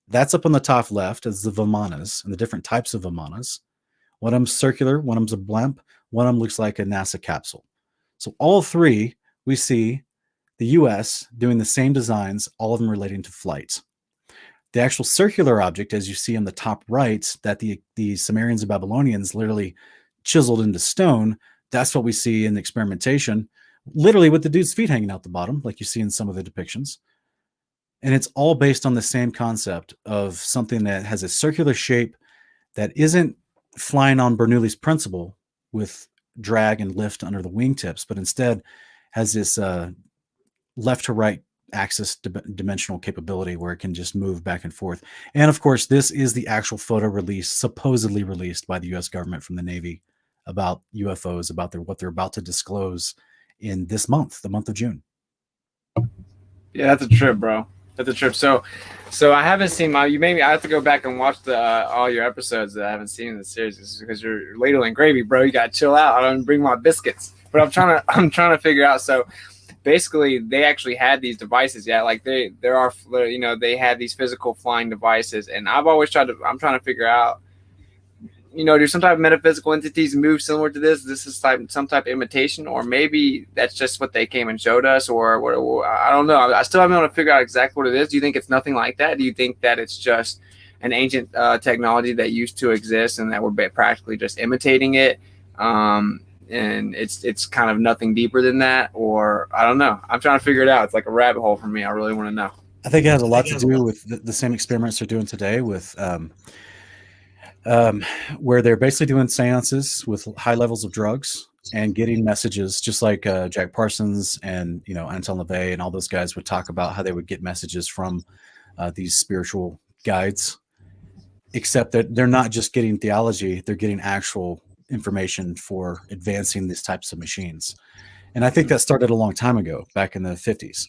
That's up on the top left as the Vimanas and the different types of Vimanas. One of them's circular, one of them's a blimp, one of them looks like a NASA capsule. So all three, we see the US doing the same designs, all of them relating to flights. The actual circular object, as you see on the top right, that the Sumerians and Babylonians literally chiseled into stone, that's what we see in the experimentation, literally with the dude's feet hanging out the bottom, like you see in some of the depictions. And it's all based on the same concept of something that has a circular shape that isn't flying on Bernoulli's principle with drag and lift under the wingtips, but instead has this left to right axis dimensional capability where it can just move back and forth. And of course, this is the actual photo release, supposedly released by the U.S. government from the Navy about UFOs, about what they're about to disclose in this month, the month of June. Yeah, that's a trip, bro. That's a trip. So I haven't seen I have to go back and watch all your episodes that I haven't seen in the series because you're ladling gravy, bro. You gotta chill out. I don't bring my biscuits, but I'm trying to figure out. So basically, they actually had these devices. Yeah, like they had these physical flying devices, and I'm trying to figure out. Do some type of metaphysical entities move similar to this? This is some type of imitation, or maybe that's just what they came and showed us, or I don't know. I still haven't been able to figure out exactly what it is. Do you think it's nothing like that? Do you think that it's just an ancient technology that used to exist and that we're practically just imitating it? And it's kind of nothing deeper than that, or I don't know. I'm trying to figure it out. It's like a rabbit hole for me. I really want to know. I think it has a lot to do with the same experiments they're doing today with where they're basically doing seances with high levels of drugs and getting messages, just like Jack Parsons and Anton LaVey and all those guys would talk about how they would get messages from these spiritual guides, except that they're not just getting theology, they're getting actual information for advancing these types of machines. And I think that started a long time ago, back in the 50s,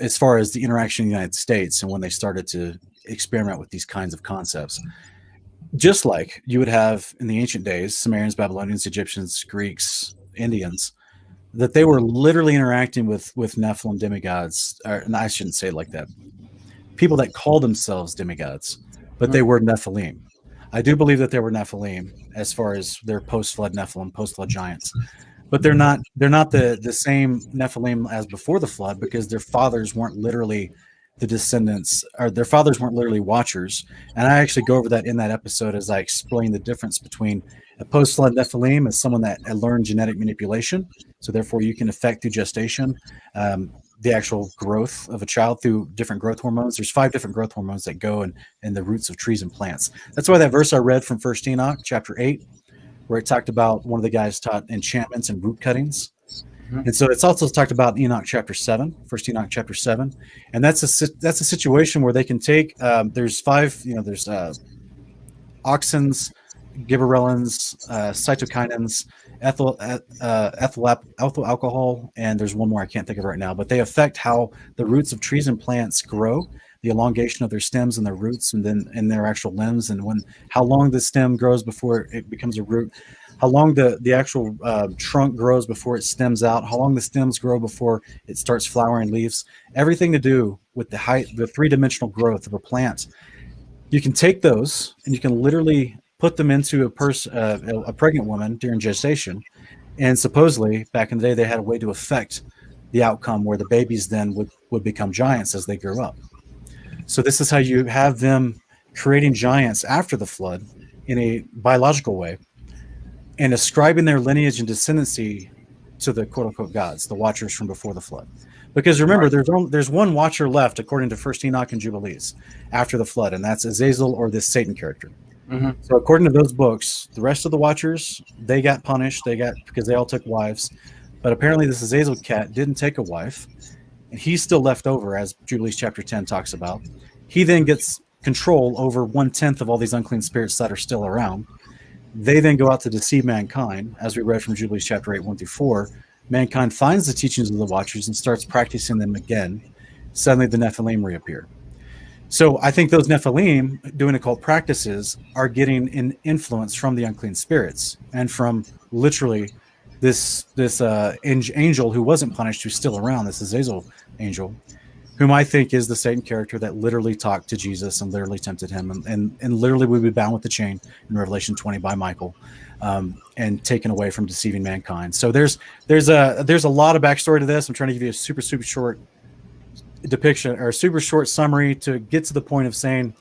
as far as the interaction in the United States and when they started to experiment with these kinds of concepts. Just like you would have in the ancient days, Sumerians, Babylonians, Egyptians, Greeks, Indians, that they were literally interacting with Nephilim demigods, and I shouldn't say it like that, people that call themselves demigods, but they were Nephilim. I do believe that they were Nephilim as far as their post-flood Nephilim, post-flood giants. But they're not the same Nephilim as before the flood, because their fathers weren't literally the descendants, or their fathers weren't literally watchers. And I actually go over that in that episode as I explain the difference between a post-flood Nephilim as someone that learned genetic manipulation. So therefore you can affect through gestation the actual growth of a child through different growth hormones. There's 5 different growth hormones that go in the roots of trees and plants. That's why that verse I read from 1 Enoch chapter 8, where it talked about one of the guys taught enchantments and root cuttings. And so it's also talked about Enoch chapter 7, 1 Enoch chapter 7. And that's a situation where they can take, there's 5, there's auxins, gibberellins, cytokinins, ethyl alcohol, and there's one more I can't think of right now, but they affect how the roots of trees and plants grow, the elongation of their stems and their roots, and then in their actual limbs, and how long the stem grows before it becomes a root, how long the actual trunk grows before it stems out, how long the stems grow before it starts flowering leaves, everything to do with the 3-dimensional growth of a plant. You can take those and you can literally put them into a pregnant woman during gestation, and supposedly back in the day they had a way to affect the outcome where the babies then would become giants as they grew up. So this is how you have them creating giants after the flood in a biological way and ascribing their lineage and descendancy to the quote-unquote gods, the watchers from before the flood. Because remember, there's one watcher left according to 1 Enoch and Jubilees after the flood, and that's Azazel, or this Satan character. So according to those books, the rest of the watchers, they got punished, because they all took wives. But apparently this Azazel cat didn't take a wife, and he's still left over, as Jubilees chapter 10 talks about. He then gets control over 1/10 of all these unclean spirits that are still around. They then go out to deceive mankind, as we read from Jubilees chapter 8, 1-4. Mankind finds the teachings of the watchers and starts practicing them again. Suddenly the Nephilim reappear. So I think those Nephilim doing occult practices are getting an influence from the unclean spirits and from literally this angel who wasn't punished, who's still around, this Azazel angel, whom I think is the Satan character that literally talked to Jesus and literally tempted him, and literally would be bound with the chain in Revelation 20 by Michael, and taken away from deceiving mankind. So there's a lot of backstory to this. I'm trying to give you a super short depiction, or a super short summary, to get to the point of saying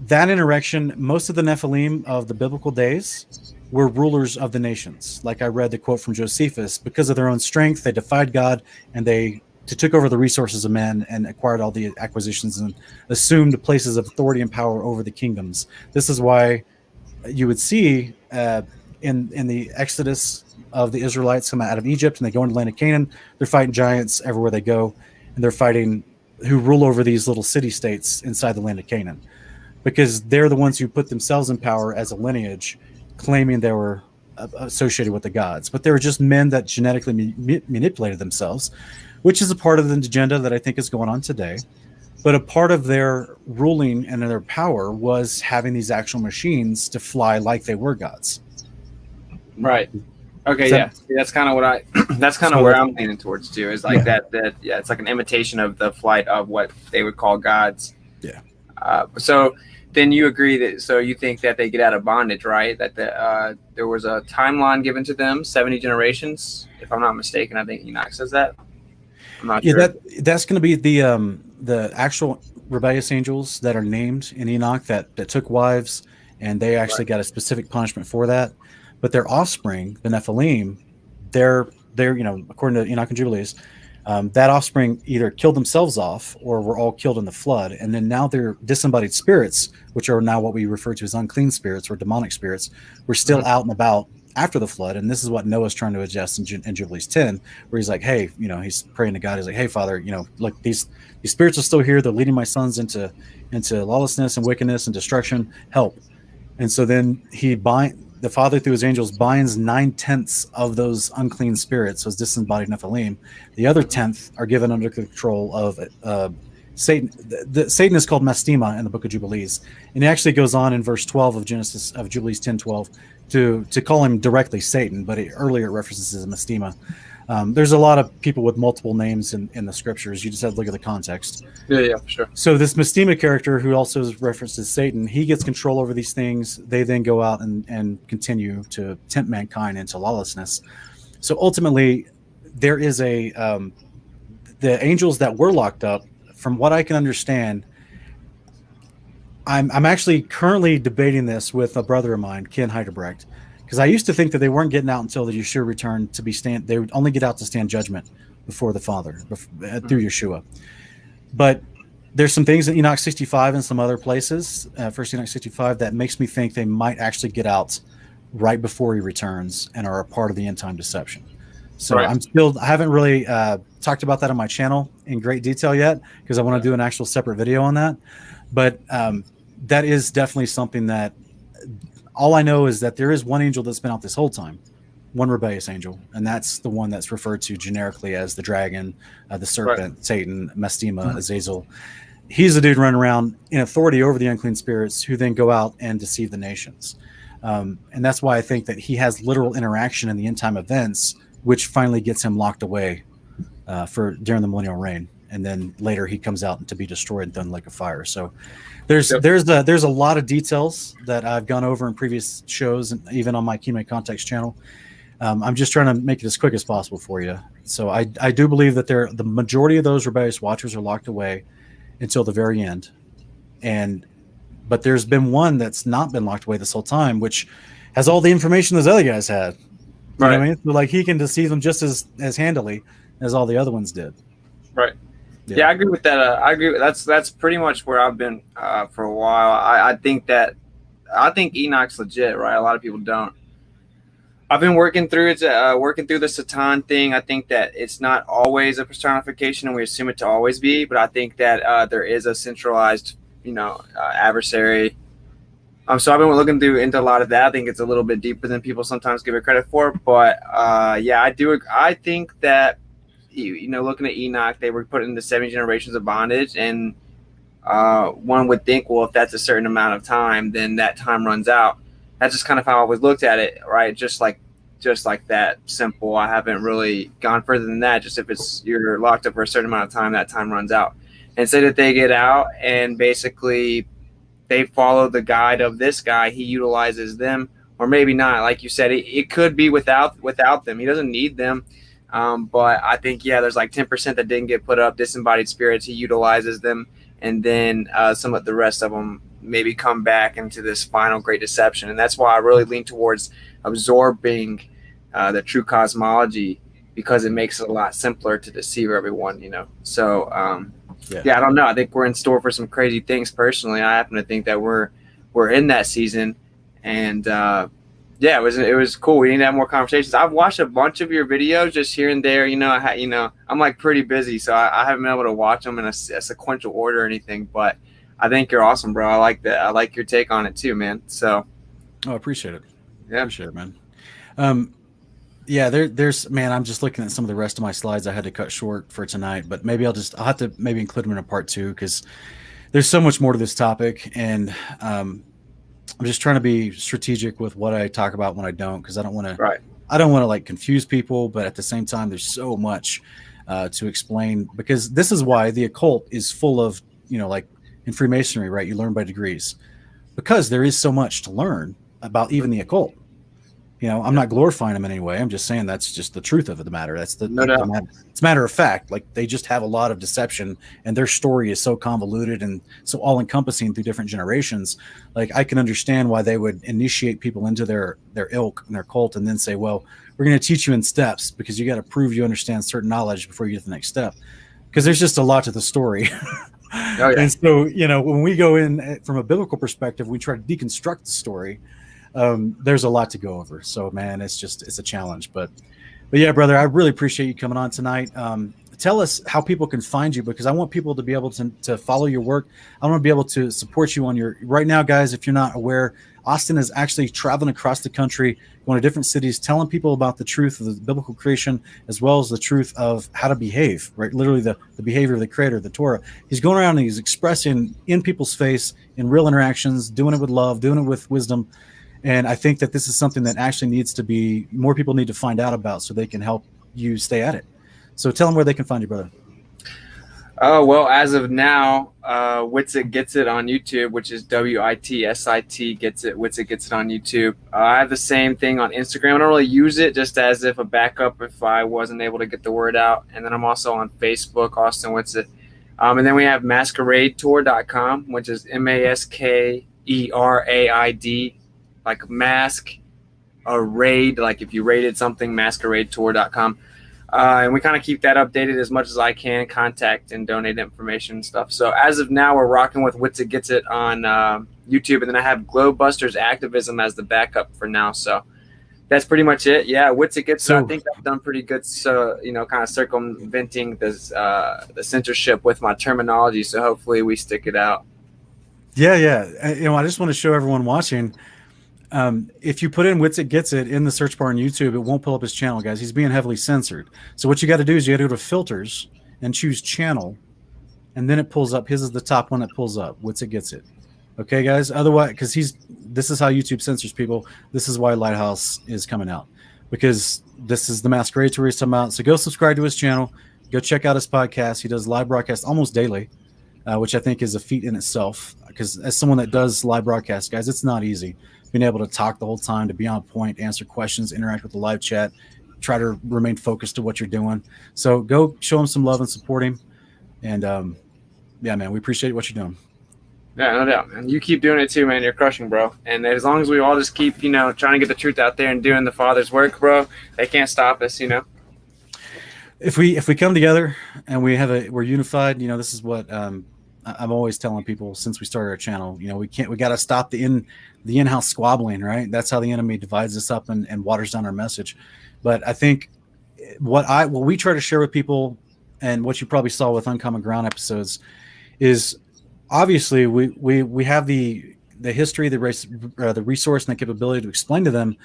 that interaction, most of the Nephilim of the biblical days were rulers of the nations. Like I read the quote from Josephus, because of their own strength, they defied God, and they took over the resources of men and acquired all the acquisitions and assumed places of authority and power over the kingdoms. This is why you would see in the Exodus of the Israelites come out of Egypt and they go into the land of Canaan, they're fighting giants everywhere they go, and they're fighting who rule over these little city-states inside the land of Canaan, because they're the ones who put themselves in power as a lineage, claiming they were associated with the gods. But they were just men that genetically manipulated themselves, which is a part of the agenda that I think is going on today. But a part of their ruling and their power was having these actual machines to fly like they were gods. Right. Okay. Yeah. That's kind of what that's kind of where I'm leaning towards too, is like that. Yeah. It's like an imitation of the flight of what they would call gods. Yeah. So then you agree that, so you think that they get out of bondage, right? That there was a timeline given to them, 70 generations, if I'm not mistaken. I think Enoch says that. I'm not sure. That's going to be the actual rebellious angels that are named in Enoch that took wives, and they actually got a specific punishment for that. But their offspring, the Nephilim, they're according to Enoch and Jubilees, That offspring either killed themselves off or were all killed in the flood. And then now they're disembodied spirits, which are now what we refer to as unclean spirits or demonic spirits, were still out and about after the flood. And this is what Noah's trying to adjust in Jubilees 10, where he's like, hey, he's praying to God. He's like, hey, Father, look, these spirits are still here. They're leading my sons into lawlessness and wickedness and destruction. Help. And so then the Father through his angels binds 9/10 of those unclean spirits, those disembodied Nephilim. The other 10th are given under control of Satan. Satan is called Mastema in the Book of Jubilees, and he actually goes on in verse 12 of Jubilees 10:12 to call him directly Satan, but earlier it references as Mastema. There's a lot of people with multiple names in the scriptures. You just have to look at the context. Yeah, for sure. So this Mastema character, who also is referenced as Satan, he gets control over these things. They then go out and continue to tempt mankind into lawlessness. So ultimately, there is the angels that were locked up, from what I can understand. I'm actually currently debating this with a brother of mine, Ken Heiderbrecht, because I used to think that they weren't getting out until the Yeshua returned they would only get out to stand judgment before the Father through Yeshua. But there's some things in Enoch 65 and some other places, First Enoch 65, that makes me think they might actually get out right before he returns and are a part of the end time deception. So right. I haven't really talked about that on my channel in great detail yet, because I want to do an actual separate video on that. But that is definitely something that all I know is that there is one angel that's been out this whole time, one rebellious angel, and that's the one that's referred to generically as the dragon, the serpent, right. Satan, Mastema, Azazel. He's the dude running around in authority over the unclean spirits, who then go out and deceive the nations. And that's why I think that he has literal interaction in the end time events, which finally gets him locked away during the millennial reign. And then later he comes out to be destroyed and thrown in the lake of fire. So there's a lot of details that I've gone over in previous shows, and even on my Kime Context channel. I'm just trying to make it as quick as possible for you. So I do believe that the majority of those rebellious watchers are locked away until the very end. But there's been one that's not been locked away this whole time, which has all the information those other guys had. You know what I mean? So like he can deceive them just as handily as all the other ones did. Right. Yeah, I agree with that. I agree. That's pretty much where I've been for a while. I think Enoch's legit, right? A lot of people don't. I've been working through the Satan thing. I think that it's not always a personification, and we assume it to always be. But I think that there is a centralized, adversary. So I've been looking into a lot of that. I think it's a little bit deeper than people sometimes give it credit for. But yeah, I do. I think that. Looking at Enoch, they were put into 7 generations of bondage, and one would think, well, if that's a certain amount of time, then that time runs out. That's just kind of how I always looked at it, right? Just like that, simple. I haven't really gone further than that. Just if you're locked up for a certain amount of time, that time runs out. And say that they get out and basically they follow the guide of this guy. He utilizes them, or maybe not. Like you said, it could be without them. He doesn't need them. But I think, there's like 10% that didn't get put up, disembodied spirits. He utilizes them. And then some of the rest of them maybe come back into this final great deception. And that's why I really lean towards absorbing the true cosmology, because it makes it a lot simpler to deceive everyone, So, I don't know. I think we're in store for some crazy things personally. I happen to think that we're in that season. And, it was cool. We need to have more conversations. I've watched a bunch of your videos just here and there. I'm like pretty busy, so I haven't been able to watch them in a sequential order or anything. But I think you're awesome, bro. I like that. I like your take on it too, man. So, I appreciate it. Yeah, appreciate it, man. There's man. I'm just looking at some of the rest of my slides. I had to cut short for tonight, but maybe I'll have to include them in a part 2, because there's so much more to this topic, and I'm just trying to be strategic with what I talk about when I don't, because I don't want to like confuse people, but at the same time, there's so much to explain, because this is why the occult is full of, like in Freemasonry, right? You learn by degrees, because there is so much to learn about even the occult. I'm not glorifying them in any way. I'm just saying that's just the truth of the matter. That's the matter. It's a matter of fact. Like, they just have a lot of deception, and their story is so convoluted and so all encompassing through different generations. Like, I can understand why they would initiate people into their ilk and their cult, and then say, well, we're going to teach you in steps, because you got to prove you understand certain knowledge before you get to the next step, because there's just a lot to the story. Oh, yeah. And so, when we go in from a biblical perspective, we try to deconstruct the story. There's a lot to go over. So, man, it's a challenge. But yeah, brother, I really appreciate you coming on tonight. Tell us how people can find you, because I want people to be able to follow your work. I want to be able to support you on your right now, guys. If you're not aware, Austin is actually traveling across the country, going to different cities, telling people about the truth of the biblical creation, as well as the truth of how to behave, right? Literally the behavior of the creator, the Torah. He's going around and he's expressing in people's face, in real interactions, doing it with love, doing it with wisdom. And I think that this is something that actually needs to be, more people need to find out about, so they can help you stay at it. So tell them where they can find you, brother. Oh, well, as of now, Witsit Gets It on YouTube, which is WITSIT Gets It. Witsit Gets It on YouTube. I have the same thing on Instagram. I don't really use it, just as if a backup if I wasn't able to get the word out. And then I'm also on Facebook, Austin Witsit. And then we have masqueradetour.com, which is MASKERAID, like mask, a raid, like if you raided something, masqueradetour.com. And we kind of keep that updated as much as I can, contact and donate information and stuff. So as of now, we're rocking with Witsit Gets It on YouTube. And then I have Globebusters Activism as the backup for now. So that's pretty much it. Yeah, Witsit Gets It. I think I've done pretty good, so, kind of circumventing this, the censorship with my terminology. So hopefully we stick it out. Yeah. I just want to show everyone watching. If you put in Witsit Gets It in the search bar on YouTube, it won't pull up his channel, guys. He's being heavily censored. So what you got to do is you got to go to filters and choose channel, and then it pulls up. His is the top one that pulls up. Witsit Gets It. Okay, guys. Otherwise, because this is how YouTube censors people. This is why Lighthouse is coming out, because this is the Masquerade Tour he's talking about. So go subscribe to his channel. Go check out his podcast. He does live broadcasts almost daily, which I think is a feat in itself. Because as someone that does live broadcasts, guys, it's not easy. Being able to talk the whole time, to be on point, answer questions, interact with the live chat, try to remain focused to what you're doing. So go show him some love and support him. And yeah, man, we appreciate what you're doing. Yeah, no doubt. And you keep doing it too, man. You're crushing, bro. And as long as we all just keep, trying to get the truth out there and doing the Father's work, bro, they can't stop us, If we come together and we're unified, this is what I'm always telling people since we started our channel. We got to stop the in-house squabbling, right? That's how the enemy divides us up and waters down our message. But I think what we try to share with people, and what you probably saw with Uncommon Ground episodes, is obviously we have the history, the resource, and the capability to explain to them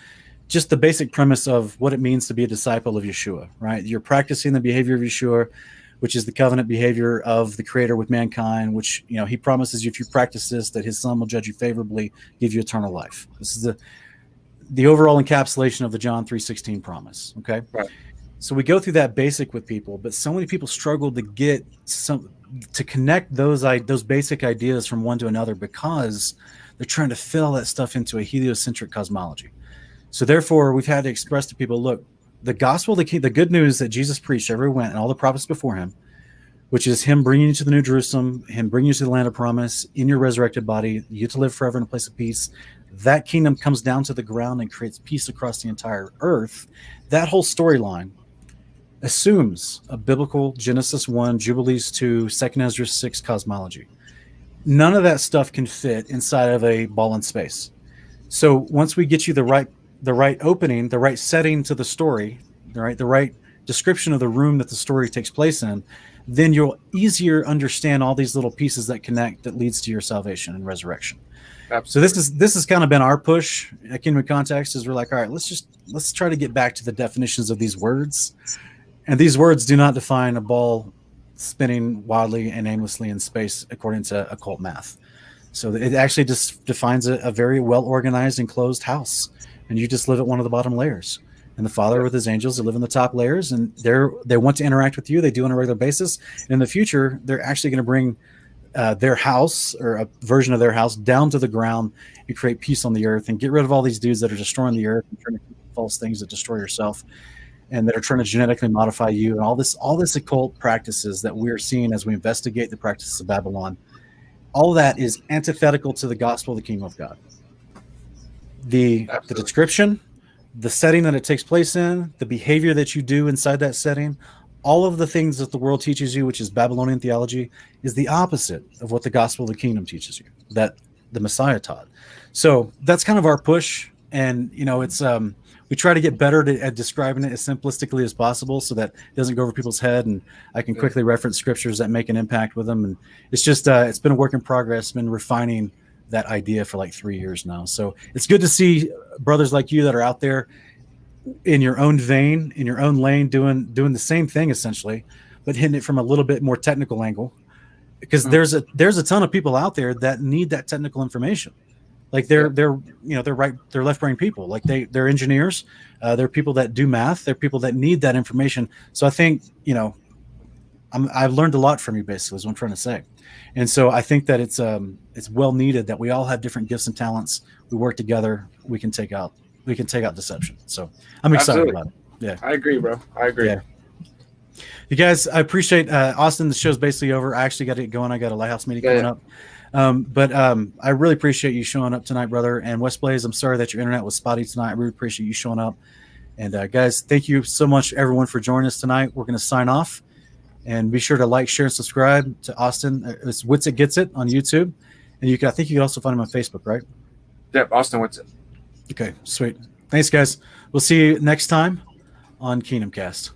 just the basic premise of what it means to be a disciple of Yeshua, right? You're practicing the behavior of Yeshua, which is the covenant behavior of the Creator with mankind, which, he promises you, if you practice this, that his Son will judge you favorably, give you eternal life. This is the overall encapsulation of the John 3:16 promise. Okay. Right. So we go through that basic with people, but so many people struggle to connect those basic ideas from one to another, because they're trying to fill that stuff into a heliocentric cosmology. So therefore, we've had to express to people, look, the gospel, the good news that Jesus preached everywhere he went, and all the prophets before him, which is him bringing you to the New Jerusalem, him bringing you to the land of promise in your resurrected body, you to live forever in a place of peace. That kingdom comes down to the ground and creates peace across the entire earth. That whole storyline assumes a biblical Genesis 1, Jubilees 2, 2 Ezra 6 cosmology. None of that stuff can fit inside of a ball in space. So once we get you the right opening, the right setting to the story, the right description of the room that the story takes place in, then you'll easier understand all these little pieces that connect, that leads to your salvation and resurrection. Absolutely. So this has kind of been our push at Kingdom Context, is we're like, all right, let's try to get back to the definitions of these words. And these words do not define a ball spinning wildly and aimlessly in space according to occult math. So it actually just defines a very well-organized, enclosed house. And you just live at one of the bottom layers. And the Father with his angels, they live in the top layers, and they want to interact with you. They do on a regular basis. In the future, they're actually going to bring their house, or a version of their house, down to the ground and create peace on the earth, and get rid of all these dudes that are destroying the earth and trying to do false things that destroy yourself, and that are trying to genetically modify you, and all this occult practices that we're seeing as we investigate the practices of Babylon. All that is antithetical to the gospel of the kingdom of God. The description, the setting that it takes place in, the behavior that you do inside that setting, all of the things that the world teaches you, which is Babylonian theology, is the opposite of what the gospel of the kingdom teaches you, that the Messiah taught. So that's kind of our push. And, you know, it's, we try to get better at describing it as simplistically as possible so that it doesn't go over people's head, and I can quickly reference scriptures that make an impact with them. And it's just, it's been a work in progress, been refining that idea for like 3 years now. So it's good to see brothers like you that are out there in your own vein, in your own lane, doing the same thing essentially, but hitting it from a little bit more technical angle, because there's a ton of people out there that need that technical information. Like they're left brain people. Like they're engineers. They're people that do math. They're people that need that information. So I think, you know, I've learned a lot from you, basically, is what I'm trying to say. And so I think that it's well needed that we all have different gifts and talents. We work together. We can take out deception. So I'm excited about it. Yeah, I agree, bro. I agree. Yeah. You guys, I appreciate Austin. The show's basically over. I actually got to get going. I got a Lighthouse meeting coming up. But I really appreciate you showing up tonight, brother. And West Blaze, I'm sorry that your internet was spotty tonight. I really appreciate you showing up. And guys, thank you so much, everyone, for joining us tonight. We're going to sign off. And be sure to like, share, and subscribe to Austin. It's Witsit Gets It on YouTube. And I think you can also find him on Facebook, right? Yep, Austin Witsit. Okay, sweet. Thanks, guys. We'll see you next time on Kingdom Cast.